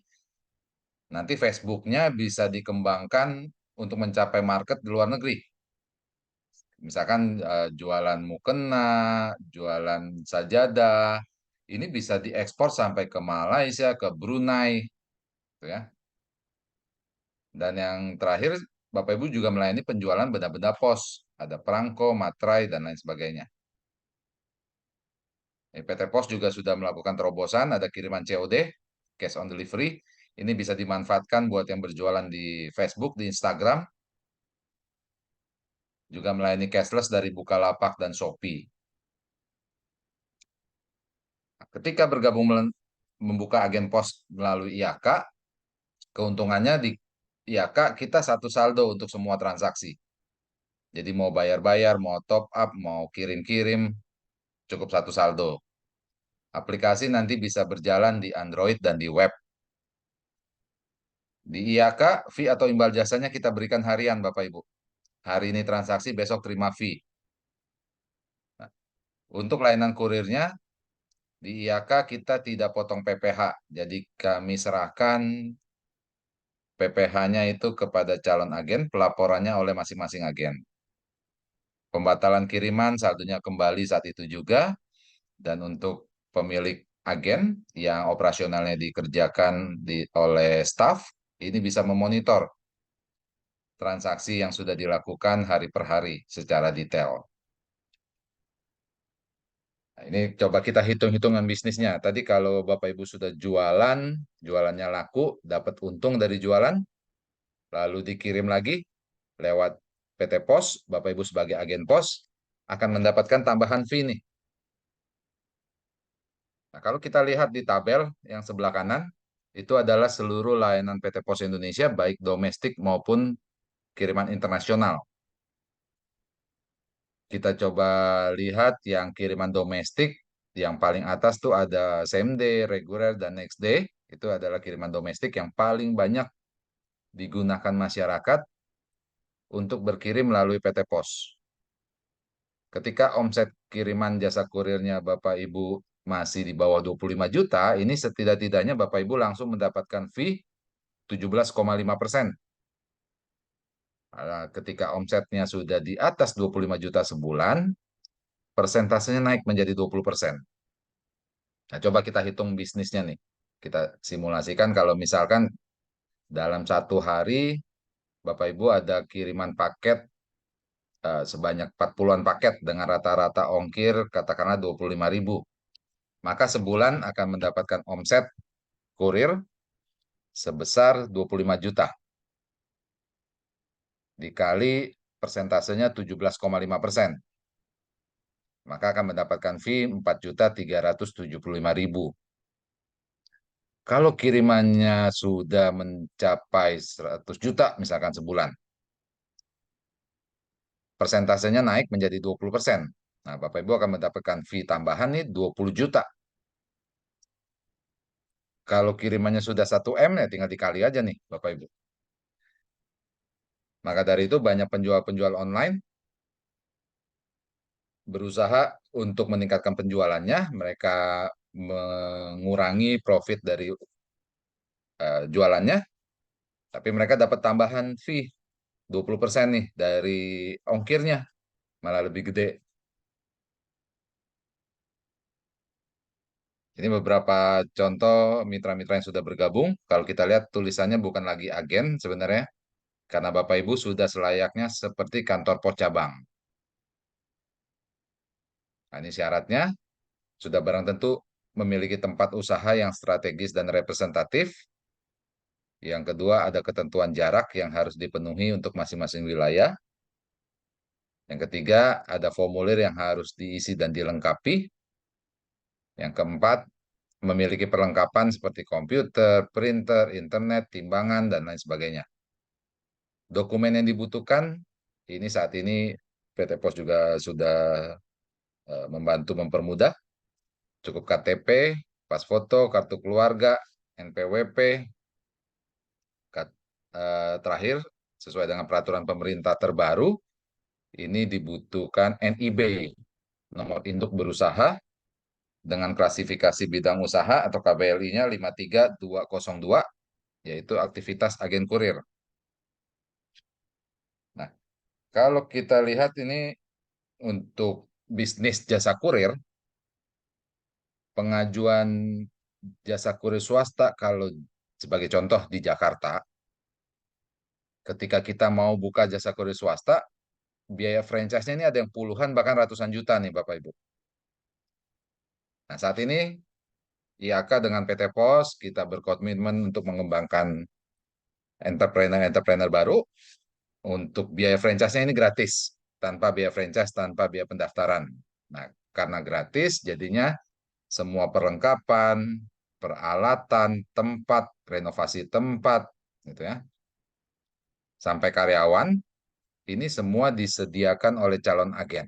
nanti Facebooknya bisa dikembangkan untuk mencapai market di luar negeri. Misalkan jualan mukena, jualan sajadah, ini bisa diekspor sampai ke Malaysia, ke Brunei, gitu ya. Dan yang terakhir, Bapak Ibu juga melayani penjualan benda-benda pos, ada perangko, materai, dan lain sebagainya. PT Pos juga sudah melakukan terobosan, ada kiriman COD, cash on delivery. Ini bisa dimanfaatkan buat yang berjualan di Facebook, di Instagram, juga melayani cashless dari Bukalapak dan Shopee. Ketika bergabung membuka agen pos melalui IAK, keuntungannya di IAK kita satu saldo untuk semua transaksi. Jadi mau bayar-bayar, mau top up, mau kirim-kirim, cukup satu saldo. Aplikasi nanti bisa berjalan di Android dan di web. Di IAK, fee atau imbal jasanya kita berikan harian, Bapak Ibu. Hari ini transaksi, besok terima fee. Nah, untuk layanan kurirnya, di IAK kita tidak potong PPh. Jadi kami serahkan PPh-nya itu kepada calon agen, pelaporannya oleh masing-masing agen. Pembatalan kiriman saldonya kembali saat itu juga, dan untuk pemilik agen yang operasionalnya dikerjakan oleh staff, ini bisa memonitor transaksi yang sudah dilakukan hari per hari secara detail. Nah, ini coba kita hitung-hitungan bisnisnya. Tadi kalau Bapak Ibu sudah jualan, jualannya laku, dapat untung dari jualan, lalu dikirim lagi lewat PT Pos, Bapak Ibu sebagai agen pos, akan mendapatkan tambahan fee nih. Nah, kalau kita lihat di tabel yang sebelah kanan, itu adalah seluruh layanan PT Pos Indonesia, baik domestik maupun kiriman internasional. Kita coba lihat yang kiriman domestik, yang paling atas tuh ada same day, reguler, dan next day. Itu adalah kiriman domestik yang paling banyak digunakan masyarakat untuk berkirim melalui PT Pos. Ketika omset kiriman jasa kurirnya Bapak Ibu masih di bawah 25 juta, ini setidak-tidaknya Bapak Ibu langsung mendapatkan fee 17,5%. Ketika omsetnya sudah di atas 25 juta sebulan, persentasenya naik menjadi 20%. Nah, coba kita hitung bisnisnya nih. Kita simulasikan kalau misalkan dalam satu hari Bapak Ibu ada kiriman paket sebanyak 40-an paket dengan rata-rata ongkir katakanlah 25.000. Maka sebulan akan mendapatkan omset kurir sebesar 25 juta. Dikali persentasenya 17,5%. Maka akan mendapatkan fee 4.375.000. Kalau kirimannya sudah mencapai 100 juta misalkan sebulan, persentasenya naik menjadi 20%. Nah, Bapak Ibu akan mendapatkan fee tambahan nih 20 juta. Kalau kirimannya sudah 1 M ya tinggal dikali aja nih Bapak Ibu. Maka dari itu banyak penjual-penjual online berusaha untuk meningkatkan penjualannya, mereka mengurangi profit dari jualannya, tapi mereka dapat tambahan fee 20% nih dari ongkirnya, malah lebih gede. Ini beberapa contoh mitra-mitra yang sudah bergabung. Kalau kita lihat tulisannya bukan lagi agen sebenarnya, karena Bapak Ibu sudah selayaknya seperti kantor pos cabang. Nah, ini syaratnya, sudah barang tentu memiliki tempat usaha yang strategis dan representatif. Yang kedua, ada ketentuan jarak yang harus dipenuhi untuk masing-masing wilayah. Yang ketiga, ada formulir yang harus diisi dan dilengkapi. Yang keempat, memiliki perlengkapan seperti komputer, printer, internet, timbangan, dan lain sebagainya. Dokumen yang dibutuhkan, ini saat ini PT Pos juga sudah membantu mempermudah. Cukup KTP, pas foto, kartu keluarga, NPWP, terakhir, sesuai dengan peraturan pemerintah terbaru, ini dibutuhkan NIB, nomor induk berusaha, dengan klasifikasi bidang usaha atau KBLI-nya 53202, yaitu aktivitas agen kurir. Nah, kalau kita lihat ini untuk bisnis jasa kurir, pengajuan jasa kurir swasta, kalau sebagai contoh di Jakarta, ketika kita mau buka jasa kurir swasta, biaya franchise-nya ini ada yang puluhan bahkan ratusan juta nih Bapak Ibu. Nah, saat ini IAK dengan PT Pos kita berkomitmen untuk mengembangkan entrepreneur-entrepreneur baru. Untuk biaya franchise-nya ini gratis, tanpa biaya franchise, tanpa biaya pendaftaran. Nah, karena gratis, jadinya semua perlengkapan, peralatan, tempat, renovasi tempat, gitu ya, sampai karyawan, ini semua disediakan oleh calon agen.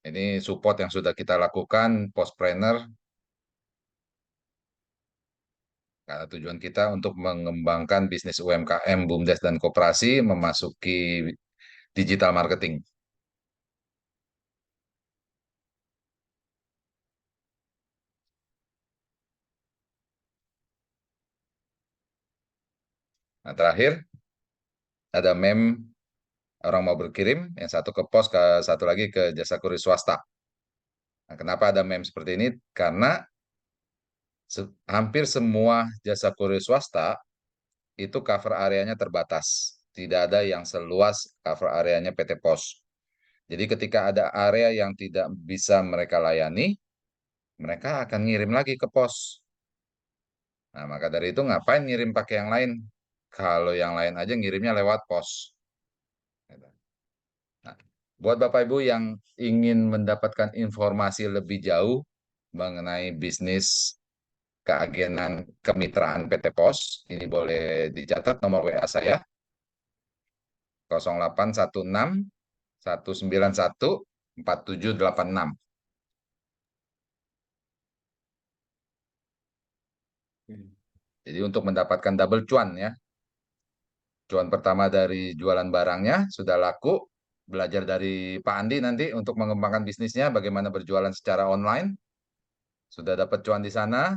Ini support yang sudah kita lakukan, Postpreneur, karena tujuan kita untuk mengembangkan bisnis UMKM, BUMDes, dan koperasi memasuki digital marketing. Nah, terakhir, ada meme orang mau berkirim, yang satu ke pos, satu lagi ke jasa kurir swasta. Nah, kenapa ada meme seperti ini? Karena hampir semua jasa kurir swasta itu cover areanya terbatas. Tidak ada yang seluas cover areanya PT Pos. Jadi ketika ada area yang tidak bisa mereka layani, mereka akan ngirim lagi ke pos. Nah, maka dari itu ngapain ngirim pakai yang lain? Kalau yang lain aja ngirimnya lewat pos. Nah, buat Bapak Ibu yang ingin mendapatkan informasi lebih jauh mengenai bisnis keagenan kemitraan PT Pos, ini boleh dicatat nomor WA saya 0816 191 4786. Jadi untuk mendapatkan double cuan ya. Cuan pertama dari jualan barangnya sudah laku, belajar dari Pak Andi nanti untuk mengembangkan bisnisnya, bagaimana berjualan secara online. Sudah dapat cuan di sana,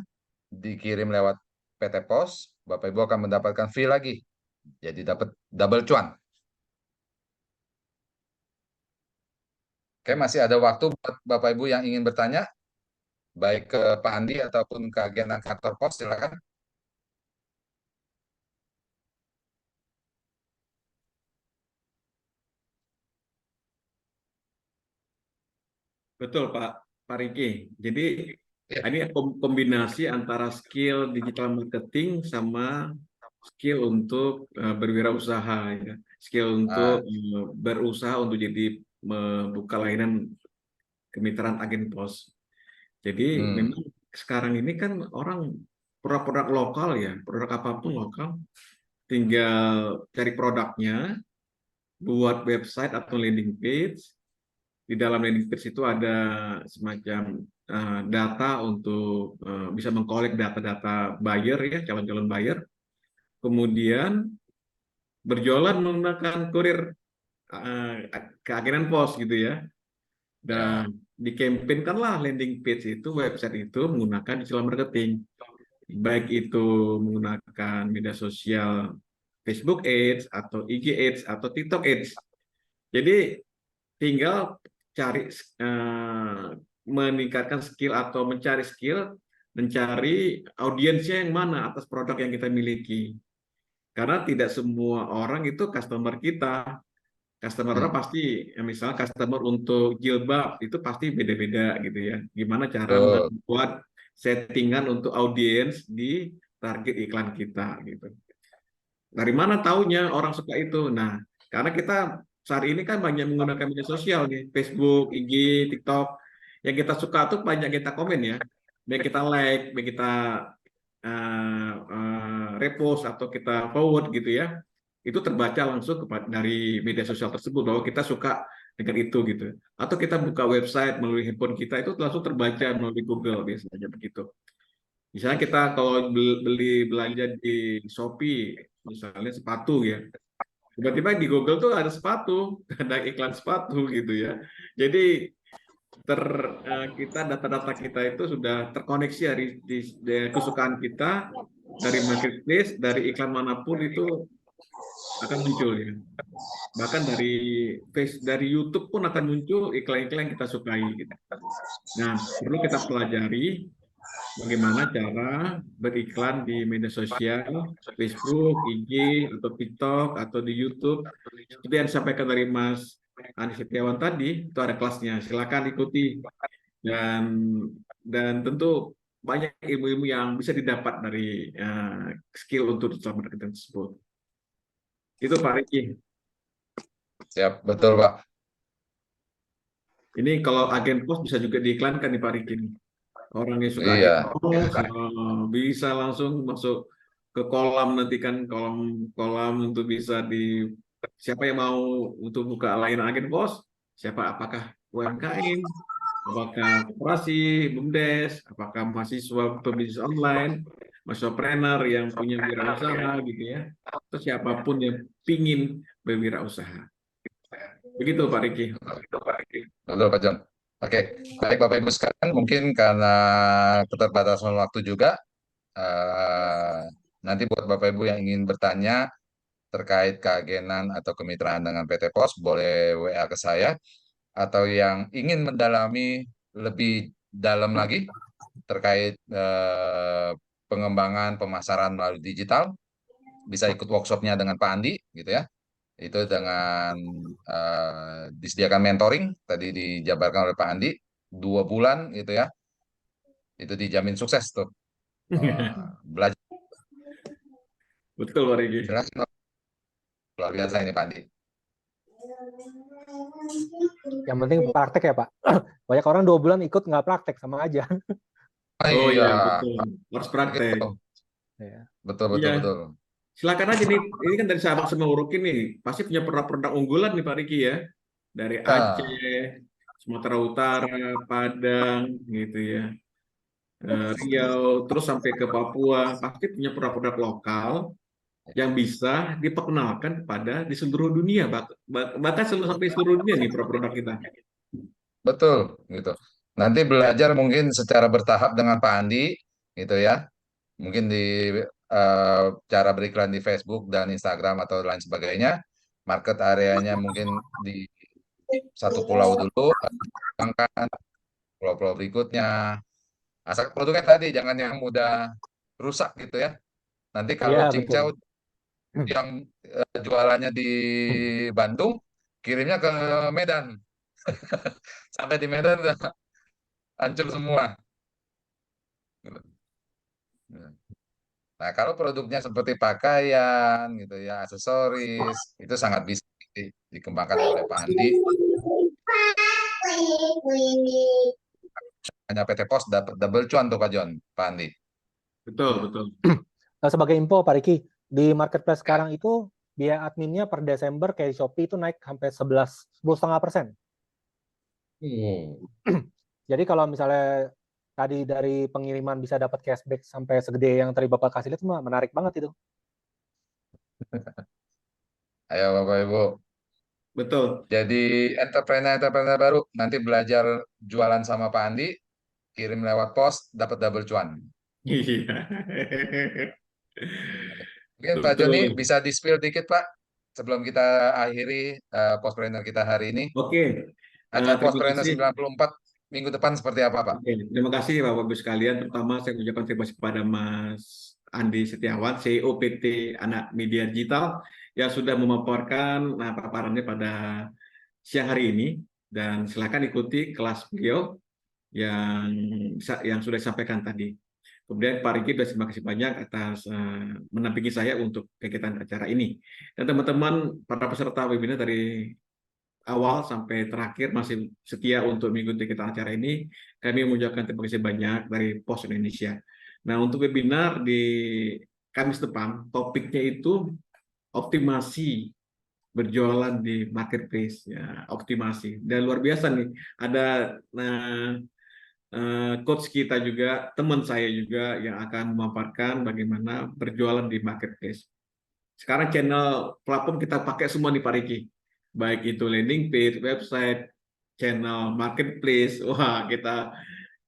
dikirim lewat PT Pos, Bapak Ibu akan mendapatkan fee lagi. Jadi dapat double cuan. Oke, masih ada waktu buat Bapak Ibu yang ingin bertanya, baik ke Pak Andi ataupun ke agen kantor pos, silakan. Betul Pak Riki. Jadi Ya. ini kombinasi antara skill digital marketing sama skill untuk berwirausaha, ya. Skill untuk Nah, berusaha untuk jadi membuka layanan kemitraan agen pos. Jadi Hmm. memang sekarang ini kan orang produk-produk lokal ya, produk apapun lokal, tinggal cari produknya, buat website atau landing page. Di dalam landing page itu ada semacam data untuk bisa mengkolek data-data buyer ya, calon-calon buyer. Kemudian berjualan menggunakan kurir keagenan pos gitu ya. Ya. Dan dikampanykanlah landing page itu, website itu menggunakan digital marketing. Baik itu menggunakan media sosial Facebook Ads atau IG Ads atau TikTok Ads. Jadi tinggal cari meningkatkan skill atau mencari skill, mencari audiensnya yang mana atas produk yang kita miliki. Karena tidak semua orang itu customer kita. Customer orang Hmm. pasti, misalnya customer untuk jilbab itu pasti beda-beda gitu ya. Gimana cara Betul. membuat settingan untuk audiens di target iklan kita gitu. Dari mana taunya orang suka itu? Nah, karena kita saat ini kan banyak menggunakan media sosial nih, Facebook, IG, TikTok. Yang kita suka tuh banyak kita komen ya. Baik kita like, baik kita repost atau kita forward gitu ya. Itu terbaca langsung dari media sosial tersebut bahwa kita suka dengan itu gitu. Atau kita buka website melalui handphone kita itu langsung terbaca melalui Google biasanya begitu. Misalnya kita kalau beli belanja di Shopee, misalnya sepatu ya, tiba-tiba di Google tuh ada sepatu, ada iklan sepatu gitu ya. Jadi kita data-data kita itu sudah terkoneksi di kesukaan kita dari marketplace, dari iklan manapun itu akan muncul ya. Bahkan dari YouTube pun akan muncul iklan-iklan yang kita sukai gitu. Nah, perlu kita pelajari bagaimana cara beriklan di media sosial, Facebook, IG, atau TikTok, atau di YouTube. Seperti yang disampaikan dari Mas Andi Setiawan tadi, itu ada kelasnya. Silakan ikuti. Dan tentu banyak ilmu-ilmu yang bisa didapat dari skill untuk digital marketing tersebut. Itu Pak Riki. Siap, betul Pak. Ini kalau agen pos bisa juga diiklankan nih Pak Riki. Orang yang suka agen Iya. pos bisa langsung masuk ke kolam, nanti kan kolam untuk bisa siapa yang mau untuk buka layanan agen pos, apakah UMKM, apakah koperasi, BUMDes, apakah mahasiswa pebisnis online, mahasiswa yang punya wirausaha gitu ya, atau siapapun yang pingin berwirausaha. Begitu Pak Riki. Betul Pak John. Oke, baik Bapak Ibu sekalian, mungkin karena keterbatasan waktu juga, nanti buat Bapak Ibu yang ingin bertanya terkait keagenan atau kemitraan dengan PT Pos, boleh WA ke saya, atau yang ingin mendalami lebih dalam lagi terkait pengembangan pemasaran melalui digital, bisa ikut workshopnya dengan Pak Andi, gitu ya. Itu dengan disediakan mentoring, tadi dijabarkan oleh Pak Andi, 2 bulan gitu ya, itu dijamin sukses tuh. Belajar Betul Pak Riki. luar biasa ini Pak Andi. Yang penting praktek ya Pak. Banyak orang 2 bulan ikut nggak praktek, sama aja. Oh Iya, iya betul, harus praktek. gitu. Ya. Betul, Iya, betul, betul. silakan aja nih. Ini kan dari sahabat semua Urukin nih, pasti punya produk-produk unggulan nih Pak Riki ya. Dari Ah, Aceh, Sumatera Utara, Padang, gitu ya. Riau, terus sampai ke Papua, pasti punya produk-produk lokal yang bisa diperkenalkan di seluruh dunia, bahkan sampai seluruh dunia nih produk-produk kita. betul, gitu. Nanti belajar mungkin secara bertahap dengan Pak Andi, gitu ya. Mungkin di cara beriklan di Facebook dan Instagram atau lain sebagainya. Market areanya mungkin di satu pulau dulu, kembangkan pulau-pulau berikutnya. Asal produknya tadi jangan yang mudah rusak gitu ya. Nanti kalau Iya, cincau betul. yang jualannya di Bandung, kirimnya ke Medan. Sampai di Medan udah hancur semua. Nah, kalau produknya seperti pakaian gitu ya, aksesoris, itu sangat bisa dikembangkan oleh Pak Andi. hanya PT Pos dapat double cuan tuh Pak John, Pak Andi. Betul, betul. Nah, sebagai info Pak Riki, di marketplace sekarang itu biaya adminnya per Desember kayak Shopee itu naik sampai 10,5%. Jadi kalau misalnya tadi dari pengiriman bisa dapat cashback sampai segede yang tadi Bapak kasih lihat, menarik banget itu. Ayo Bapak Ibu. Betul. Jadi entrepreneur baru nanti belajar jualan sama Pak Andi, kirim lewat pos, dapat double cuan. Iya. Mungkin Pak Joni Betul. bisa di-spill dikit Pak, sebelum kita akhiri Postpreneur kita hari ini. Oke. Ajang Terima Postpreneur kasih. 94 minggu depan seperti apa Pak? Oke, terima kasih Bapak Ibu sekalian. Pertama saya ucapkan terima kasih kepada Mas Andi Setiawan, CEO PT Anak Media Digital yang sudah memaparkan paparannya pada siang hari ini, dan silakan ikuti kelas beliau yang sudah disampaikan tadi. Kemudian Pak Riki, terima kasih banyak atas menampingi saya untuk kegiatan acara ini. Dan teman-teman para peserta webinar dari awal sampai terakhir masih setia untuk mengikuti kita acara ini, kami mengucapkan terima kasih banyak dari Pos Indonesia. Nah, untuk webinar di Kamis depan, topiknya itu optimasi berjualan di marketplace, ya, optimasi. Dan luar biasa nih, ada coach kita juga, teman saya juga yang akan memaparkan bagaimana berjualan di marketplace. Sekarang channel platform kita pakai semua nih Pak Riki, baik itu landing page, website, channel marketplace. Wah, kita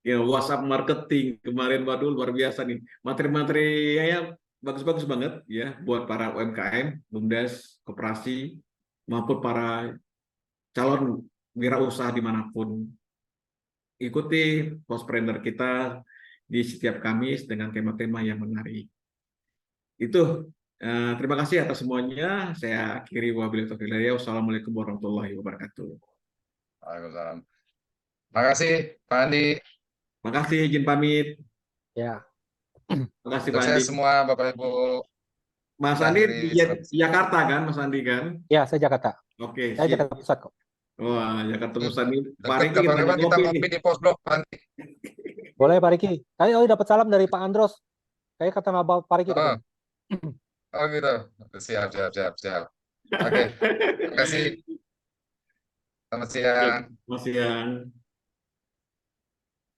ya WhatsApp marketing kemarin, waduh luar biasa nih, materi-materinya bagus-bagus banget ya buat para UMKM, BUMDes, koperasi maupun para calon wirausaha dimanapun. Ikuti Postpreneur kita di setiap Kamis dengan tema-tema yang menarik. Itu. Terima kasih atas semuanya. Saya akhiri wabillahi taufiq wal hidayah. Wassalamualaikum warahmatullahi wabarakatuh. Waalaikumsalam. Makasih Pak Andi. Makasih, izin pamit. Ya, Makasih Pak Sukses Andi. semua Bapak Ibu. Mas Kita Andi akhiri di Jakarta kan, Mas Andi kan? ya saya Jakarta. Oke, Saya siap. Jakarta Pusat kok. Wah, Jakarta Pusat nih. Pak Dekat Riki kita kapan-kapan kita ngopi ngopi nih. di Pos Blok Pak Andi. Boleh Pak Riki. Tadi dapat salam dari Pak Andros. Kayak kata Pak Riki Oh, katanya. oh gitu. Siap. Oke, terima kasih. Selamat siang. Mas Yang.